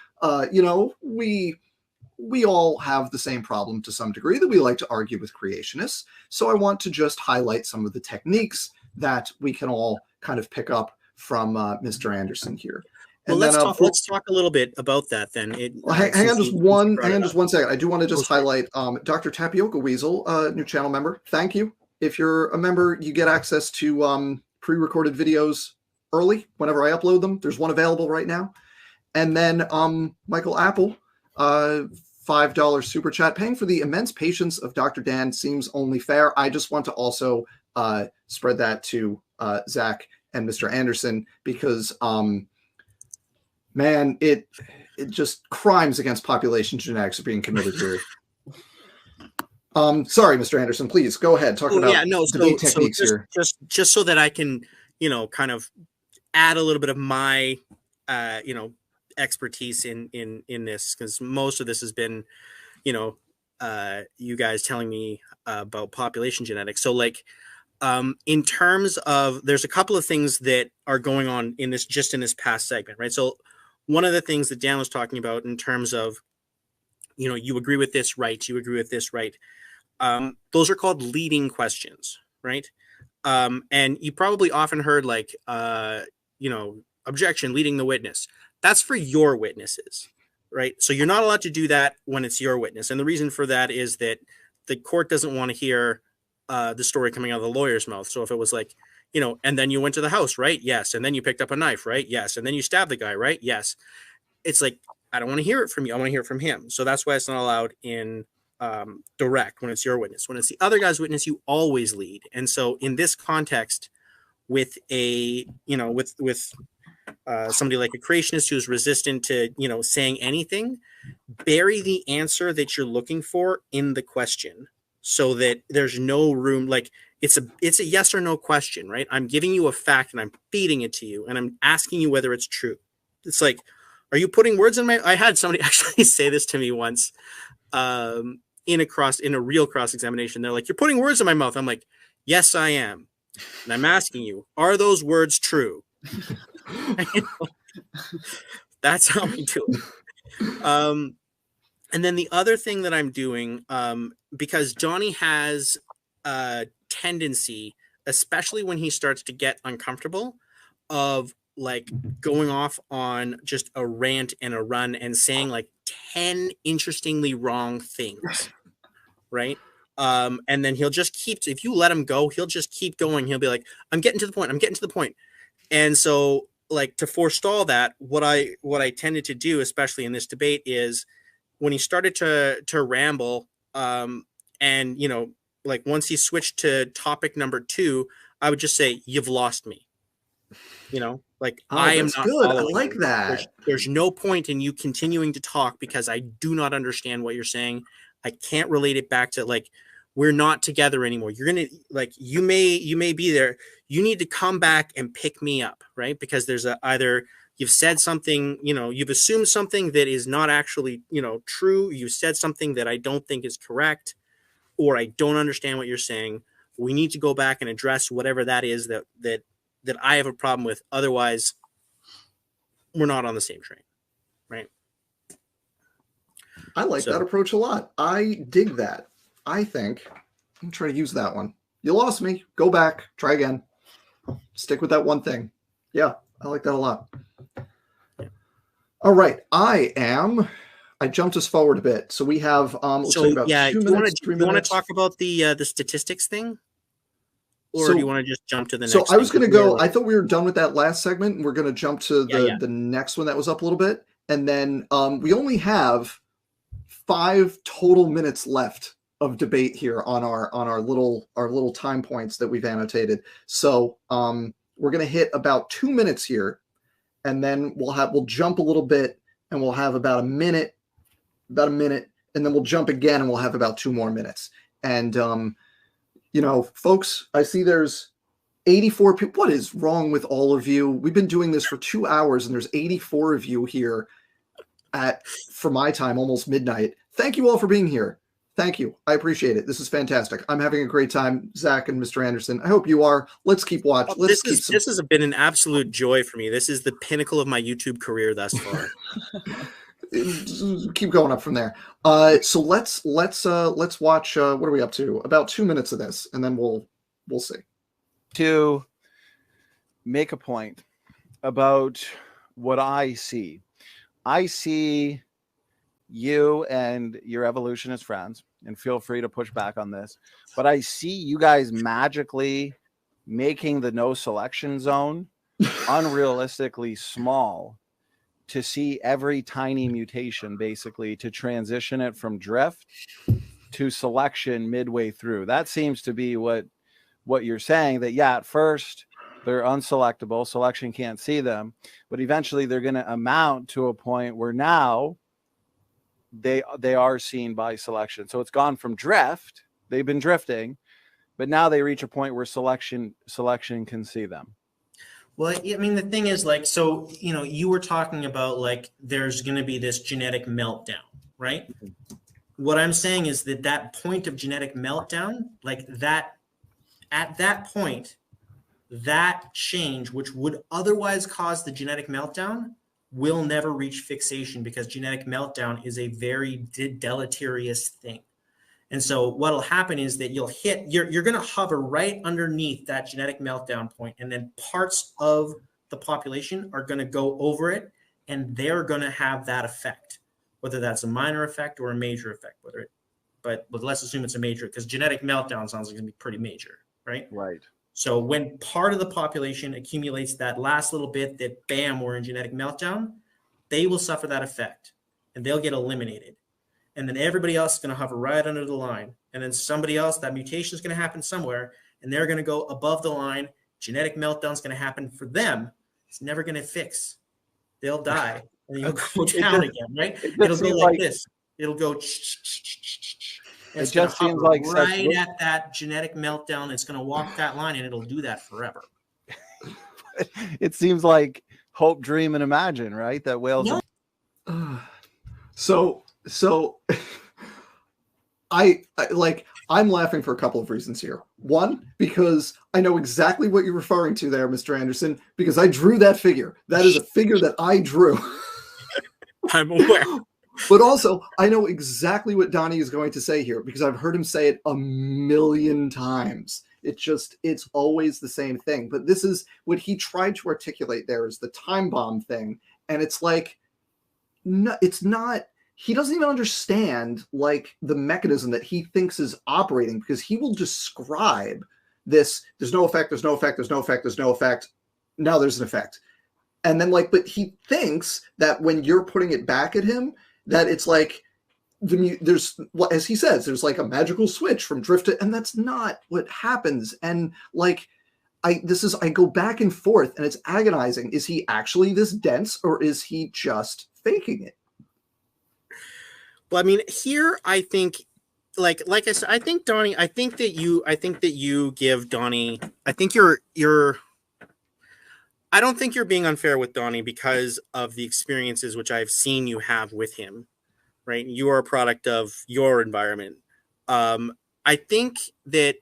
we all have the same problem to some degree, that we like to argue with creationists. So I want to just highlight some of the techniques that we can all kind of pick up from Mr. Anderson here. And well, let's talk a little bit about that then. Hang on just one second. I do want to just highlight Dr. Tapioca Weasel, new channel member. Thank you. If you're a member, you get access to pre-recorded videos early whenever I upload them. There's one available right now. And then Michael Apple, $5 super chat. Paying for the immense patience of Dr. Dan seems only fair. I just want to also spread that to Zach and Mr. Anderson because man, it just crimes against population genetics are being committed here. Sorry, Mr. Anderson, please go ahead. Talk about debate techniques here. Just so that I can, kind of add a little bit of my, expertise in this, because most of this has been, you guys telling me about population genetics. So like, in terms of, there's a couple of things that are going on in this past segment, right? So one of the things that Dan was talking about in terms of, you agree with this, right? You agree with this, right? Those are called leading questions, right? And you probably often heard like, objection, leading the witness. That's for your witnesses, right? So you're not allowed to do that when it's your witness. And the reason for that is that the court doesn't want to hear the story coming out of the lawyer's mouth. So if it was like, and then you went to the house, right? Yes. And then you picked up a knife, right? Yes. And then you stabbed the guy, right? Yes. It's like, I don't want to hear it from you. I want to hear it from him. So that's why it's not allowed in direct when it's your witness. When it's the other guy's witness, you always lead. And so in this context, with a, with somebody like a creationist who's resistant to, saying anything, bury the answer that you're looking for in the question so that there's no room. Like it's a yes or no question, right? I'm giving you a fact and I'm feeding it to you and I'm asking you whether it's true. It's like, are you putting words in my, I had somebody actually say this to me once. in a real cross examination. They're like, "You're putting words in my mouth." I'm like, "Yes, I am," and I'm asking you, are those words true? That's how we do it. And then the other thing that I'm doing, because Johnny has a tendency, especially when he starts to get uncomfortable, of like going off on just a rant and a run and saying like 10 interestingly wrong things, right? And then he'll just keep, if you let him go, he'll just keep going. He'll be like, I'm getting to the point. I'm getting to the point. And so like to forestall that, what I tended to do, especially in this debate, is when he started to ramble, and you know, like once he switched to topic number 2, I would just say, "You've lost me." You know, like I am not good. I following like you. that. There's no point in you continuing to talk because I do not understand what you're saying. I can't relate it back to like we're not together anymore. You're gonna like you may be there. You need to come back and pick me up, right? Because there's either you've said something, you know, you've assumed something that is not actually, you know, true. You said something that I don't think is correct, or I don't understand what you're saying. We need to go back and address whatever that is that I have a problem with. Otherwise, we're not on the same train, right? I like that approach a lot. I dig that. I think I'm trying to use that one. You lost me. Go back. Try again. Stick with that one thing. Yeah, I like that a lot. All right. I jumped us forward a bit. So we have looks like about 2 minutes, 3 minutes. You want to talk about the statistics thing? Or do you want to just jump to the next? So I was going to go. I ththought we were done with that last segment, and we're going to jump to the next one that was up a little bit, and then we only have 5 total minutes left of debate here on our little time points that we've annotated. So we're going to hit about 2 minutes here, and then we'll jump a little bit, and we'll have about a minute, and then we'll jump again, and we'll have about 2 more minutes, and you know, folks, I see there's 84 people. What is wrong with all of you? We've been doing this for 2 hours, and there's 84 of you here for my time, almost midnight. Thank you all for being here. Thank you. I appreciate it. This is fantastic. I'm having a great time, Zach and Mr. Anderson. I hope you are. Let's keep watching. This has been an absolute joy for me. This is the pinnacle of my YouTube career thus far. Keep going up from there. So let's watch. What are we up to? About 2 minutes of this, and then we'll see. To make a point about what I see you and your evolutionist friends, and feel free to push back on this, but I see you guys magically making the no selection zone unrealistically small to see every tiny mutation, basically to transition it from drift to selection midway through. That seems to be what you're saying, that at first they're unselectable, selection can't see them, but eventually they're going to amount to a point where now they are seen by selection. So it's gone from drift, they've been drifting, but now they reach a point where selection can see them. Well, I mean, the thing is, like, so, you know, you were talking about, like, there's going to be this genetic meltdown, right? Mm-hmm. What I'm saying is that point of genetic meltdown, like that, at that point, that change, which would otherwise cause the genetic meltdown, will never reach fixation, because genetic meltdown is a very deleterious thing. And so what'll happen is that you're going to hover right underneath that genetic meltdown point, and then parts of the population are going to go over it, and they're going to have that effect, whether that's a minor effect or a major effect, but let's assume it's a major, because genetic meltdown sounds like it's going to be pretty major, right? Right. So when part of the population accumulates that last little bit that, bam, we're in genetic meltdown, they will suffer that effect, and they'll get eliminated. And then everybody else is going to hover right under the line. And then somebody else, that mutation is going to happen somewhere, and they're going to go above the line. Genetic meltdown is going to happen for them. It's never going to fix. They'll die, and then you'll go down again, right? It'll go like this. It'll go. It just seems like right at that genetic meltdown. It's going to walk that line, and it'll do that forever. It seems like hope, dream, and imagine, right? That whales. No. So I'm laughing for a couple of reasons here. One, because I know exactly what you're referring to there, Mr. Anderson, because I drew that figure. That is a figure that I drew. I'm aware. But also, I know exactly what Donnie is going to say here because I've heard him say it a million times. It's always the same thing. But this is what he tried to articulate there is the time bomb thing. And it's like, no, it's not, he doesn't even understand like the mechanism that he thinks is operating because he will describe this. There's no effect, there's no effect, there's no effect, there's no effect. Now there's an effect. And then like, but he thinks that when you're putting it back at him, that it's like there's, as he says, there's like a magical switch from drift to, and that's not what happens. And like, I go back and forth and it's agonizing. Is he actually this dense or is he just faking it? Well, I mean, here I think, like I said, I think Donnie, I think that you give Donnie, I think I don't think you're being unfair with Donnie because of the experiences which I've seen you have with him, right? You are a product of your environment. I think that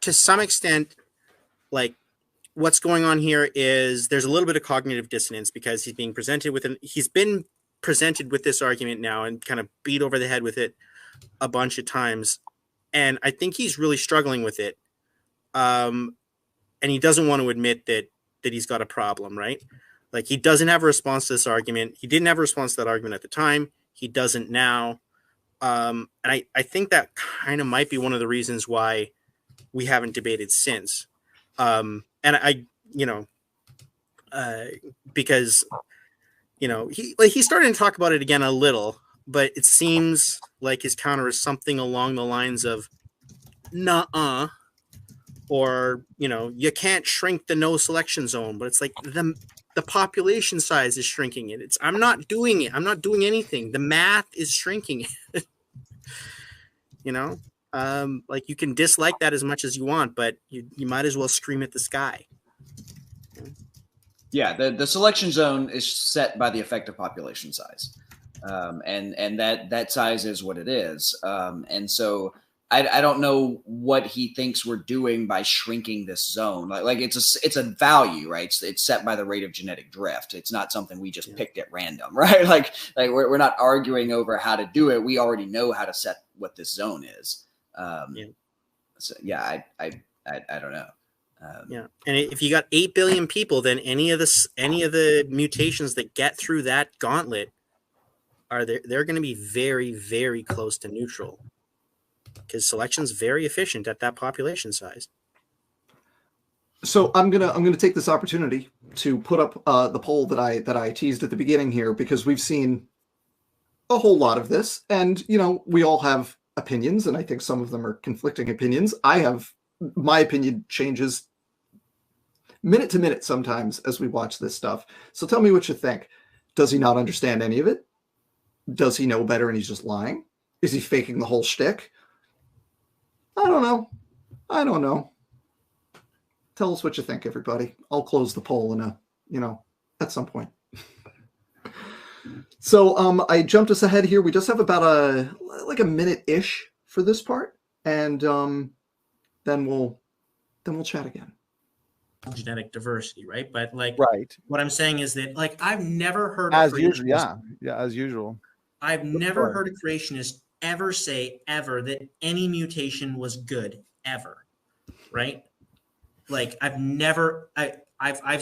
to some extent, like what's going on here is there's a little bit of cognitive dissonance because he's been presented with this argument now and kind of beat over the head with it a bunch of times. And I think he's really struggling with it. And he doesn't want to admit that he's got a problem, right? Like he doesn't have a response to this argument. He didn't have a response to that argument at the time. He doesn't now. And I think that kind of might be one of the reasons why we haven't debated since. And because, he started to talk about it again a little, but it seems like his counter is something along the lines of, nuh-uh, or, you can't shrink the no selection zone, but it's like the population size is shrinking it. I'm not doing it. I'm not doing anything. The math is shrinking it. Like you can dislike that as much as you want, but you might as well scream at the sky. Yeah, the selection zone is set by the effective population size, and that size is what it is. And so I don't know what he thinks we're doing by shrinking this zone. Like it's a value, right? It's set by the rate of genetic drift. It's not something we just picked at random, right? Like we're not arguing over how to do it. We already know how to set what this zone is. So yeah, I don't know. And if you got 8 billion people, then any of the mutations that get through that gauntlet they're going to be very, very close to neutral because selection's very efficient at that population size. So I'm gonna take this opportunity to put up the poll that I teased at the beginning here because we've seen a whole lot of this, and we all have opinions, and I think some of them are conflicting opinions. My opinion changes minute to minute sometimes as we watch this stuff. So tell me what you think. Does he not understand any of it? Does he know better and he's just lying? Is he faking the whole shtick? I don't know. Tell us what you think, everybody. I'll close the poll at some point. So I jumped us ahead here. We just have about a minute-ish for this part, and then we'll chat again. Genetic diversity, right? But right. What I'm saying is that I've never heard as usual. Yeah, as usual. I've never heard a creationist ever say that any mutation was good ever, right? Like I've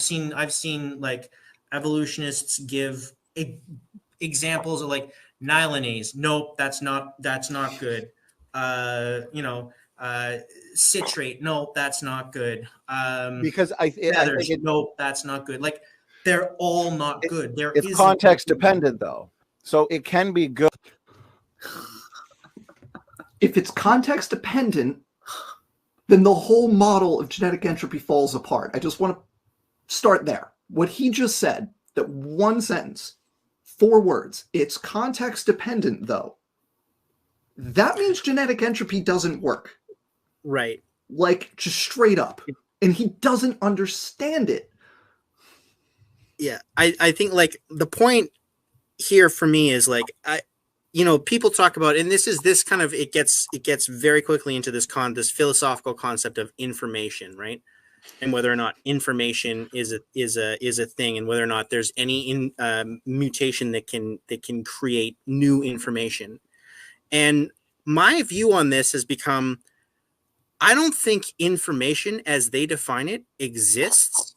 seen like evolutionists give examples of like nyelinase. Nope, that's not good. Citrate. Nope, that's not good. Because nope, that's not good. Like they're all not good. It's context dependent though, so it can be good. If it's context dependent, then the whole model of genetic entropy falls apart. I just want to start there. What he just said, that one sentence, 4 words, it's context dependent though. That means genetic entropy doesn't work. Right. Like just straight up. And he doesn't understand it. Yeah. I think like the point here for me is like you know, people talk about, and this kind of, it gets very quickly into this philosophical concept of information, right? And whether or not information is a thing, and whether or not there's any mutation that can create new information. And my view on this has become, I don't think information as they define it exists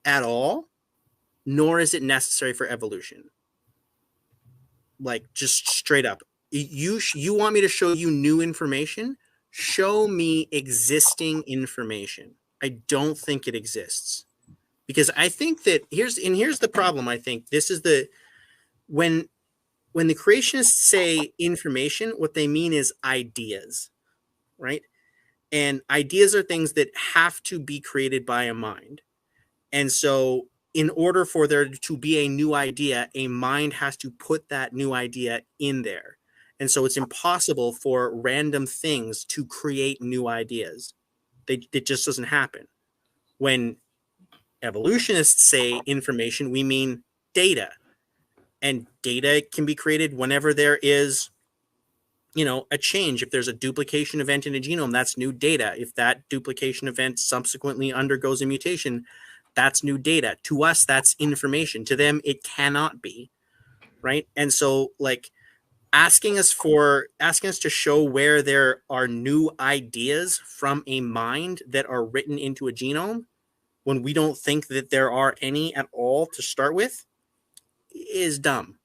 at all, nor is it necessary for evolution. Like, just straight up, you want me to show you new information? Show me existing information. I don't think it exists, because I think that here's the problem. I think this is when the creationists say information, what they mean is ideas, right? And ideas are things that have to be created by a mind. And so in order for there to be a new idea, a mind has to put that new idea in there. And so it's impossible for random things to create new ideas. It just doesn't happen. When evolutionists say information, we mean data. And data can be created whenever there is, you know, a change. If there's a duplication event in a genome, that's new data. If that duplication event subsequently undergoes a mutation, that's new data. To us, that's information. To them, it cannot be, right? And so, like, asking us to show where there are new ideas from a mind that are written into a genome, when we don't think that there are any at all to start with, is dumb.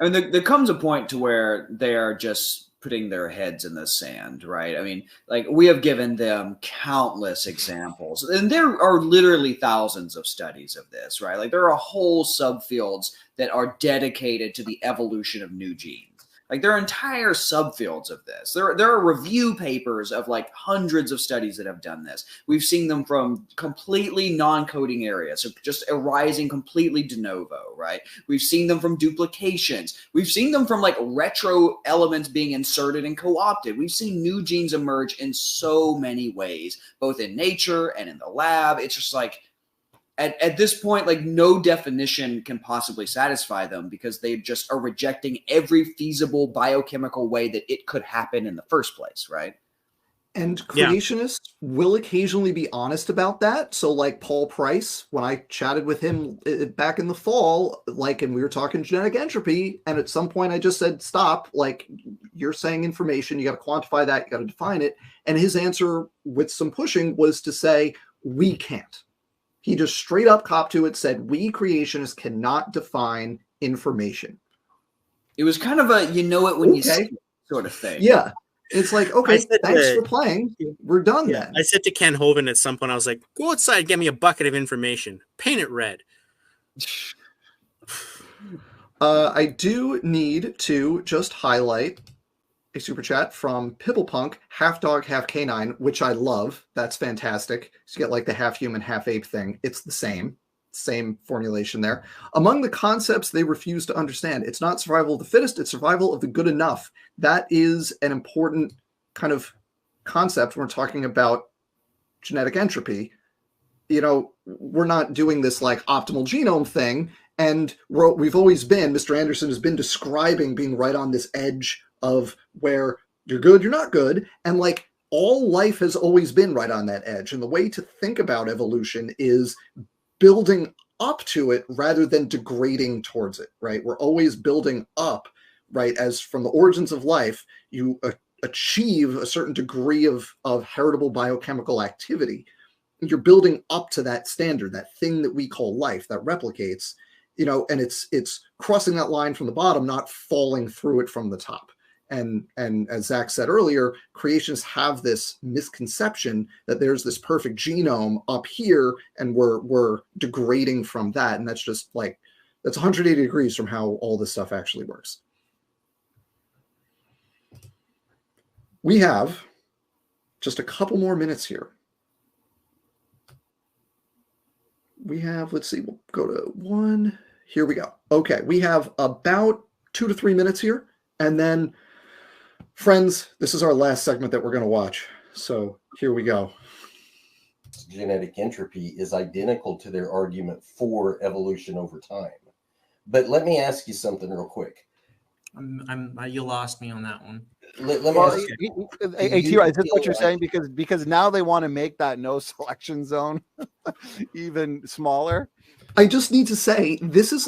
I mean, there comes a point to where they are just putting their heads in the sand, right? I mean, like, we have given them countless examples, and there are literally thousands of studies of this, right? Like, there are whole subfields that are dedicated to the evolution of new genes. Like, there are entire subfields of this. There are review papers of like hundreds of studies that have done this. We've seen them from completely non-coding areas, so just arising completely de novo, right? We've seen them from duplications. We've seen them from like retro elements being inserted and co-opted. We've seen new genes emerge in so many ways, both in nature and in the lab. It's just like, at this point, like, no definition can possibly satisfy them, because they just are rejecting every feasible biochemical way that it could happen in the first place, right? And creationists will occasionally be honest about that. So, like Paul Price, when I chatted with him back in the fall, like, and we were talking genetic entropy, and at some point I just said, stop, like, you're saying information, you got to quantify that, you got to define it. And his answer, with some pushing, was to say, we can't. He just straight up copped to it, said, we creationists cannot define information. It was kind of a, you know it when you see it sort of thing. Yeah. It's like, okay, thanks for playing. We're done then. I said to Ken Hovind at some point, I was like, go outside, get me a bucket of information. Paint it red. I do need to just highlight a super chat from Pibblepunk, half dog, half canine, which I love. That's fantastic. So you get like the half human, half ape thing. It's the same formulation there. Among the concepts they refuse to understand, it's not survival of the fittest, it's survival of the good enough. That is an important kind of concept when we're talking about genetic entropy. You know, we're not doing this like optimal genome thing. And we've always been, Mr. Anderson has been describing being right on this edge of where you're good, you're not good. And like, all life has always been right on that edge. And the way to think about evolution is building up to it rather than degrading towards it, right? We're always building up, right? As from the origins of life, you achieve a certain degree of heritable biochemical activity. You're building up to that standard, that thing that we call life that replicates, you know, and it's crossing that line from the bottom, not falling through it from the top. And as Zach said earlier, creationists have this misconception that there's this perfect genome up here and we're degrading from that. And that's just like, that's 180 degrees from how all this stuff actually works. We have just a couple more minutes here. We have, let's see, we'll go to 1. Here we go. Okay, we have about 2 to 3 minutes here. And then, friends, this is our last segment that we're going to watch. So here we go. Genetic entropy is identical to their argument for evolution over time. But let me ask you something real quick. You lost me on that one. Let me Well, ask hey, you, T-Roy, is this what feel you're like- saying? Because now they want to make that no selection zone even smaller. I just need to say this is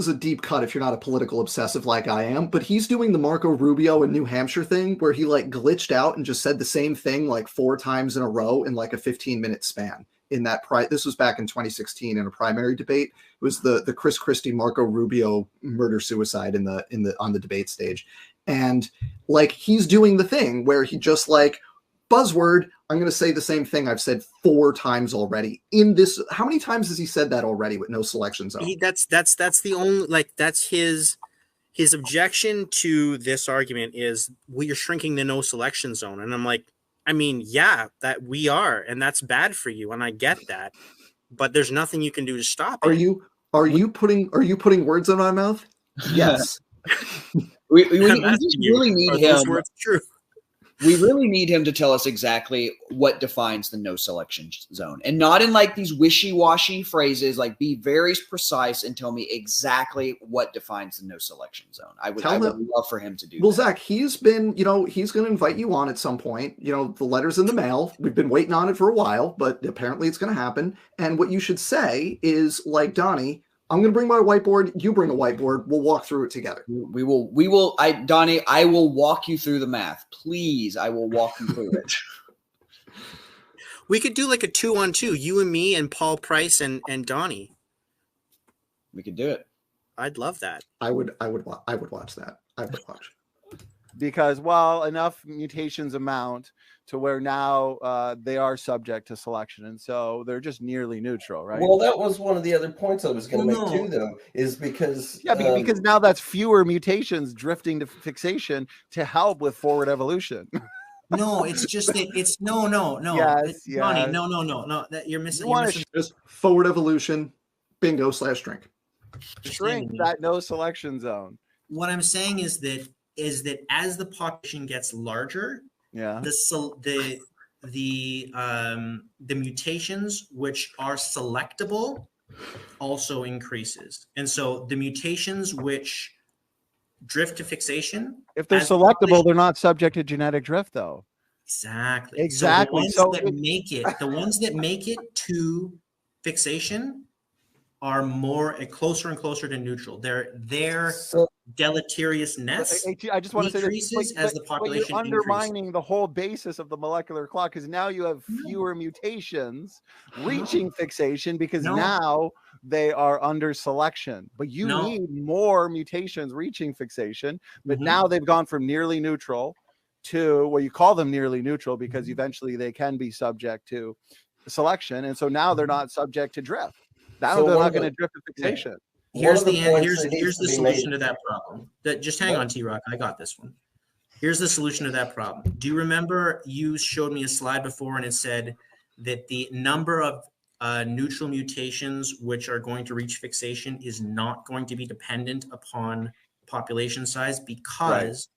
a deep cut if you're not a political obsessive like I am, but he's doing the Marco Rubio in New Hampshire thing where he like glitched out and just said the same thing like 4 times in a row in like a 15-minute span. In that this was back in 2016 in a primary debate. It was the Chris Christie Marco Rubio murder suicide on the debate stage. And like he's doing the thing where he just like buzzword, I'm going to say the same thing I've said 4 times already in this. How many times has he said that already with no selection zone? That's the only, like, that's his objection to this argument is we are shrinking the no selection zone. And I'm like, I mean, yeah, that we are, and that's bad for you. And I get that, but there's nothing you can do to stop it. Are you putting words in my mouth? Yes. we just really need him. Those words true? We really need him to tell us exactly what defines the no selection zone, and not in like these wishy-washy phrases. Like, be very precise and tell me exactly what defines the no selection zone. I would love for him to do. Well, that. Zach, he's been, he's going to invite you on at some point. The letter's in the mail. We've been waiting on it for a while, but apparently it's going to happen. And what you should say is, like Donnie, I'm going to bring my whiteboard. You bring a whiteboard. We'll walk through it together. We will. Donnie, I will walk you through the math. Please, I will walk you through it. We could do like a 2-on-2, you and me and Paul Price and Donnie. We could do it. I'd love that. I would watch that. I would watch. Because enough mutations amount to where now they are subject to selection, and so they're just nearly neutral, right? Well, that was one of the other points I was going to make too, though, is because because now that's fewer mutations drifting to fixation to help with forward evolution. No, it's just that it's no. Yes, Donnie, yes. no. That you're missing. Just forward evolution, bingo / shrink. Shrink that no selection zone. What I'm saying is that as the population gets larger, the mutations which are selectable also increases, and so the mutations which drift to fixation, if they're selectable, they're not subject to genetic drift, though. Exactly. So the ones that make it to fixation are closer and closer to neutral. Their deleteriousness I just want to say decreases as the population you're undermining the whole basis of the molecular clock, because now you have fewer mutations reaching fixation because now they are under selection. But you need more mutations reaching fixation. But now they've gone from nearly neutral to, well, you call them nearly neutral because eventually they can be subject to selection, and so now they're not subject to drift. Now they're not going to drift to fixation. Here's the solution to that problem. Just hang on, T-Rock. I got this one. Here's the solution to that problem. Do you remember you showed me a slide before and it said that the number of neutral mutations which are going to reach fixation is not going to be dependent upon population size, because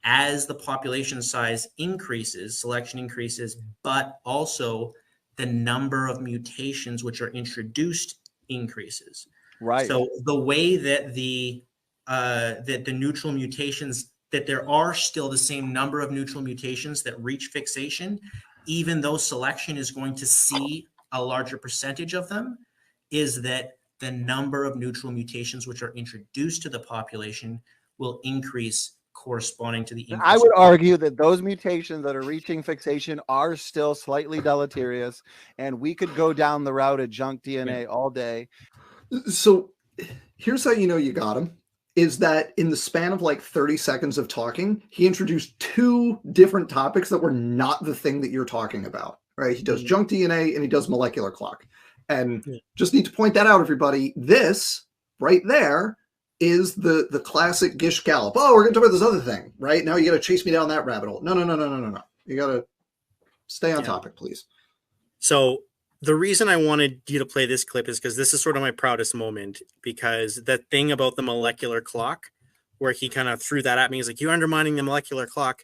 as the population size increases, selection increases, but also the number of mutations which are introduced increases. Right. So the way that the neutral mutations, that there are still the same number of neutral mutations that reach fixation, even though selection is going to see a larger percentage of them, is that the number of neutral mutations which are introduced to the population will increase corresponding to the increase. I would argue that those mutations that are reaching fixation are still slightly deleterious, and we could go down the route of junk DNA all day. So here's how you know you got him, is that in the span of like 30 seconds of talking, he introduced 2 different topics that were not the thing that you're talking about, right? He does junk DNA and he does molecular clock. And just need to point that out, everybody. This right there is the classic Gish Gallop. Oh, we're going to talk about this other thing, right? Now you got to chase me down that rabbit hole. No. You got to stay on topic, please. So the reason I wanted you to play this clip is because this is sort of my proudest moment, because the thing about the molecular clock, where he kind of threw that at me, is like, you're undermining the molecular clock.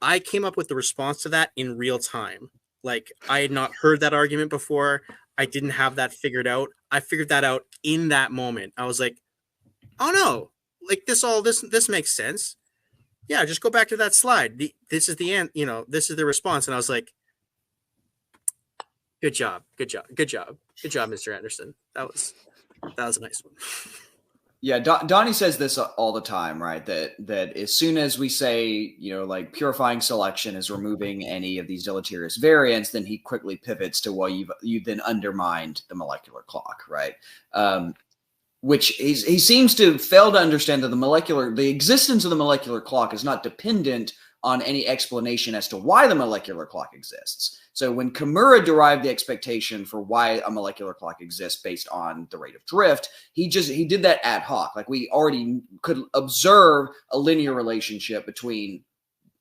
I came up with the response to that in real time. Like, I had not heard that argument before. I didn't have that figured out. I figured that out in that moment. I was like, oh no, like this makes sense. Yeah, just go back to that slide. This is the end. You know, this is the response. And I was like, good job, Mr. Anderson. That was a nice one. Yeah, Donnie says this all the time, right? That as soon as we say, you know, like purifying selection is removing any of these deleterious variants, then he quickly pivots to, well, you've then undermined the molecular clock, right? Which he seems to fail to understand that the existence of the molecular clock is not dependent on any explanation as to why the molecular clock exists. So when Kimura derived the expectation for why a molecular clock exists based on the rate of drift, he did that ad hoc. Like we already could observe a linear relationship between,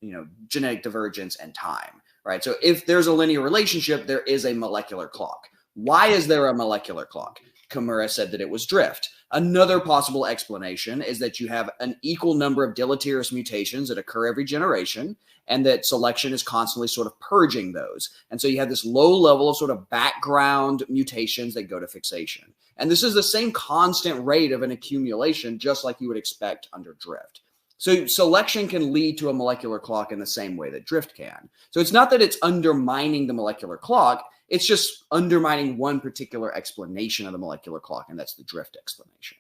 you know, genetic divergence and time, right? So if there's a linear relationship, there is a molecular clock. Why is there a molecular clock? Kimura said that it was drift. Another possible explanation is that you have an equal number of deleterious mutations that occur every generation, and that selection is constantly sort of purging those. And so you have this low level of sort of background mutations that go to fixation. And this is the same constant rate of an accumulation, just like you would expect under drift. So selection can lead to a molecular clock in the same way that drift can. So it's not that it's undermining the molecular clock, it's just undermining one particular explanation of the molecular clock, and that's the drift explanation.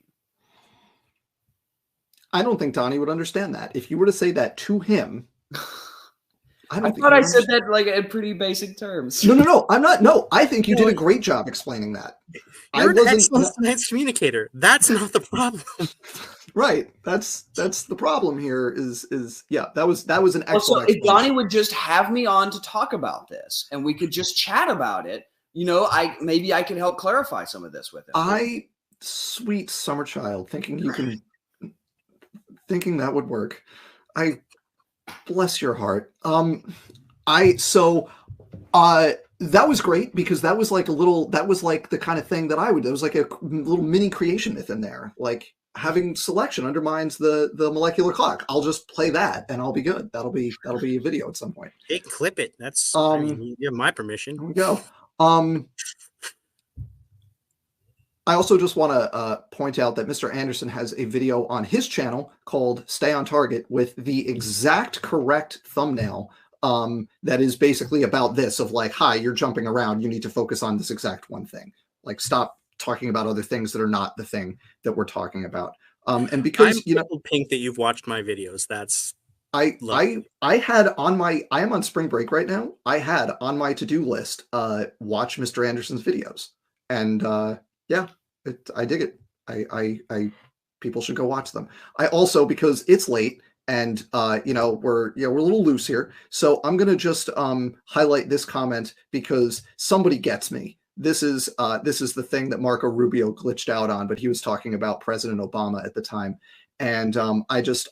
I don't think Donnie would understand that. If you were to say that to him, I thought I said that like in pretty basic terms. No, I'm not. No, I think you did a great job explaiing that. You're an excellent science communicator. That's not the problem. Right. That's the problem here is yeah, that was an excellent Also, if Donnie would just have me on to talk about this and we could just chat about it, you know, maybe I can help clarify some of this with him. Sweet summer child, thinking that would work. I bless your heart. That was great because that was like the kind of thing that I would. It was like a little mini creation myth in there. Like having selection undermines the molecular clock. I'll just play that and I'll be good. That'll be a video at some point. Hey, clip it. That's I mean, you have my permission. There we go. I also just want to point out that Mr. Anderson has a video on his channel called Stay on Target with the exact correct thumbnail that is basically about this of like, hi, you're jumping around. You need to focus on this exact one thing. Like, stop talking about other things that are not the thing that we're talking about. And because, I'm pink that you've watched my videos. That's I am on spring break right now. I had on my to-do list, watch Mr. Anderson's videos. And yeah, I dig it. I people should go watch them. I also, because it's late and we're a little loose here, so I'm gonna just highlight this comment because somebody gets me. This is the thing that Marco Rubio glitched out on, but he was talking about President Obama at the time, and I just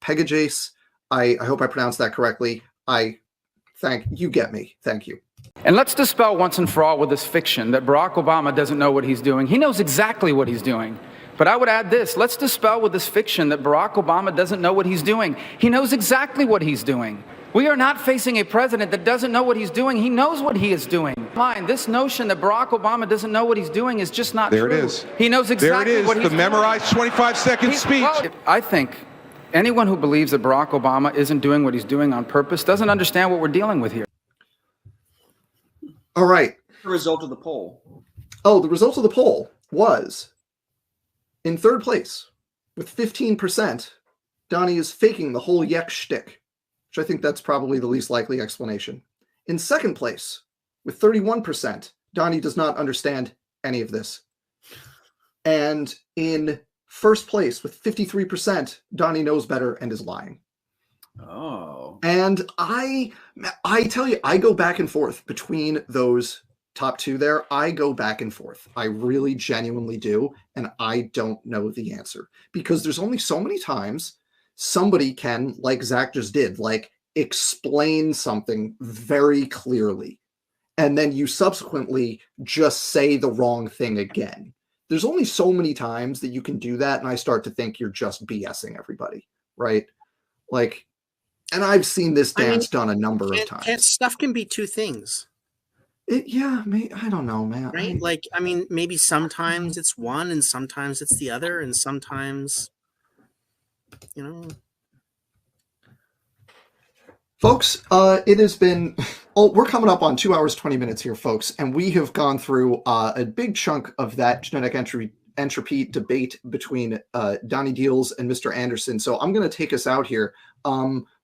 Pegajace. I hope I pronounced that correctly. You get me. Thank you. And let's dispel once and for all with this fiction that Barack Obama doesn't know what he's doing. He knows exactly what he's doing. But I would add this, let's dispel with this fiction that Barack Obama doesn't know what he's doing. He knows exactly what he's doing. We are not facing a president that doesn't know what he's doing. He knows what he is doing. This notion that Barack Obama doesn't know what he's doing is just not true. There it is. He knows exactly what he's doing. The memorized 25-second speech. Well, I think anyone who believes that Barack Obama isn't doing what he's doing on purpose doesn't understand what we're dealing with here. All right. The result of the poll. Oh, the result of the poll was in third place with 15%. Donnie is faking the whole Yek shtick, which I think that's probably the least likely explanation. In second place with 31%, Donnie does not understand any of this. And in first place with 53%, Donnie knows better and is lying. Oh. And I tell you, I go back and forth between those top two there. I go back and forth. I really genuinely do. And I don't know the answer because there's only so many times somebody can, like Zach just did, like explain something very clearly. And then you subsequently just say the wrong thing again. There's only so many times that you can do that. And I start to think you're just BSing everybody, right? Like, and I've seen this dance done a number of times. Stuff can be two things. Yeah, I don't know, man. Right? Like, I mean, maybe sometimes it's one and sometimes it's the other, and sometimes, you know. Folks, it has been, we're coming up on 2 hours, 20 minutes here, folks, and we have gone through a big chunk of that genetic entropy debate between Donnie Deals and Mr. Anderson. So I'm going to take us out here.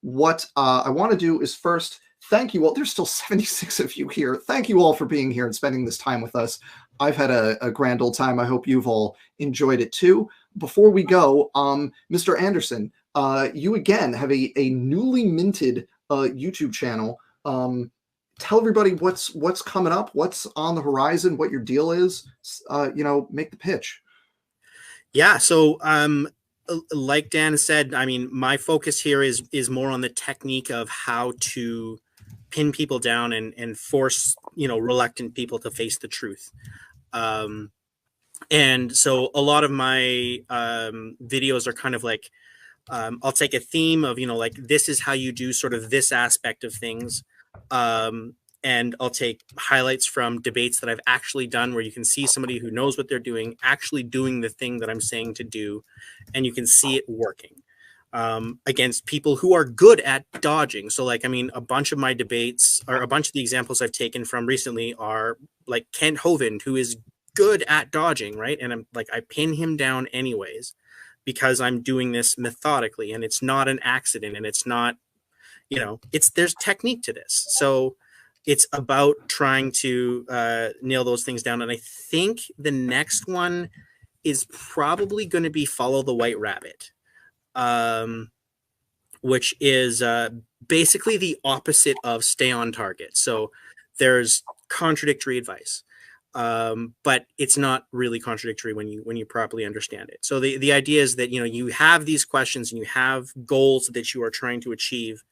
What I want to do is first thank you all. There's still 76 of you here. Thank you all for being here and spending this time with us. I've had a grand old time. I hope you've all enjoyed it too. Before we go, Mr. Anderson, you again have a newly minted YouTube channel. Tell everybody what's coming up, what's on the horizon, what your deal is. Make the pitch. Yeah. So, like Dan said, I mean, my focus here is more on the technique of how to pin people down and force, reluctant people to face the truth. And so a lot of my videos are kind of like, I'll take a theme of, like, this is how you do sort of this aspect of things. And I'll take highlights from debates that I've actually done where you can see somebody who knows what they're doing, actually doing the thing that I'm saying to do, and you can see it working against people who are good at dodging. So, like, I mean, a bunch of my debates, or a bunch of the examples I've taken from recently are like Kent Hovind, who is good at dodging, right? And I'm like, I pin him down anyways, because I'm doing this methodically, and it's not an accident, and it's not, there's technique to this. So it's about trying to nail those things down. And I think the next one is probably going to be Follow the White Rabbit, which is basically the opposite of Stay on Target. So there's contradictory advice. But it's not really contradictory when you properly understand it. So the idea is that, you have these questions and you have goals that you are trying to achieve,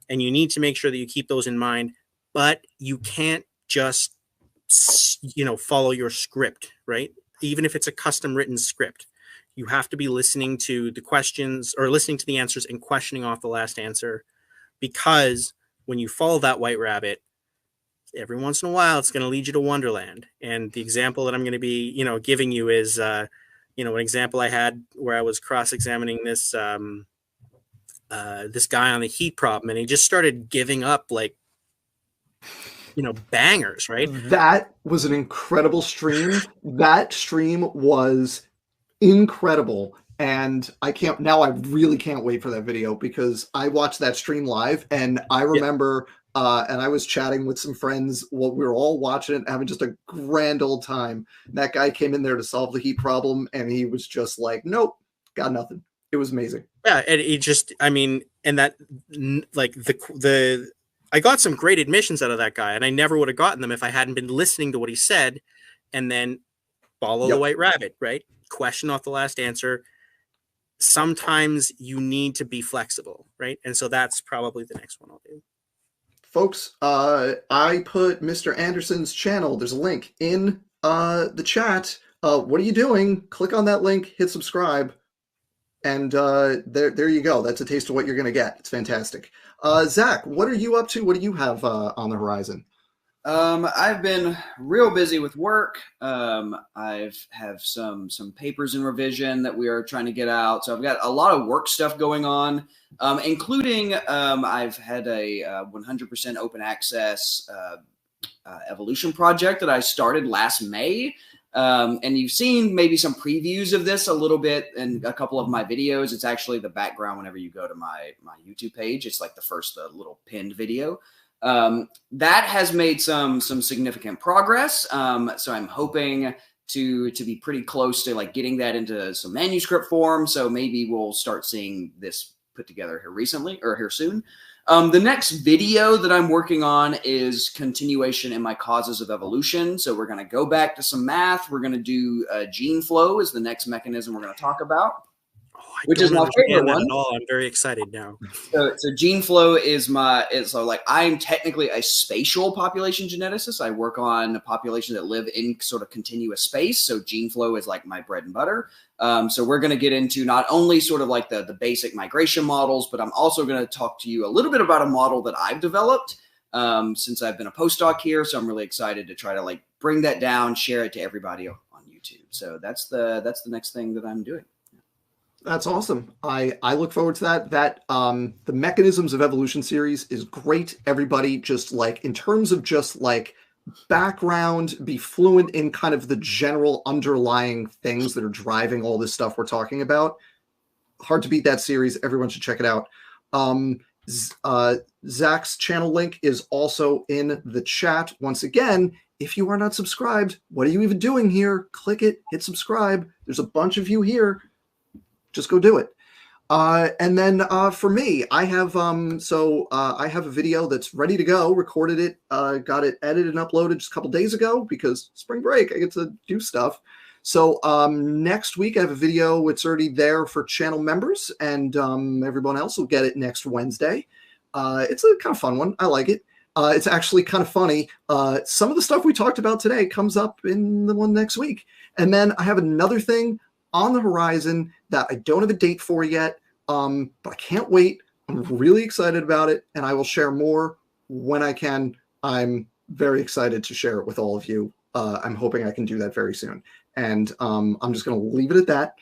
and you need to make sure that you keep those in mind, but you can't just, follow your script, right? Even if it's a custom written script, you have to be listening to the questions, or listening to the answers and questioning off the last answer, because when you follow that white rabbit, every once in a while, it's going to lead you to Wonderland. And the example that I'm going to be, giving you is, an example I had where I was cross-examining this this guy on the heat problem, and he just started giving up, like, bangers, right? That was an incredible stream. That stream was incredible. And I really can't wait for that video, because I watched that stream live, and I remember... and I was chatting with some friends while we were all watching it, having just a grand old time. And that guy came in there to solve the heat problem, and he was just like, nope, got nothing. It was amazing. Yeah, and he just, and that, like, I got some great admissions out of that guy, and I never would have gotten them if I hadn't been listening to what he said, and then follow the white rabbit, right? Question off the last answer. Sometimes you need to be flexible, right? And so that's probably the next one I'll do. Folks, I put Mr. Anderson's channel. There's a link in the chat. What are you doing? Click on that link, hit subscribe, and there you go. That's a taste of what you're going to get. It's fantastic. Zach, what are you up to? What do you have on the horizon? I've been real busy with work. I have some papers in revision that we are trying to get out. So I've got a lot of work stuff going on, including I've had a 100% open access evolution project that I started last May. And you've seen maybe some previews of this a little bit in a couple of my videos. It's actually the background whenever you go to my YouTube page. It's like the first little pinned video. That has made some significant progress. So I'm hoping to be pretty close to, like, getting that into some manuscript form. So maybe we'll start seeing this put together here soon. The next video that I'm working on is continuation in my causes of evolution. So we're going to go back to some math. We're going to do gene flow is the next mechanism we're going to talk about. Which is my favorite one. At all. I'm very excited now. So gene flow is I'm technically a spatial population geneticist. I work on populations that live in sort of continuous space. So gene flow is like my bread and butter. So we're going to get into not only sort of like the basic migration models, but I'm also going to talk to you a little bit about a model that I've developed since I've been a postdoc here. So I'm really excited to try to like bring that down, share it to everybody on YouTube. So that's the next thing that I'm doing. That's awesome. I look forward to that. The Mechanisms of Evolution series is great. Everybody, just like in terms of just like background, be fluent in kind of the general underlying things that are driving all this stuff we're talking about. Hard to beat that series. Everyone should check it out. Zach's channel link is also in the chat. Once again, if you are not subscribed, what are you even doing here? Click it, hit subscribe. There's a bunch of you here. Just go do it. And then for me, I have I have a video that's ready to go. Recorded it, got it edited and uploaded just a couple days ago because spring break, I get to do stuff. So next week I have a video. It's already there for channel members, and everyone else will get it next Wednesday. It's a kind of fun one. I like it. It's actually kind of funny. Some of the stuff we talked about today comes up in the one next week. And then I have another thing on the horizon that I don't have a date for yet, but I can't wait. I'm really excited about it, and I will share more when I can. I'm very excited to share it with all of you. I'm hoping I can do that very soon. And I'm just going to leave it at that.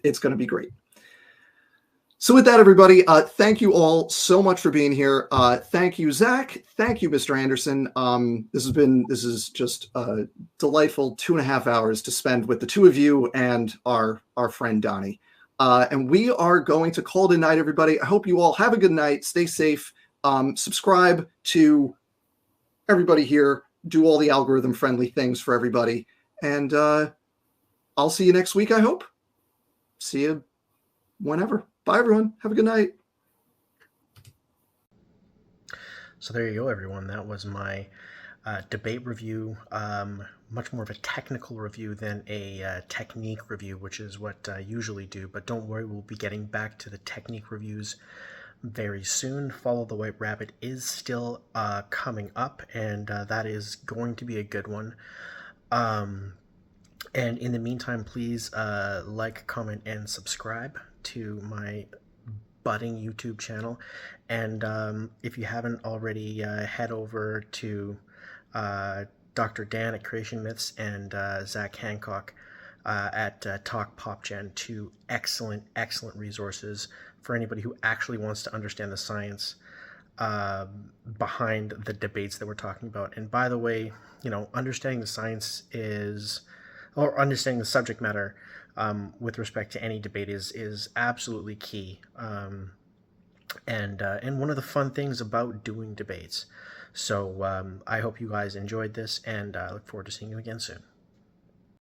It's going to be great. So with that, everybody, thank you all so much for being here. Thank you, Zach. Thank you, Mr. Anderson. This is just a delightful 2.5 hours to spend with the two of you and our friend Donnie. And we are going to call it a night, everybody. I hope you all have a good night. Stay safe. Subscribe to everybody here. Do all the algorithm-friendly things for everybody. And I'll see you next week, I hope. See you whenever. Bye, everyone. Have a good night. So there you go, everyone. That was my debate review. Much more of a technical review than a technique review, which is what I usually do. But don't worry, we'll be getting back to the technique reviews very soon. Follow the White Rabbit is still coming up, and that is going to be a good one. And in the meantime, please like, comment, and subscribe to my budding YouTube channel. And if you haven't already, head over to Dr. Dan at Creation Myths and Zach Hancock at Talk PopGen, two excellent resources for anybody who actually wants to understand the science behind the debates that we're talking about. And by the way, understanding the science or understanding the subject matter with respect to any debate is absolutely key. And one of the fun things about doing debates. So I hope you guys enjoyed this, and I look forward to seeing you again soon.